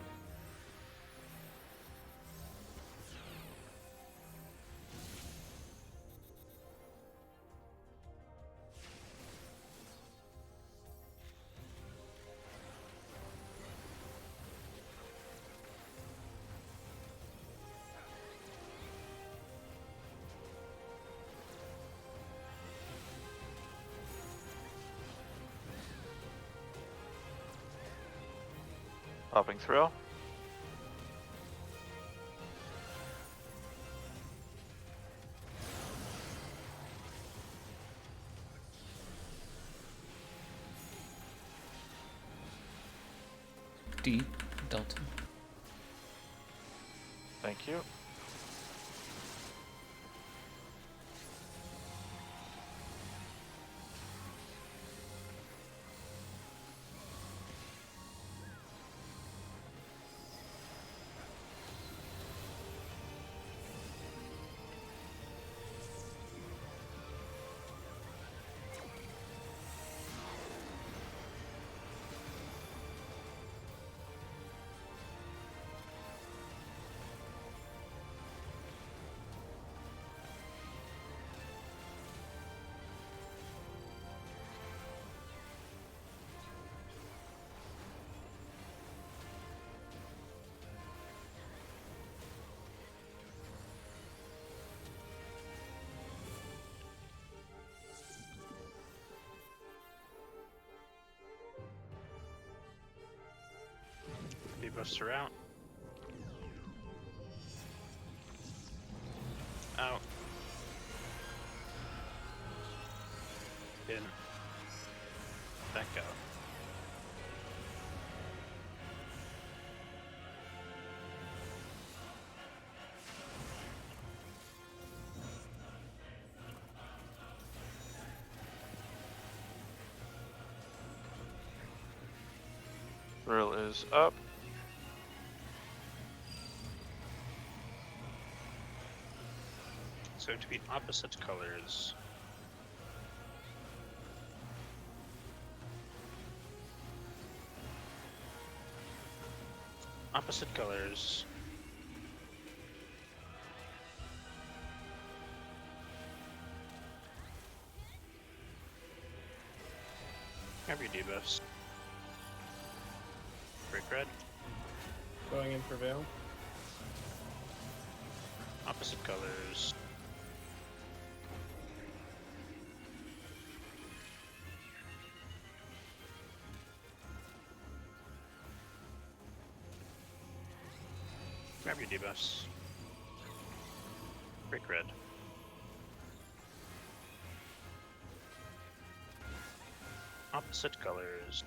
Popping through. D Delta. Thank you. Debuffs are out. Out. In. Back out. Thrill is up. So to be opposite colors. Opposite colors. Have your debuffs. Break red. Going in for Veil. Opposite colors. Grab your debuffs. Break red. Opposite colors.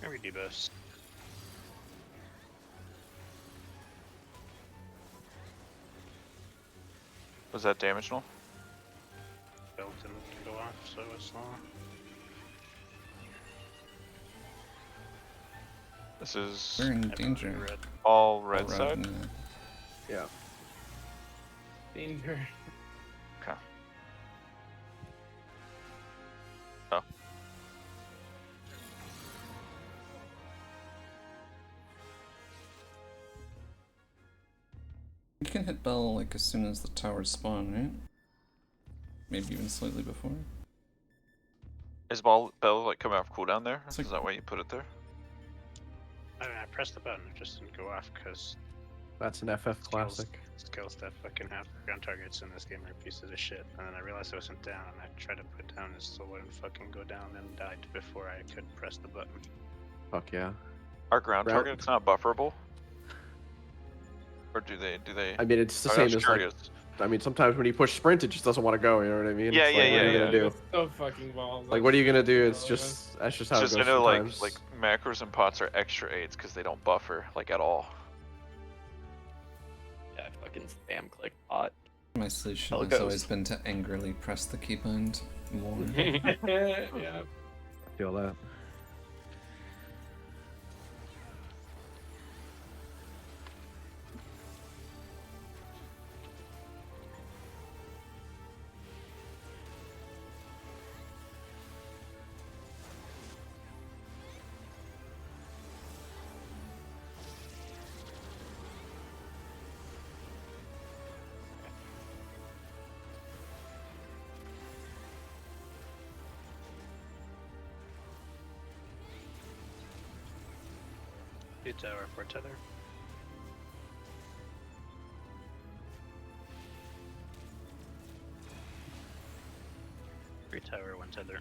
Grab your debuffs. Was that damage null? Belt didn't go off, so it's not. This is We're in Everybody danger. red. all red All side. yeah. Yeah. Danger. Okay. Oh. You can hit Bell like as soon as the towers spawn, right? Maybe even slightly before. Is bell like coming off cooldown there? It's Is like- that why you put it there? I mean, I pressed the button, it just didn't go off because That's an FF classic. skills that fucking have ground targets in this game are pieces of shit. And then I realized I wasn't down, and I tried to put down and still wouldn't fucking go down, and died before I could press the button. Fuck yeah. Our ground Route- target's not bufferable? Or do they I mean, it's the I same was as like curious. I mean, sometimes when you push sprint, it just doesn't want to go. You know what I mean? Yeah, It's yeah, like, what are you yeah. gonna do? It's so fucking balls. Like, what are you gonna do? That's It's irrelevant. just that's just It's how just it I goes know sometimes. like macros and pots are extra 8s because they don't buffer like at all. Yeah, I fucking spam click bot. My solution Hell has goes. always been to angrily press the keybind more. Yeah. I feel that. Two tower for tether. Three tower, one tether.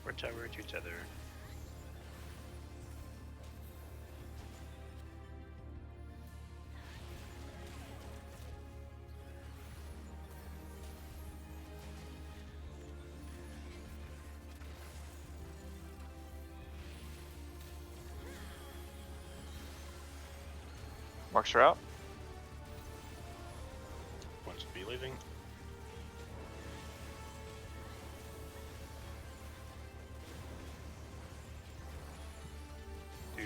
Four tower, two tether. Marks are out. One's to be leaving. Two.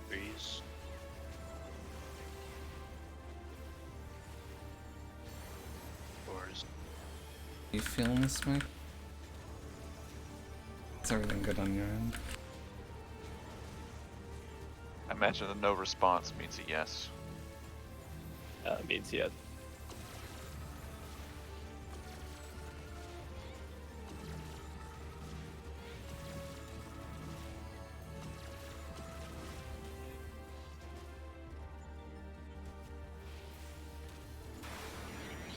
Threes. Fours. You feeling this, Mike? Is everything good on your end? I imagine a no response means a yes. Means yeah.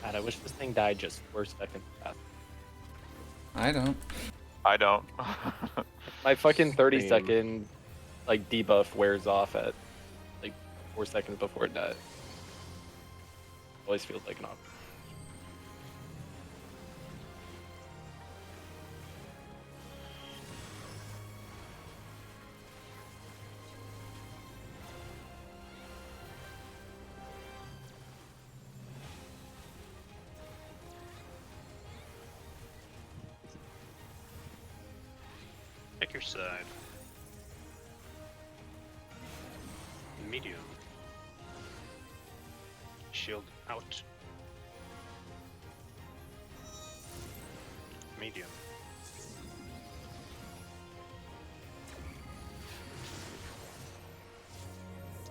God, I wish this thing died just 4 seconds fast. I don't. I don't. My fucking 30 Same. second like debuff wears off at like 4 seconds before it dies. Always feels like an option. Pick your side. Medium. Shield out. Medium.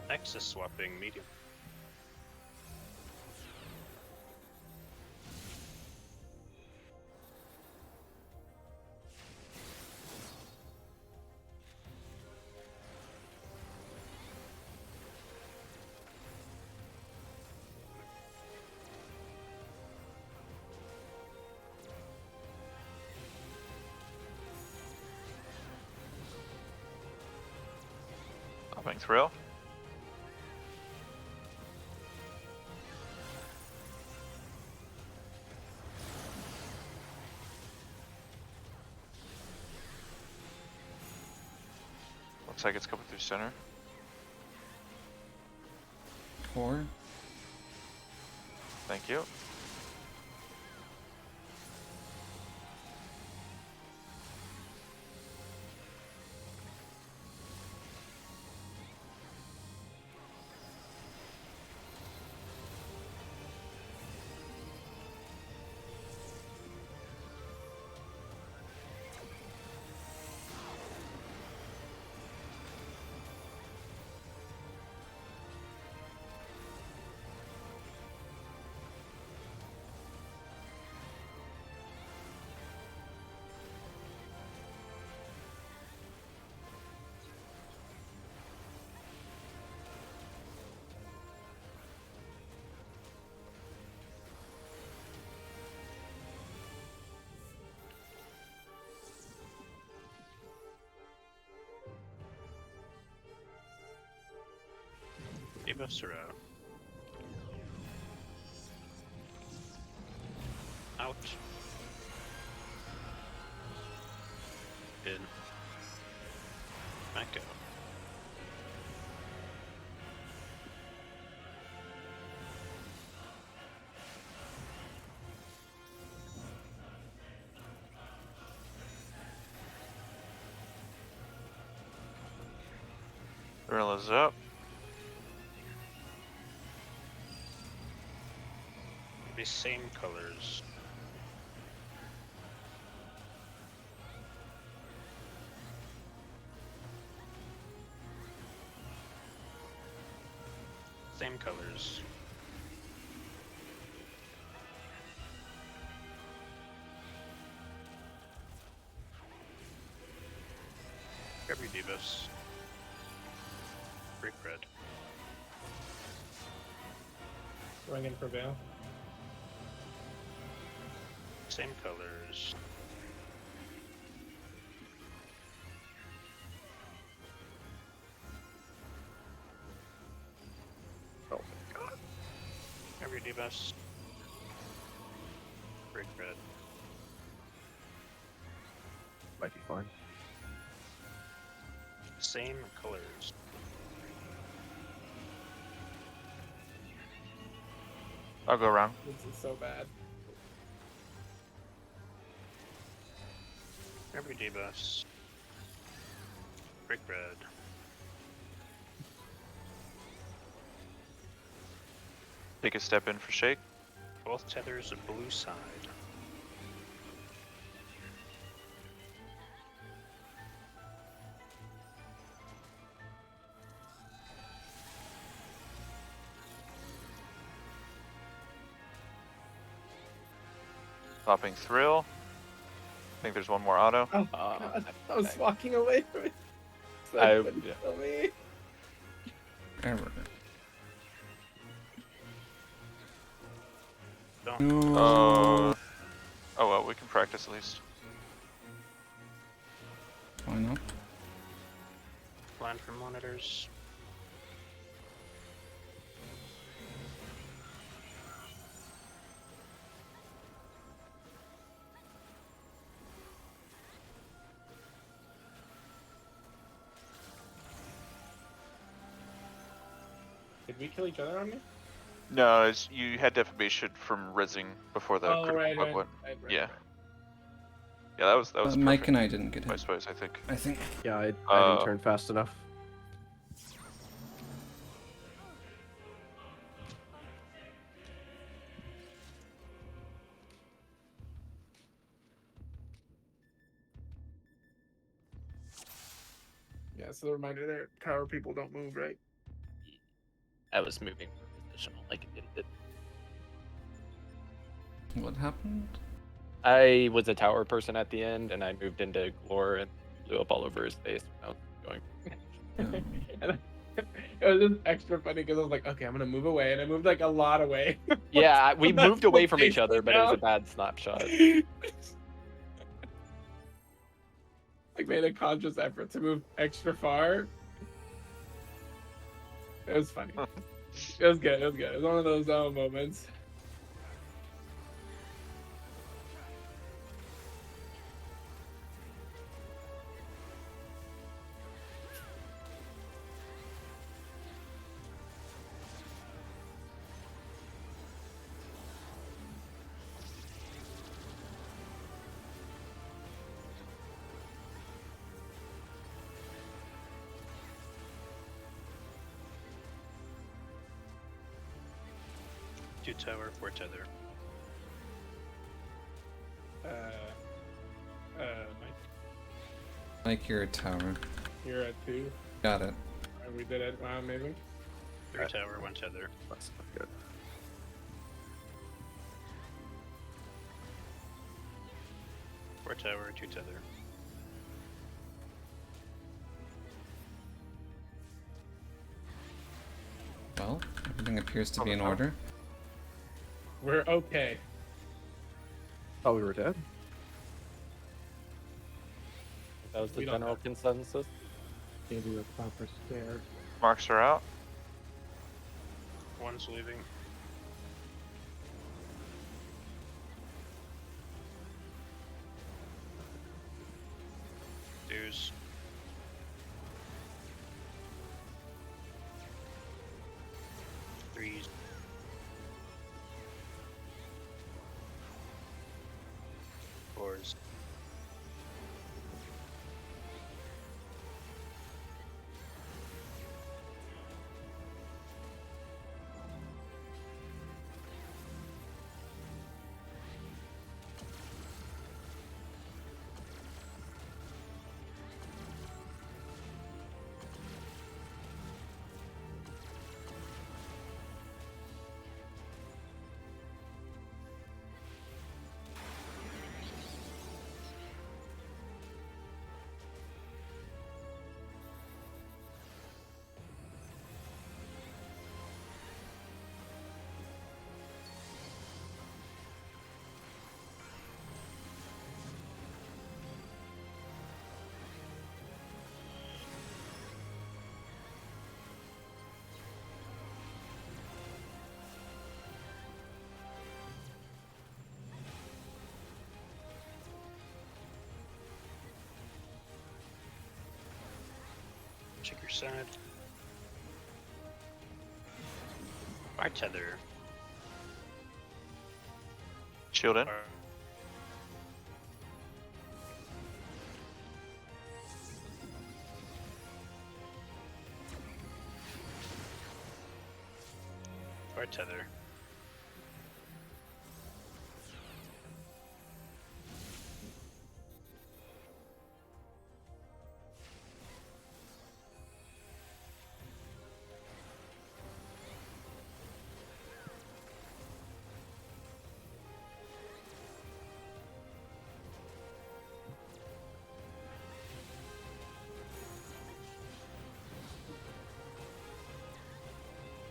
Axis swapping medium. Coming through. Looks like it's coming through center. 4. Thank you. debuffs are out. Out. In. Back out. Gorilla's up. The same colors. Same colors. Grab your debuffs. Brick red. Going in for Veil. Same colors. Oh my god. Grab your debuffs. Brick red. Might be fine. Same colors. I'll go around. This is so bad. Grab your debuffs. Brick red. Take a step in for shake. Both tethers are blue side. Popping thrill. I think there's one more auto. Oh god, I was walking away from it. So I- couldn't yeah. kill me. Error. Don't. Oh well, we can practice at least. Why not? Plan for monitors. Did we kill each other on me? No, you had defamation from rezzing before the Oh, critical right, bug right, went. right, right, Yeah. right. Yeah, that was Mike perfect. and I didn't get My hit. space, I think. I think. Yeah, I Uh, didn't turn fast enough. Yeah, so the reminder there, tower people don't move, right? I was moving for positional like it did. What happened? I was a tower person at the end, and I moved into Glor and blew up all over his face when I was going. And it was just extra funny because I was like, okay, I'm gonna move away, and I moved like a lot away. Yeah, we I'm not moved away from each facing other, but it was a down. bad snapshot. Like made a conscious effort to move extra far. It was funny. It was good. It was good. It was one of those moments. Two tower, four tether. Mike, Mike, you're a tower. you're at 2. Got it. And we did it. Wow, amazing. Three tower, one tether. That's not good. Four tower, two tether. Well, everything appears to be in Oh, no. order. We're okay. Thought we were dead. That was the We don't general know. consensus. Gave you a proper scare. Marks are out. One's leaving. Dues. Threes. Fours. Check your side. Our tether. Shield in. Our- Our tether.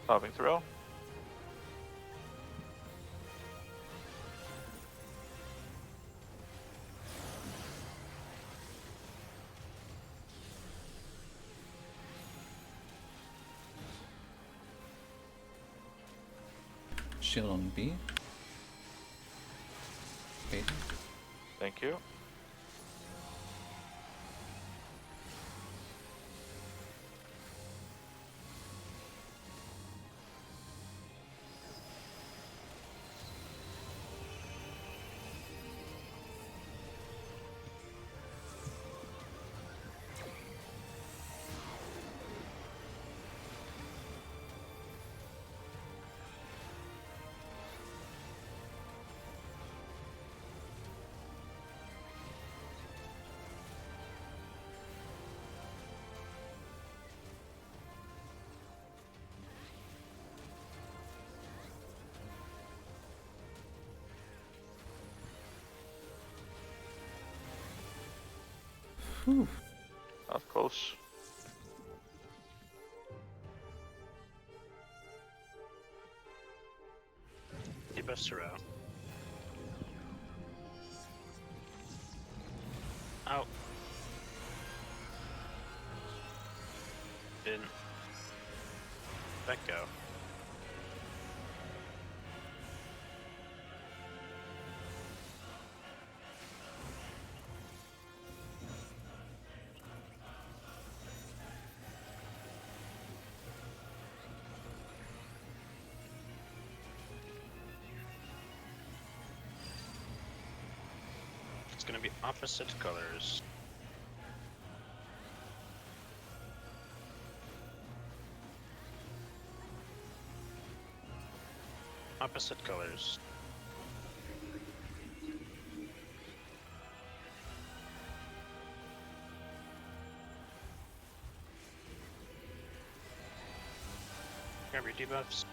Popping throw. Shield on B. Wait. Thank you. Whew. That was close. Debuffs are out. Out. In. Let go. It's gonna be opposite colors. Opposite colors. Grab your debuffs.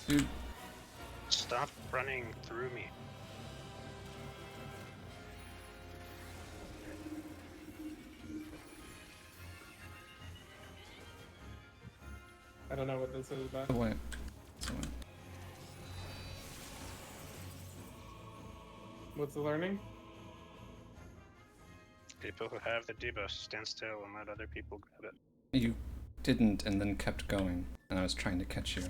Dude, Stop running through me. I don't know what this is about. wait. So wait. What's the learning? People who have the debuff stand still and let other people grab it. You didn't and then kept going, and I was trying to catch you.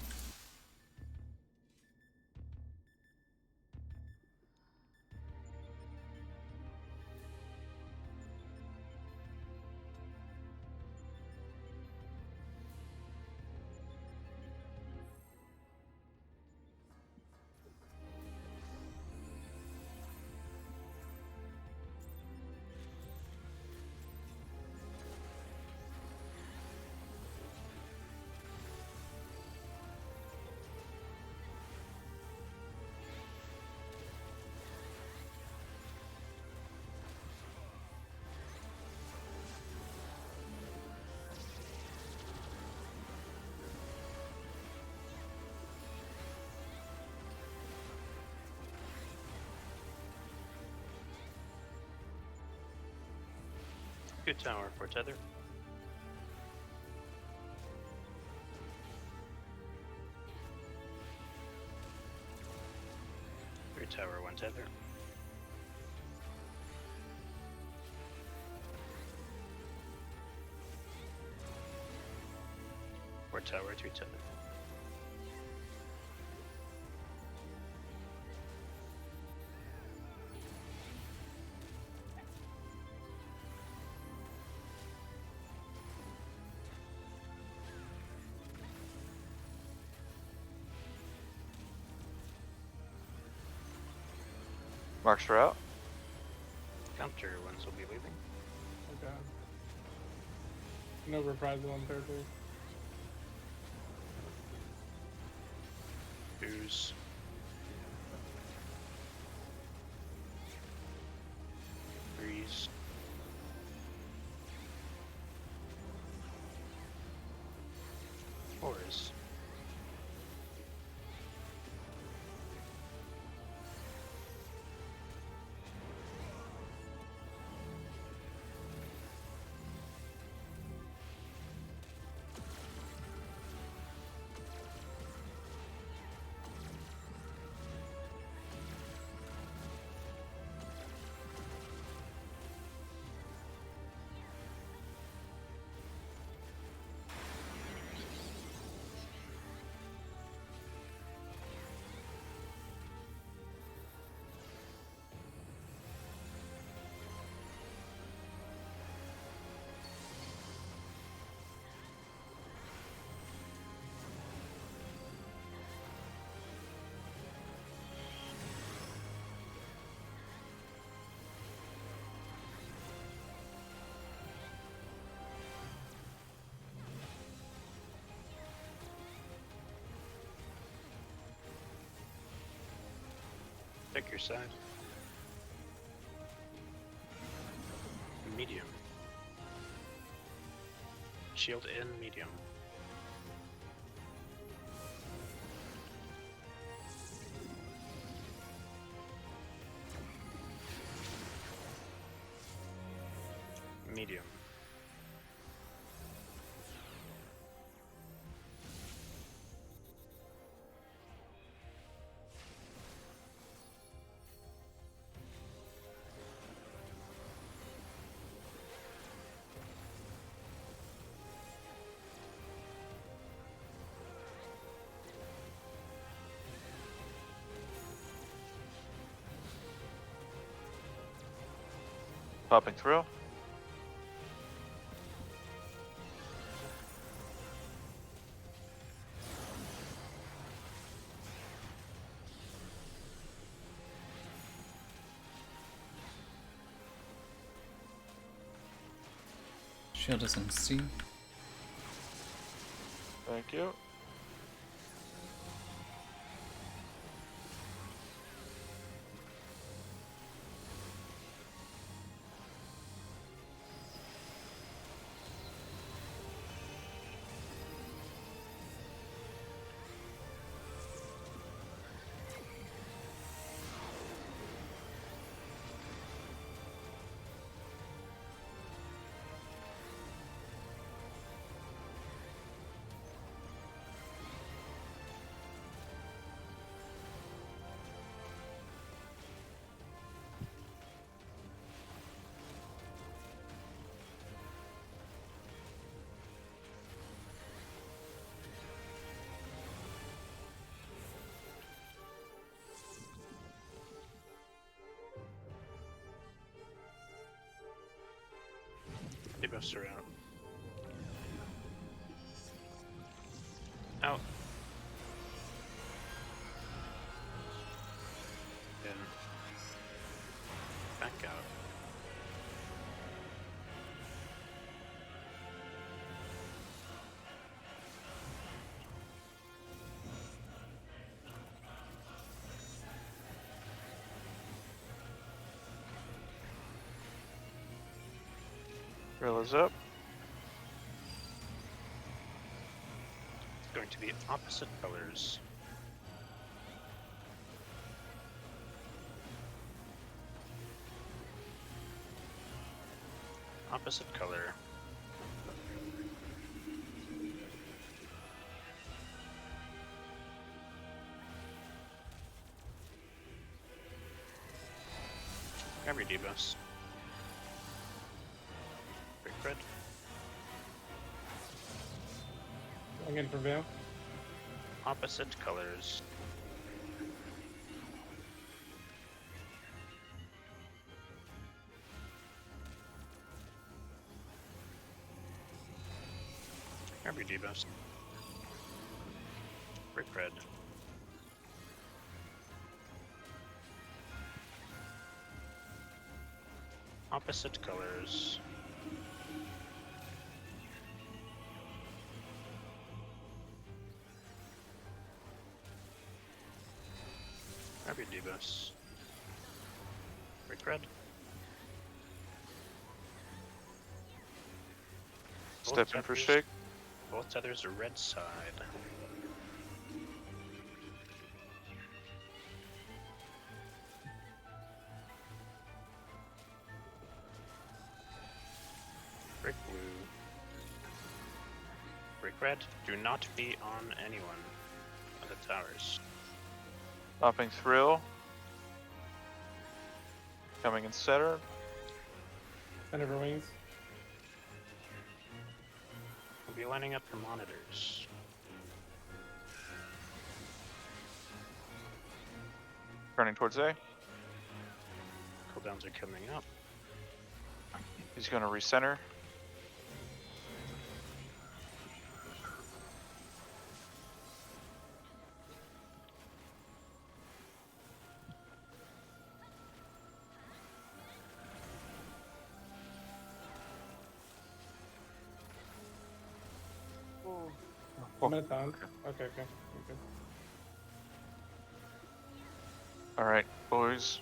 Good tower for tether. Three tower, one tether. Four tower, three tether. Marks are out. Counter ones will be leaving. Okay. No reprisal on third base. Twos. Threes. Fours. Pick your side. Medium. Shield in medium. Medium. Popping through. Shield is in C. Thank you. Debuffs are out. Out. In. Back out. Rilla's up. It's going to be opposite colors. Opposite color. Grab your debuffs. Quick crit. I'm in for Veil. Opposite colors. Grab your debuffs. Brick red. Opposite colors. Grab your debuffs. Brick red. Step in for tethers- shake. Both tethers are red side. Brick blue. Brick red. Do not be on anyone of the towers. Popping thrill. Coming in center. Center for wings. We'll be lining up your monitors. Turning towards A. Cooldowns are coming up. He's going to recenter. I'm at down. Okay. Alright, boys.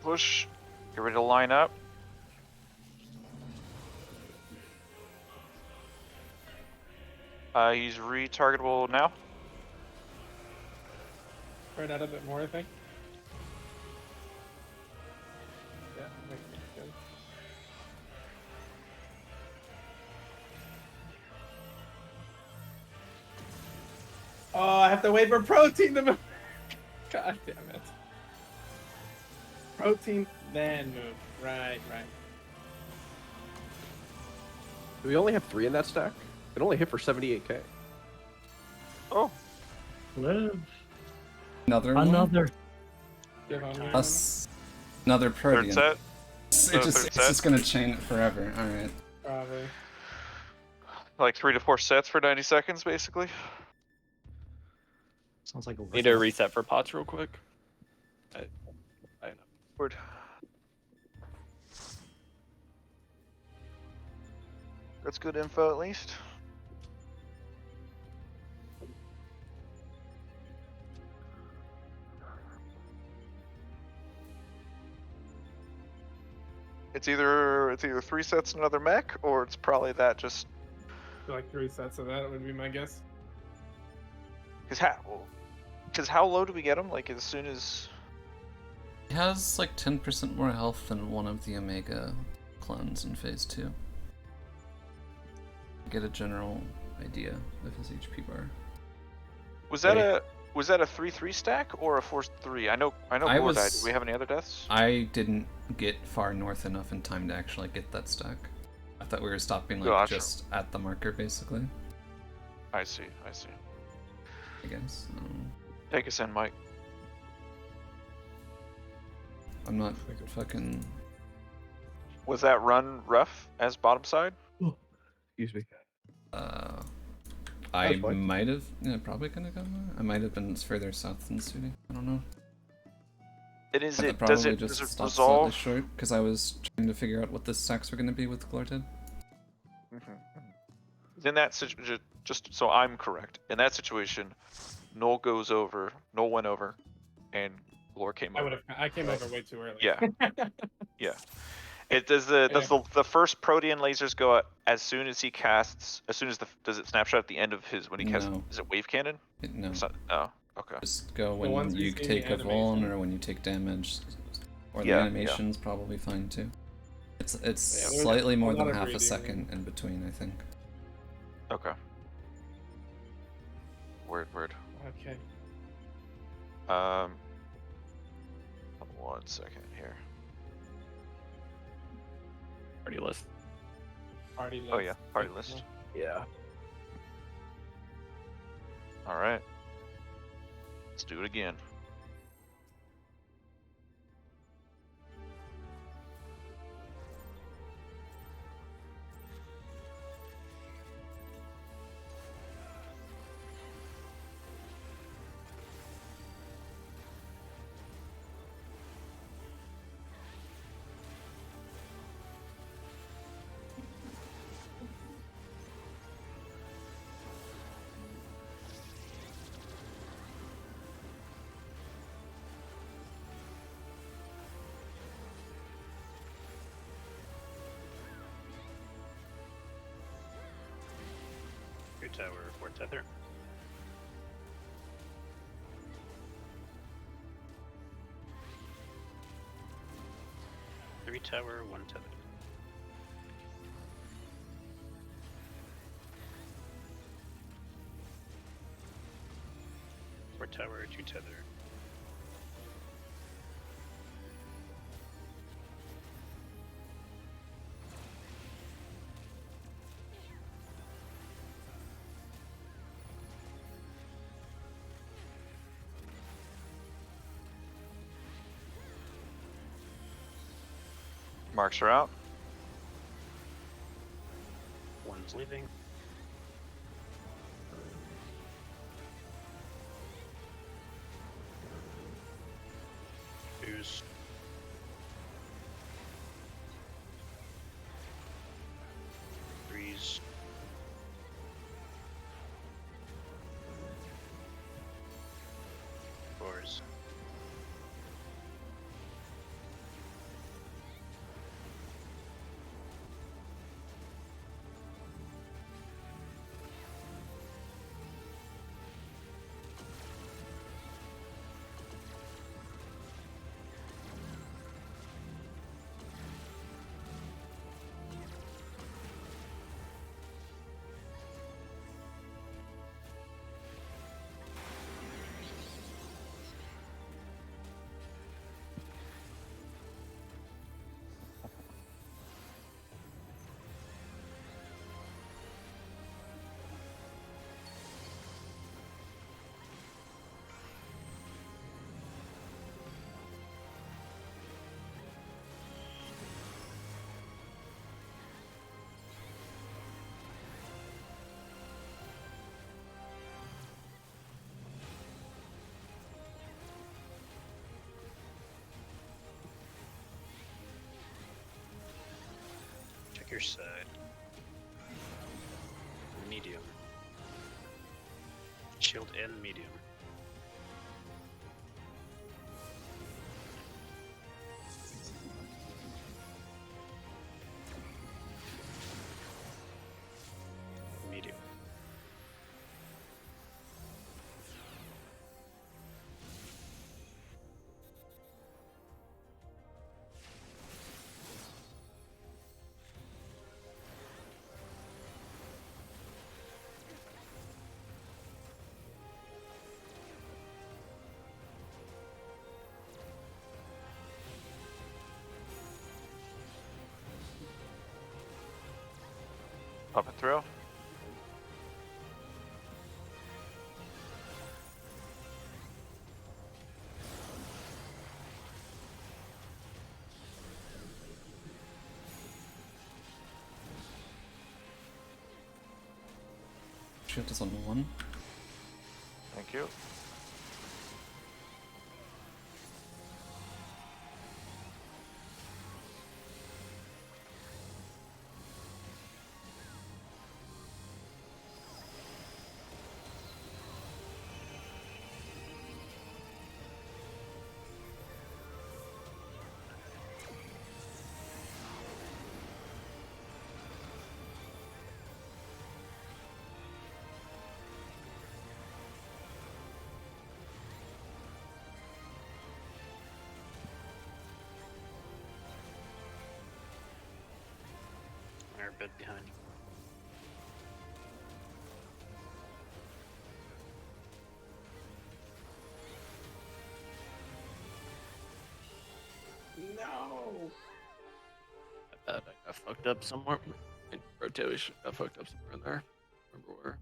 Push. Get ready to line up. He's retargetable now. Spread out a bit more, I think. Yeah, makes sense. Oh, I have to wait for protein to move. God damn it. Protein, then move. Right. Do we only have 3 in that stack? It only hit for 78k. Oh, Live. Another one? Another. Give on me. Another third protein. set. It's just gonna chain it forever. Alright. Probably. Like 3 to 4 sets for 90 seconds, basically. Sounds like a Need to reset for pots real quick. I know. Word. That's good info, at least. It's either 3 sets and another mech, or it's probably that just Like 3 sets of that would be my guess. because how low do we get him? Like as soon as He has like 10% more health than one of the Omega clones in Phase 2. Get a general idea of his HP bar. was that a 3-3 stack or a 4-3? I know Gore died. Do we have any other deaths? I didn't get far north enough in time to actually get that stack. I thought we were stopping like Gotcha. just at the marker basically. I see. I guess. Take us in, Mike. I'm not fucking. Was that run rough as bottom side? Oh Excuse me. I That's fine. might have, probably gonna go more. I might have been further south than Sudi. I don't know. And is But that it probably does just it stopped slightly resolve? short because I was trying to figure out what the stacks were gonna be with Glorted. In that situation, just so I'm correct, in that situation, Null goes over, Null went over, and Glor came over. I came Right. over way too early. Yeah. Yeah. It does the first Protean lasers go out as soon as he casts, as soon as does it snapshot at the end of his when he casts? No. Is it wave cannon? No. Oh, okay. Just go The ones when we you see in take the a vuln animation. or when you take damage, or the Yeah, yeah. animation's probably fine too. It's Yeah, there's slightly a more lot than of half a reading. second in between, I think. Okay. Word. Okay. 1 second here. Party list. Party list. Oh yeah, party list. Yeah. All right. Let's do it again. Your tower for tether. Three tower, one tether. Four tower, two tether. Marks are out. One's leaving. Two's. Threes. Fours. Check your side. Medium. Shield and medium. Medium. Pump it through. shield is on 1. Thank you. They're a bit behind. No. I got fucked up somewhere. In rotation, got fucked up somewhere in there. Remember where?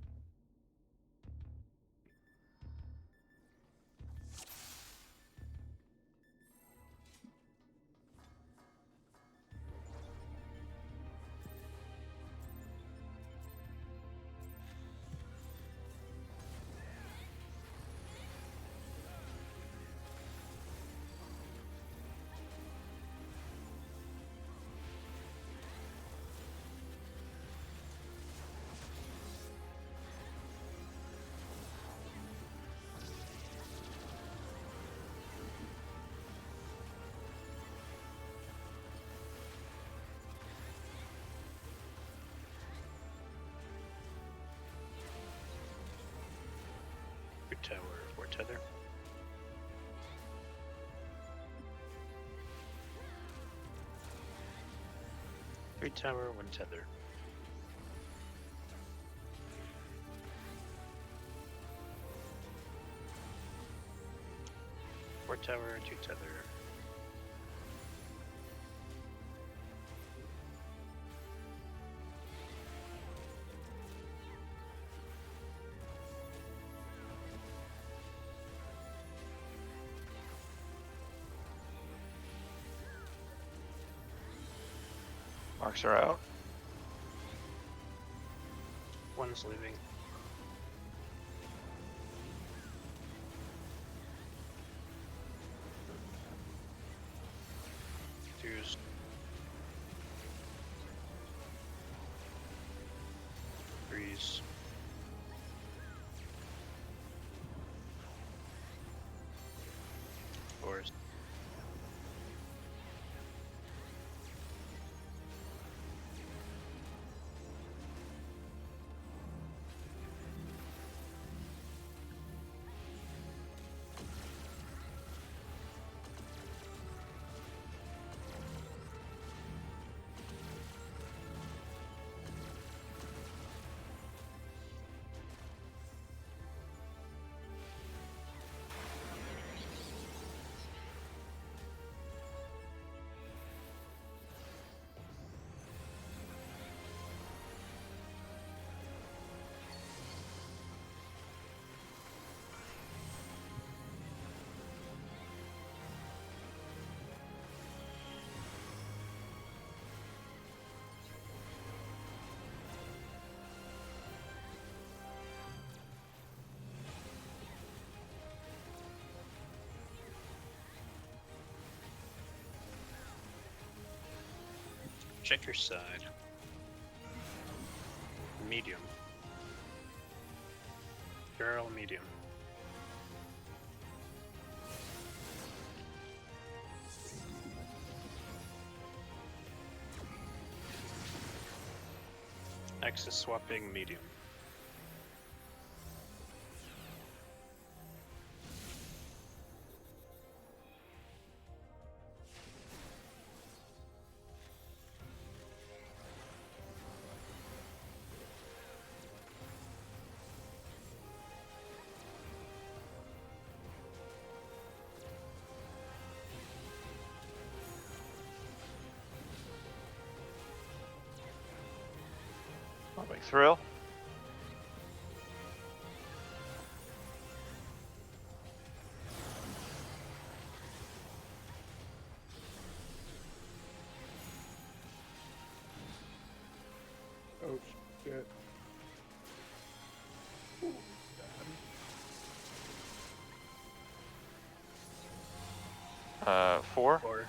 Good tower or tether. Three tower, one tether. Four tower, two tether. Marks are out. One's leaving. Two's. Threes. Fours. Check your side. Medium. Girl, medium. Axis swapping, medium. Popping thrill. Oh shit. 4. Or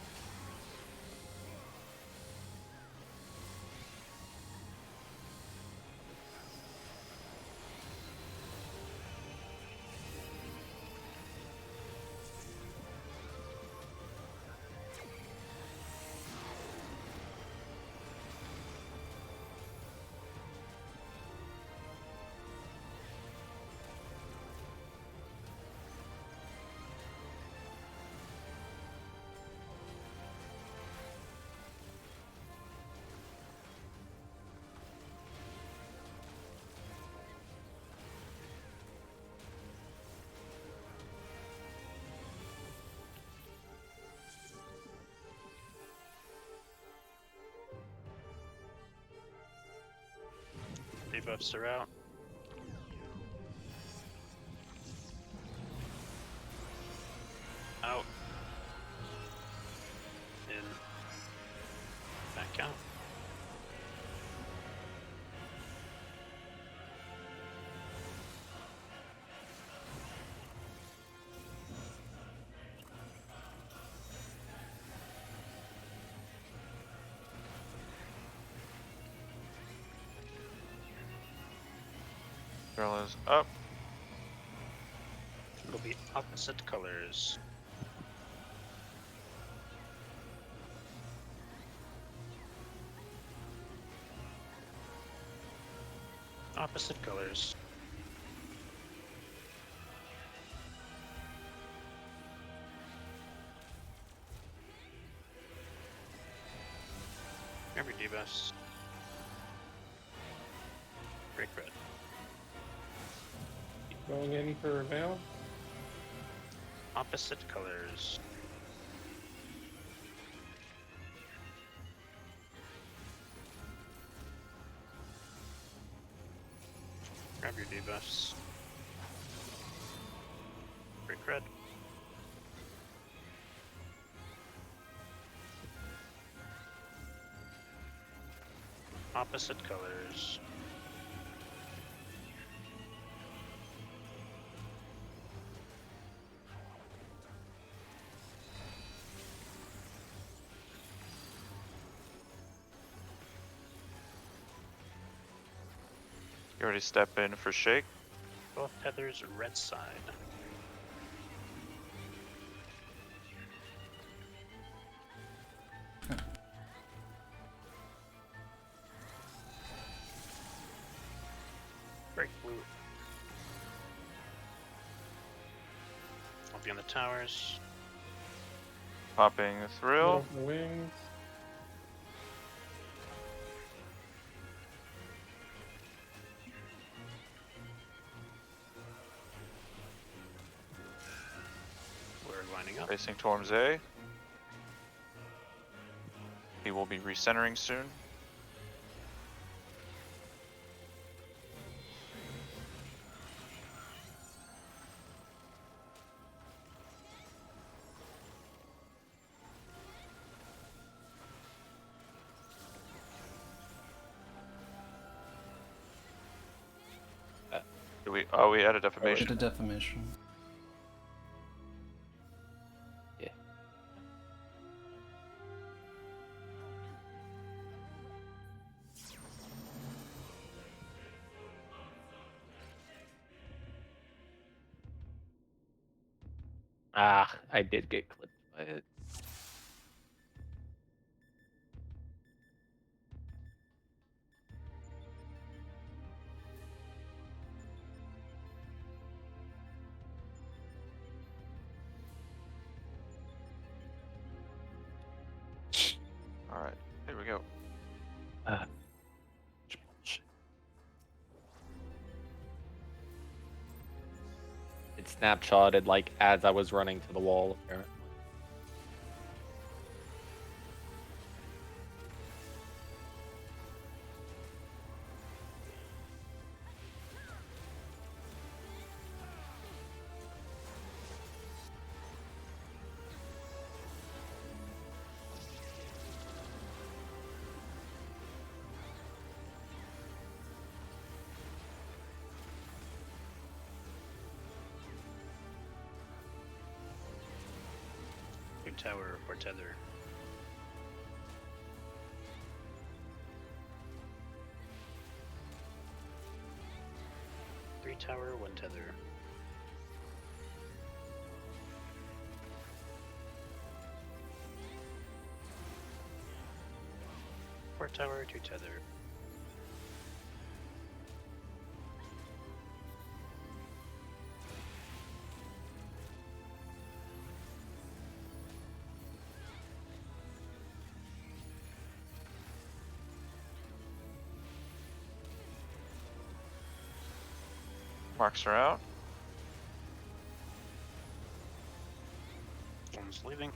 debuffs are out. Out. In. Back out. Girl is up. It'll be opposite colors. Opposite colors. Grab your debuffs. Break red. Going in for Veil. Opposite colors. Grab your debuffs. Break red. Opposite colors. You already step in for shake. Both tethers red side. Break blue. I'll be on the towers. Popping thrill. Middle for wings. We're lining up. Facing towards A. He will be recentering soon. Do we? Oh, we added Get defamation. a defamation. Ah, I did get clipped by it. All right, here we go. It snapshotted like as I was running to the wall, apparently. tower for tether. Three tower, one tether. Four tower, two tether. Marks are out. One's leaving.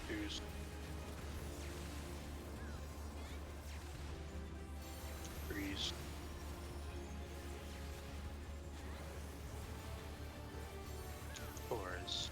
Who's freeze? Fours.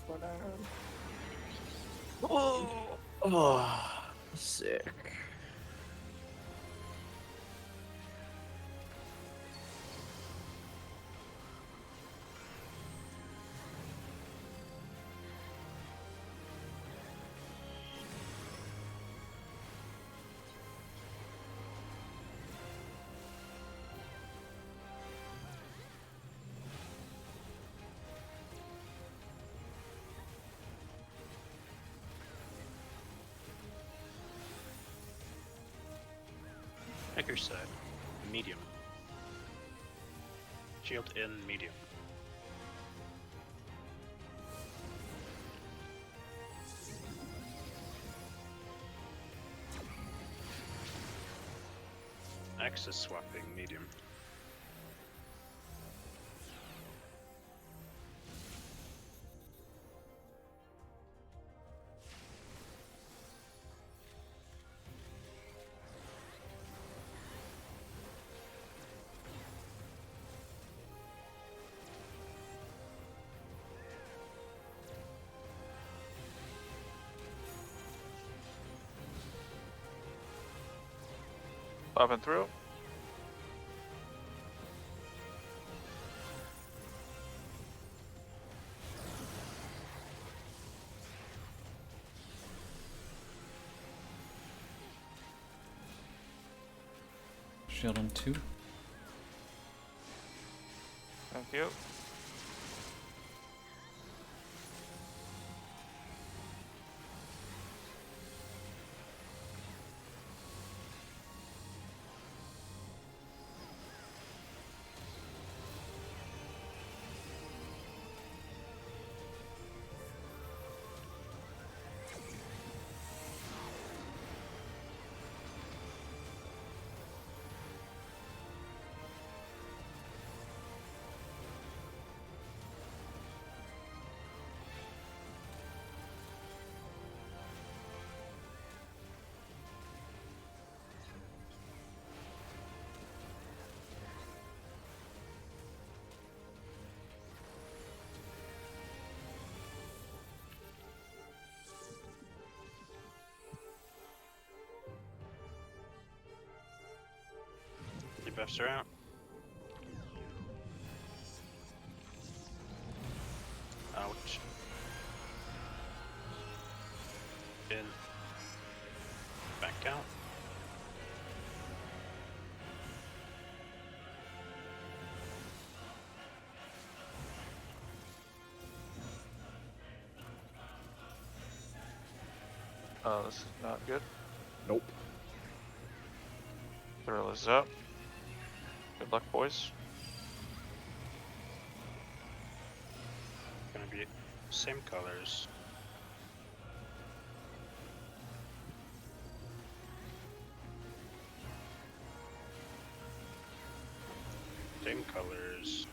Slow down. Oh, sick. Hacker side, medium. Shield in medium. Axis swapping medium. Popping through. Shield on 2. Thank you. Debuffs are out. Ouch. In. Back out. Oh, this is not good. Nope. Thrill is up. Good luck, boys. Gonna be same colors. Same colors.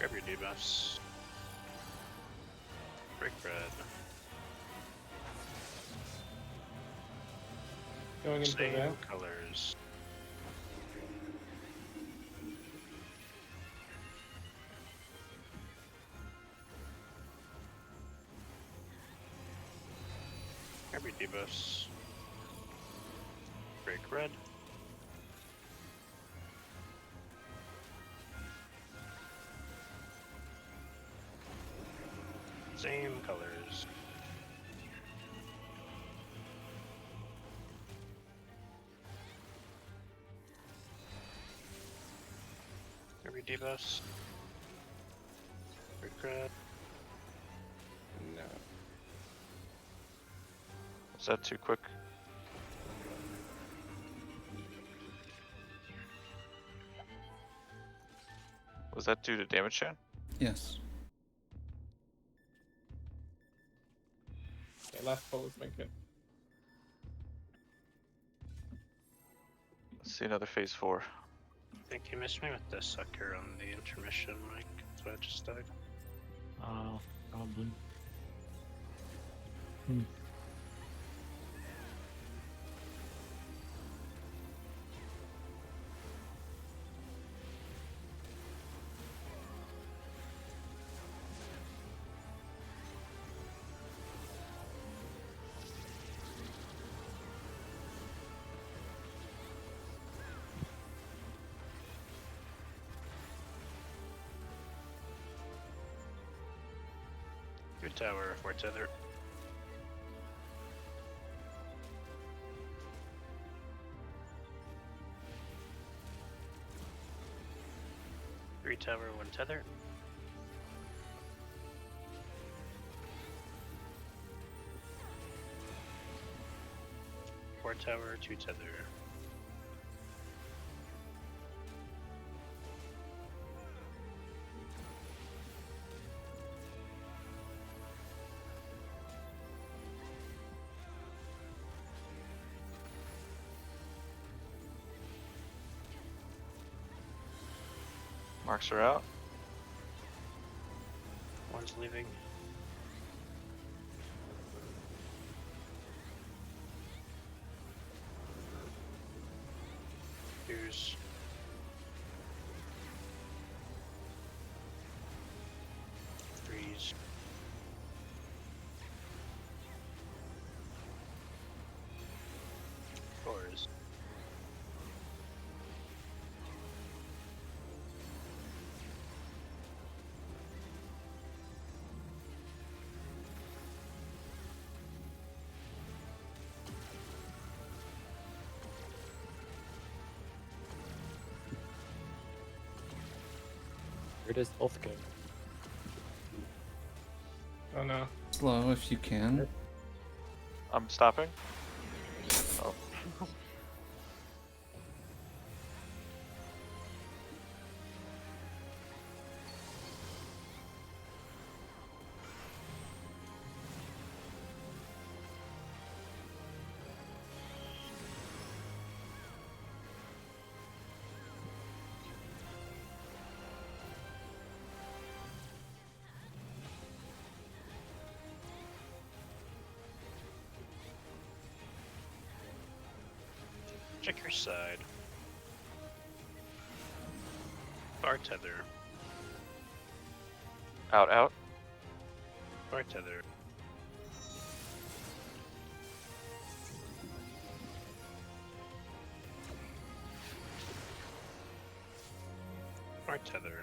Grab your debuffs. Break red. Going into Same that. colors. Grab your debuffs. Break red. Same colors. Grab your debuffs. Break red. No. Is that too quick? Was that due to damage Shan? Yes. Okay, last pull is make it. Let's see another phase 4. I think you missed me with the sucker on the intermission, Mike. So I just died. Probably. Good tower for tether. Three tower, one tether. Four tower, two tether. Marks are out. One's leaving. Two's. Threes. Fours. Where does both go? Oh no. Slow if you can. I'm stopping. Oh. Check your side. Bar tether. Out, out. Bar tether. Bar tether.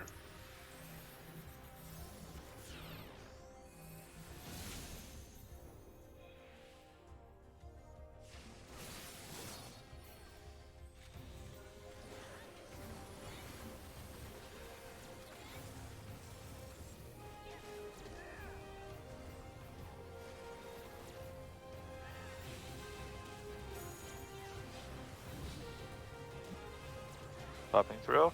Popping through.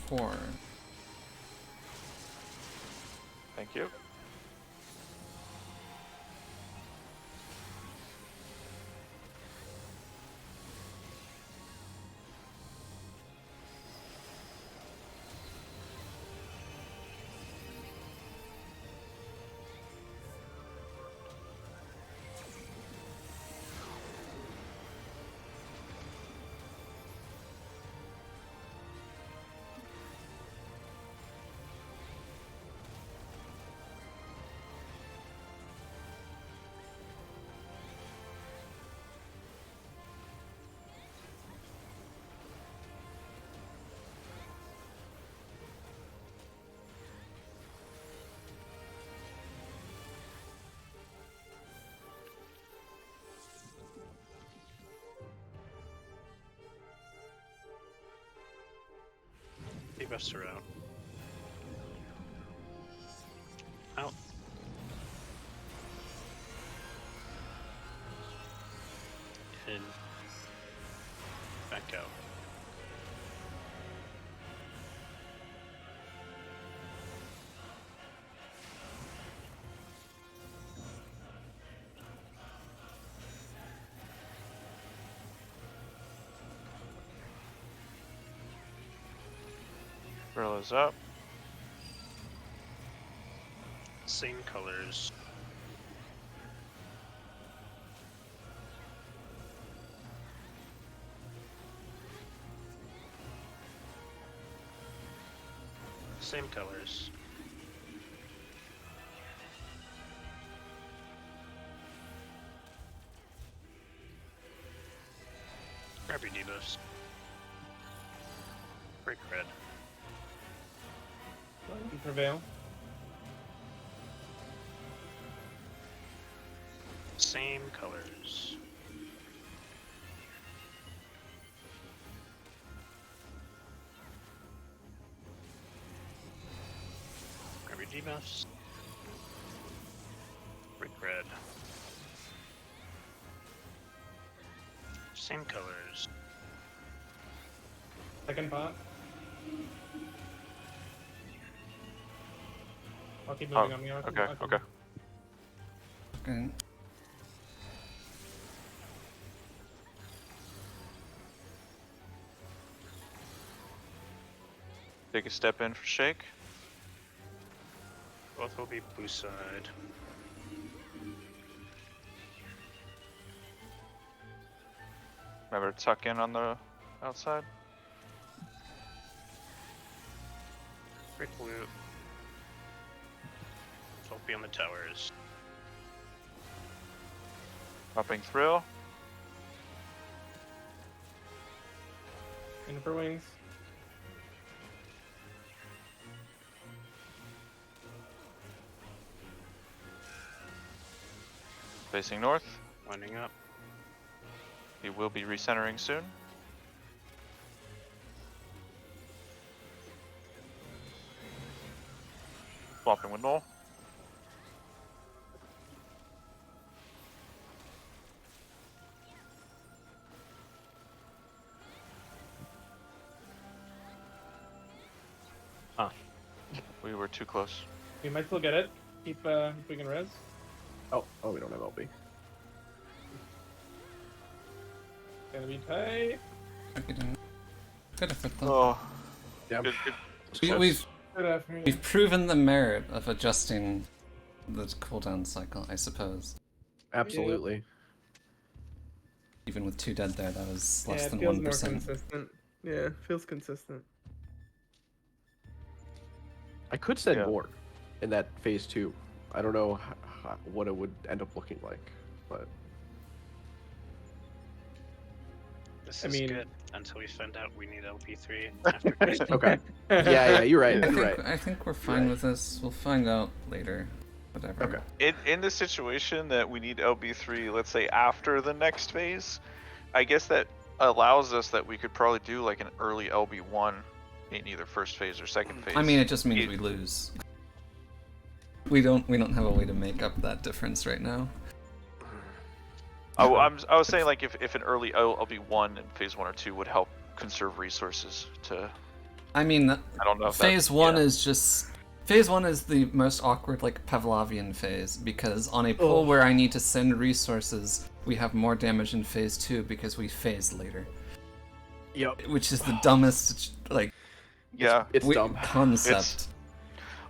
4. Thank you. Debuffs are out. Out. In. Back out. Umbrellas up. Same colors. Same colors. Grab your debuffs. Break red. Prevail. Same colors. Grab your debuffs. Break red. Same colors. Second pot. I'll keep moving on me. I'll keep- Okay, I'll keep- okay. Okay. Take a step in for shake. Both will be blue side. Remember to tuck in on the outside. Break blue. Both be on the towers. Popping thrill. In for wings. Facing north. Winding up. He will be recentering soon. Swapping with Null. Huh. We were too close. We might still get it. Keep if we can res. Oh, we don't have LB. Gonna be tight. Good effort though. Oh, Yeah. good, good. Good afternoon. We've proven the merit of adjusting the cooldown cycle, I suppose. Absolutely. Even with 2 dead there, that was Yeah, less it than feels 1%. more consistent. Yeah, feels consistent. I could send Yeah. more in that phase 2. I don't know what it would end up looking like, but This I is mean- good until we find out we need LP3 after phase two. okay. Yeah, you're right. I You're think, right. I think we're fine right. with this. We'll find out later. Whatever. Okay. In the situation that we need LB3, let's say after the next phase, I guess that allows us that we could probably do like an early LB1 in either first phase or second phase. I mean, it just means It- we lose. We don't have a way to make up that difference right now. I was saying like if an early LB1 in phase 1 or 2 would help conserve resources to I mean, I don't know if phase that's, one yeah. is just phase one is the most awkward, like Pavlovian phase, because on a pull where I need to send resources, we have more damage in phase two because we phase later, Yep. which is the dumbest like Yeah, It's dumb. concept.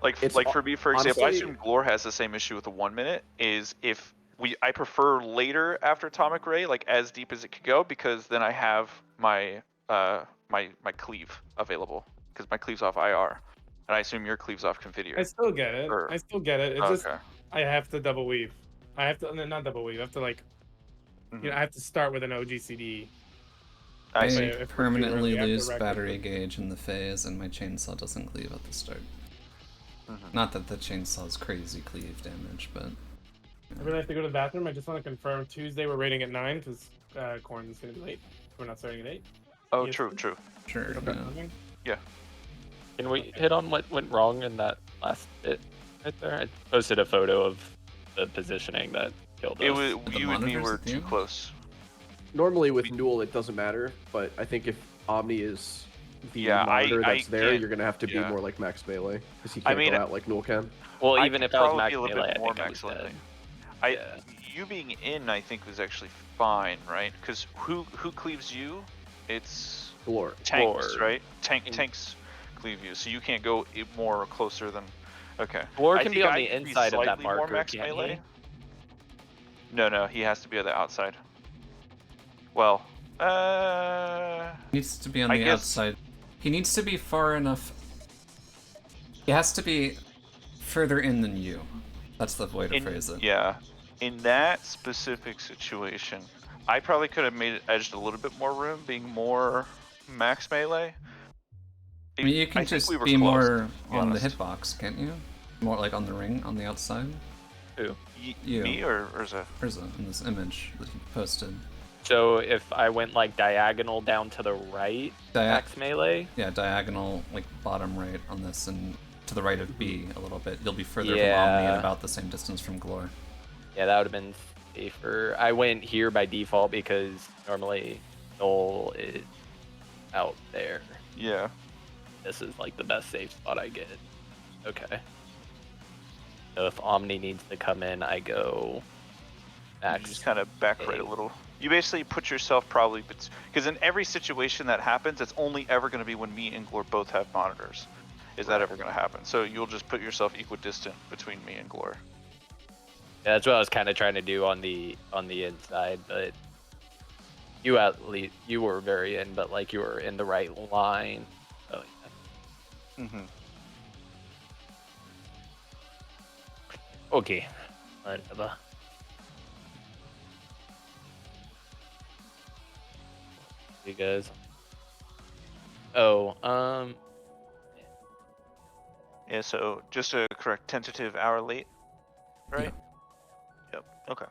like for me, for example, I assume Glor has the same issue with the 1 minute. Is if I prefer later after Atomic Ray, like as deep as it could go, because then I have my my cleave available, because my cleave's off IR, and I assume your cleave's off Confidier. I still get it. Or- I still get it. It's just Okay. I have to double weave. I have to not double weave. I have to like, you know, I have to start with an OGCD. I I see. if we're too permanently early, I have to lose record battery it. gauge in the phase, and my chainsaw doesn't cleave at the start. Mhm. Not that the chainsaw's crazy cleave damage, but I really have to go to the bathroom. I just want to confirm Tuesday we're rating at 9 because Corn's gonna be late. We're not starting at 8. Oh, Yes. true. sure. Okay. Yeah. Can we hit on what went wrong in that last bit right there? I posted a photo of the positioning that killed us. It was The you and me monitors were at the too end? close. Normally with Newell it doesn't matter, but I think if Omni is the Yeah, monitor I that's there, get- you're gonna have to be yeah. more like max melee because he I can't mean, go out like Newell can. Well, I even could if I was probably max be a little melee, bit I more think I was max dead. I Yeah. you being in, I think, was actually fine, right? Because who cleaves you? It's Glor. tanks, Glor. right? Tanks cleave you, so you can't go more closer than. Okay. Glor I can be think on I the could be inside of that slightly more marker, max can't melee. he? No, he has to be on the outside. Well, Needs to be on I the guess- outside. He needs to be far enough. He has to be further in than you. That's the way to phrase it. yeah, in that specific situation, I probably could have made it edged a little bit more room, being more max melee. I mean, you can think just we were be close, more to be on the honest. hitbox, can't you? More like on the ring, on the outside. You. Me or Urza? Urza in this image that he posted. So if I went like diagonal down to the right, max melee, Yeah, diagonal, like bottom right on this, and to the right of B a little bit. You'll be further from Omni Yeah. and about the same distance from Glor. yeah, that would have been safer. I went here by default because normally Null is out there. Yeah. This is like the best safe spot I get. Okay. So if Omni needs to come in, I go You max. just kind of back right a little. You basically put yourself probably, because in every situation that happens, it's only ever going to be when me and Glor both have monitors. Is that ever going to happen? So you'll just put yourself equidistant between me and Glor. Yeah, that's what I was kind of trying to do on the inside, but you at least you were very in, but like you were in the right line. So yeah. Mm-hmm. Okay. Whatever. You guys. Oh, Yeah. So just to correct, tentative hour late, right? Yeah. Yep. Okay.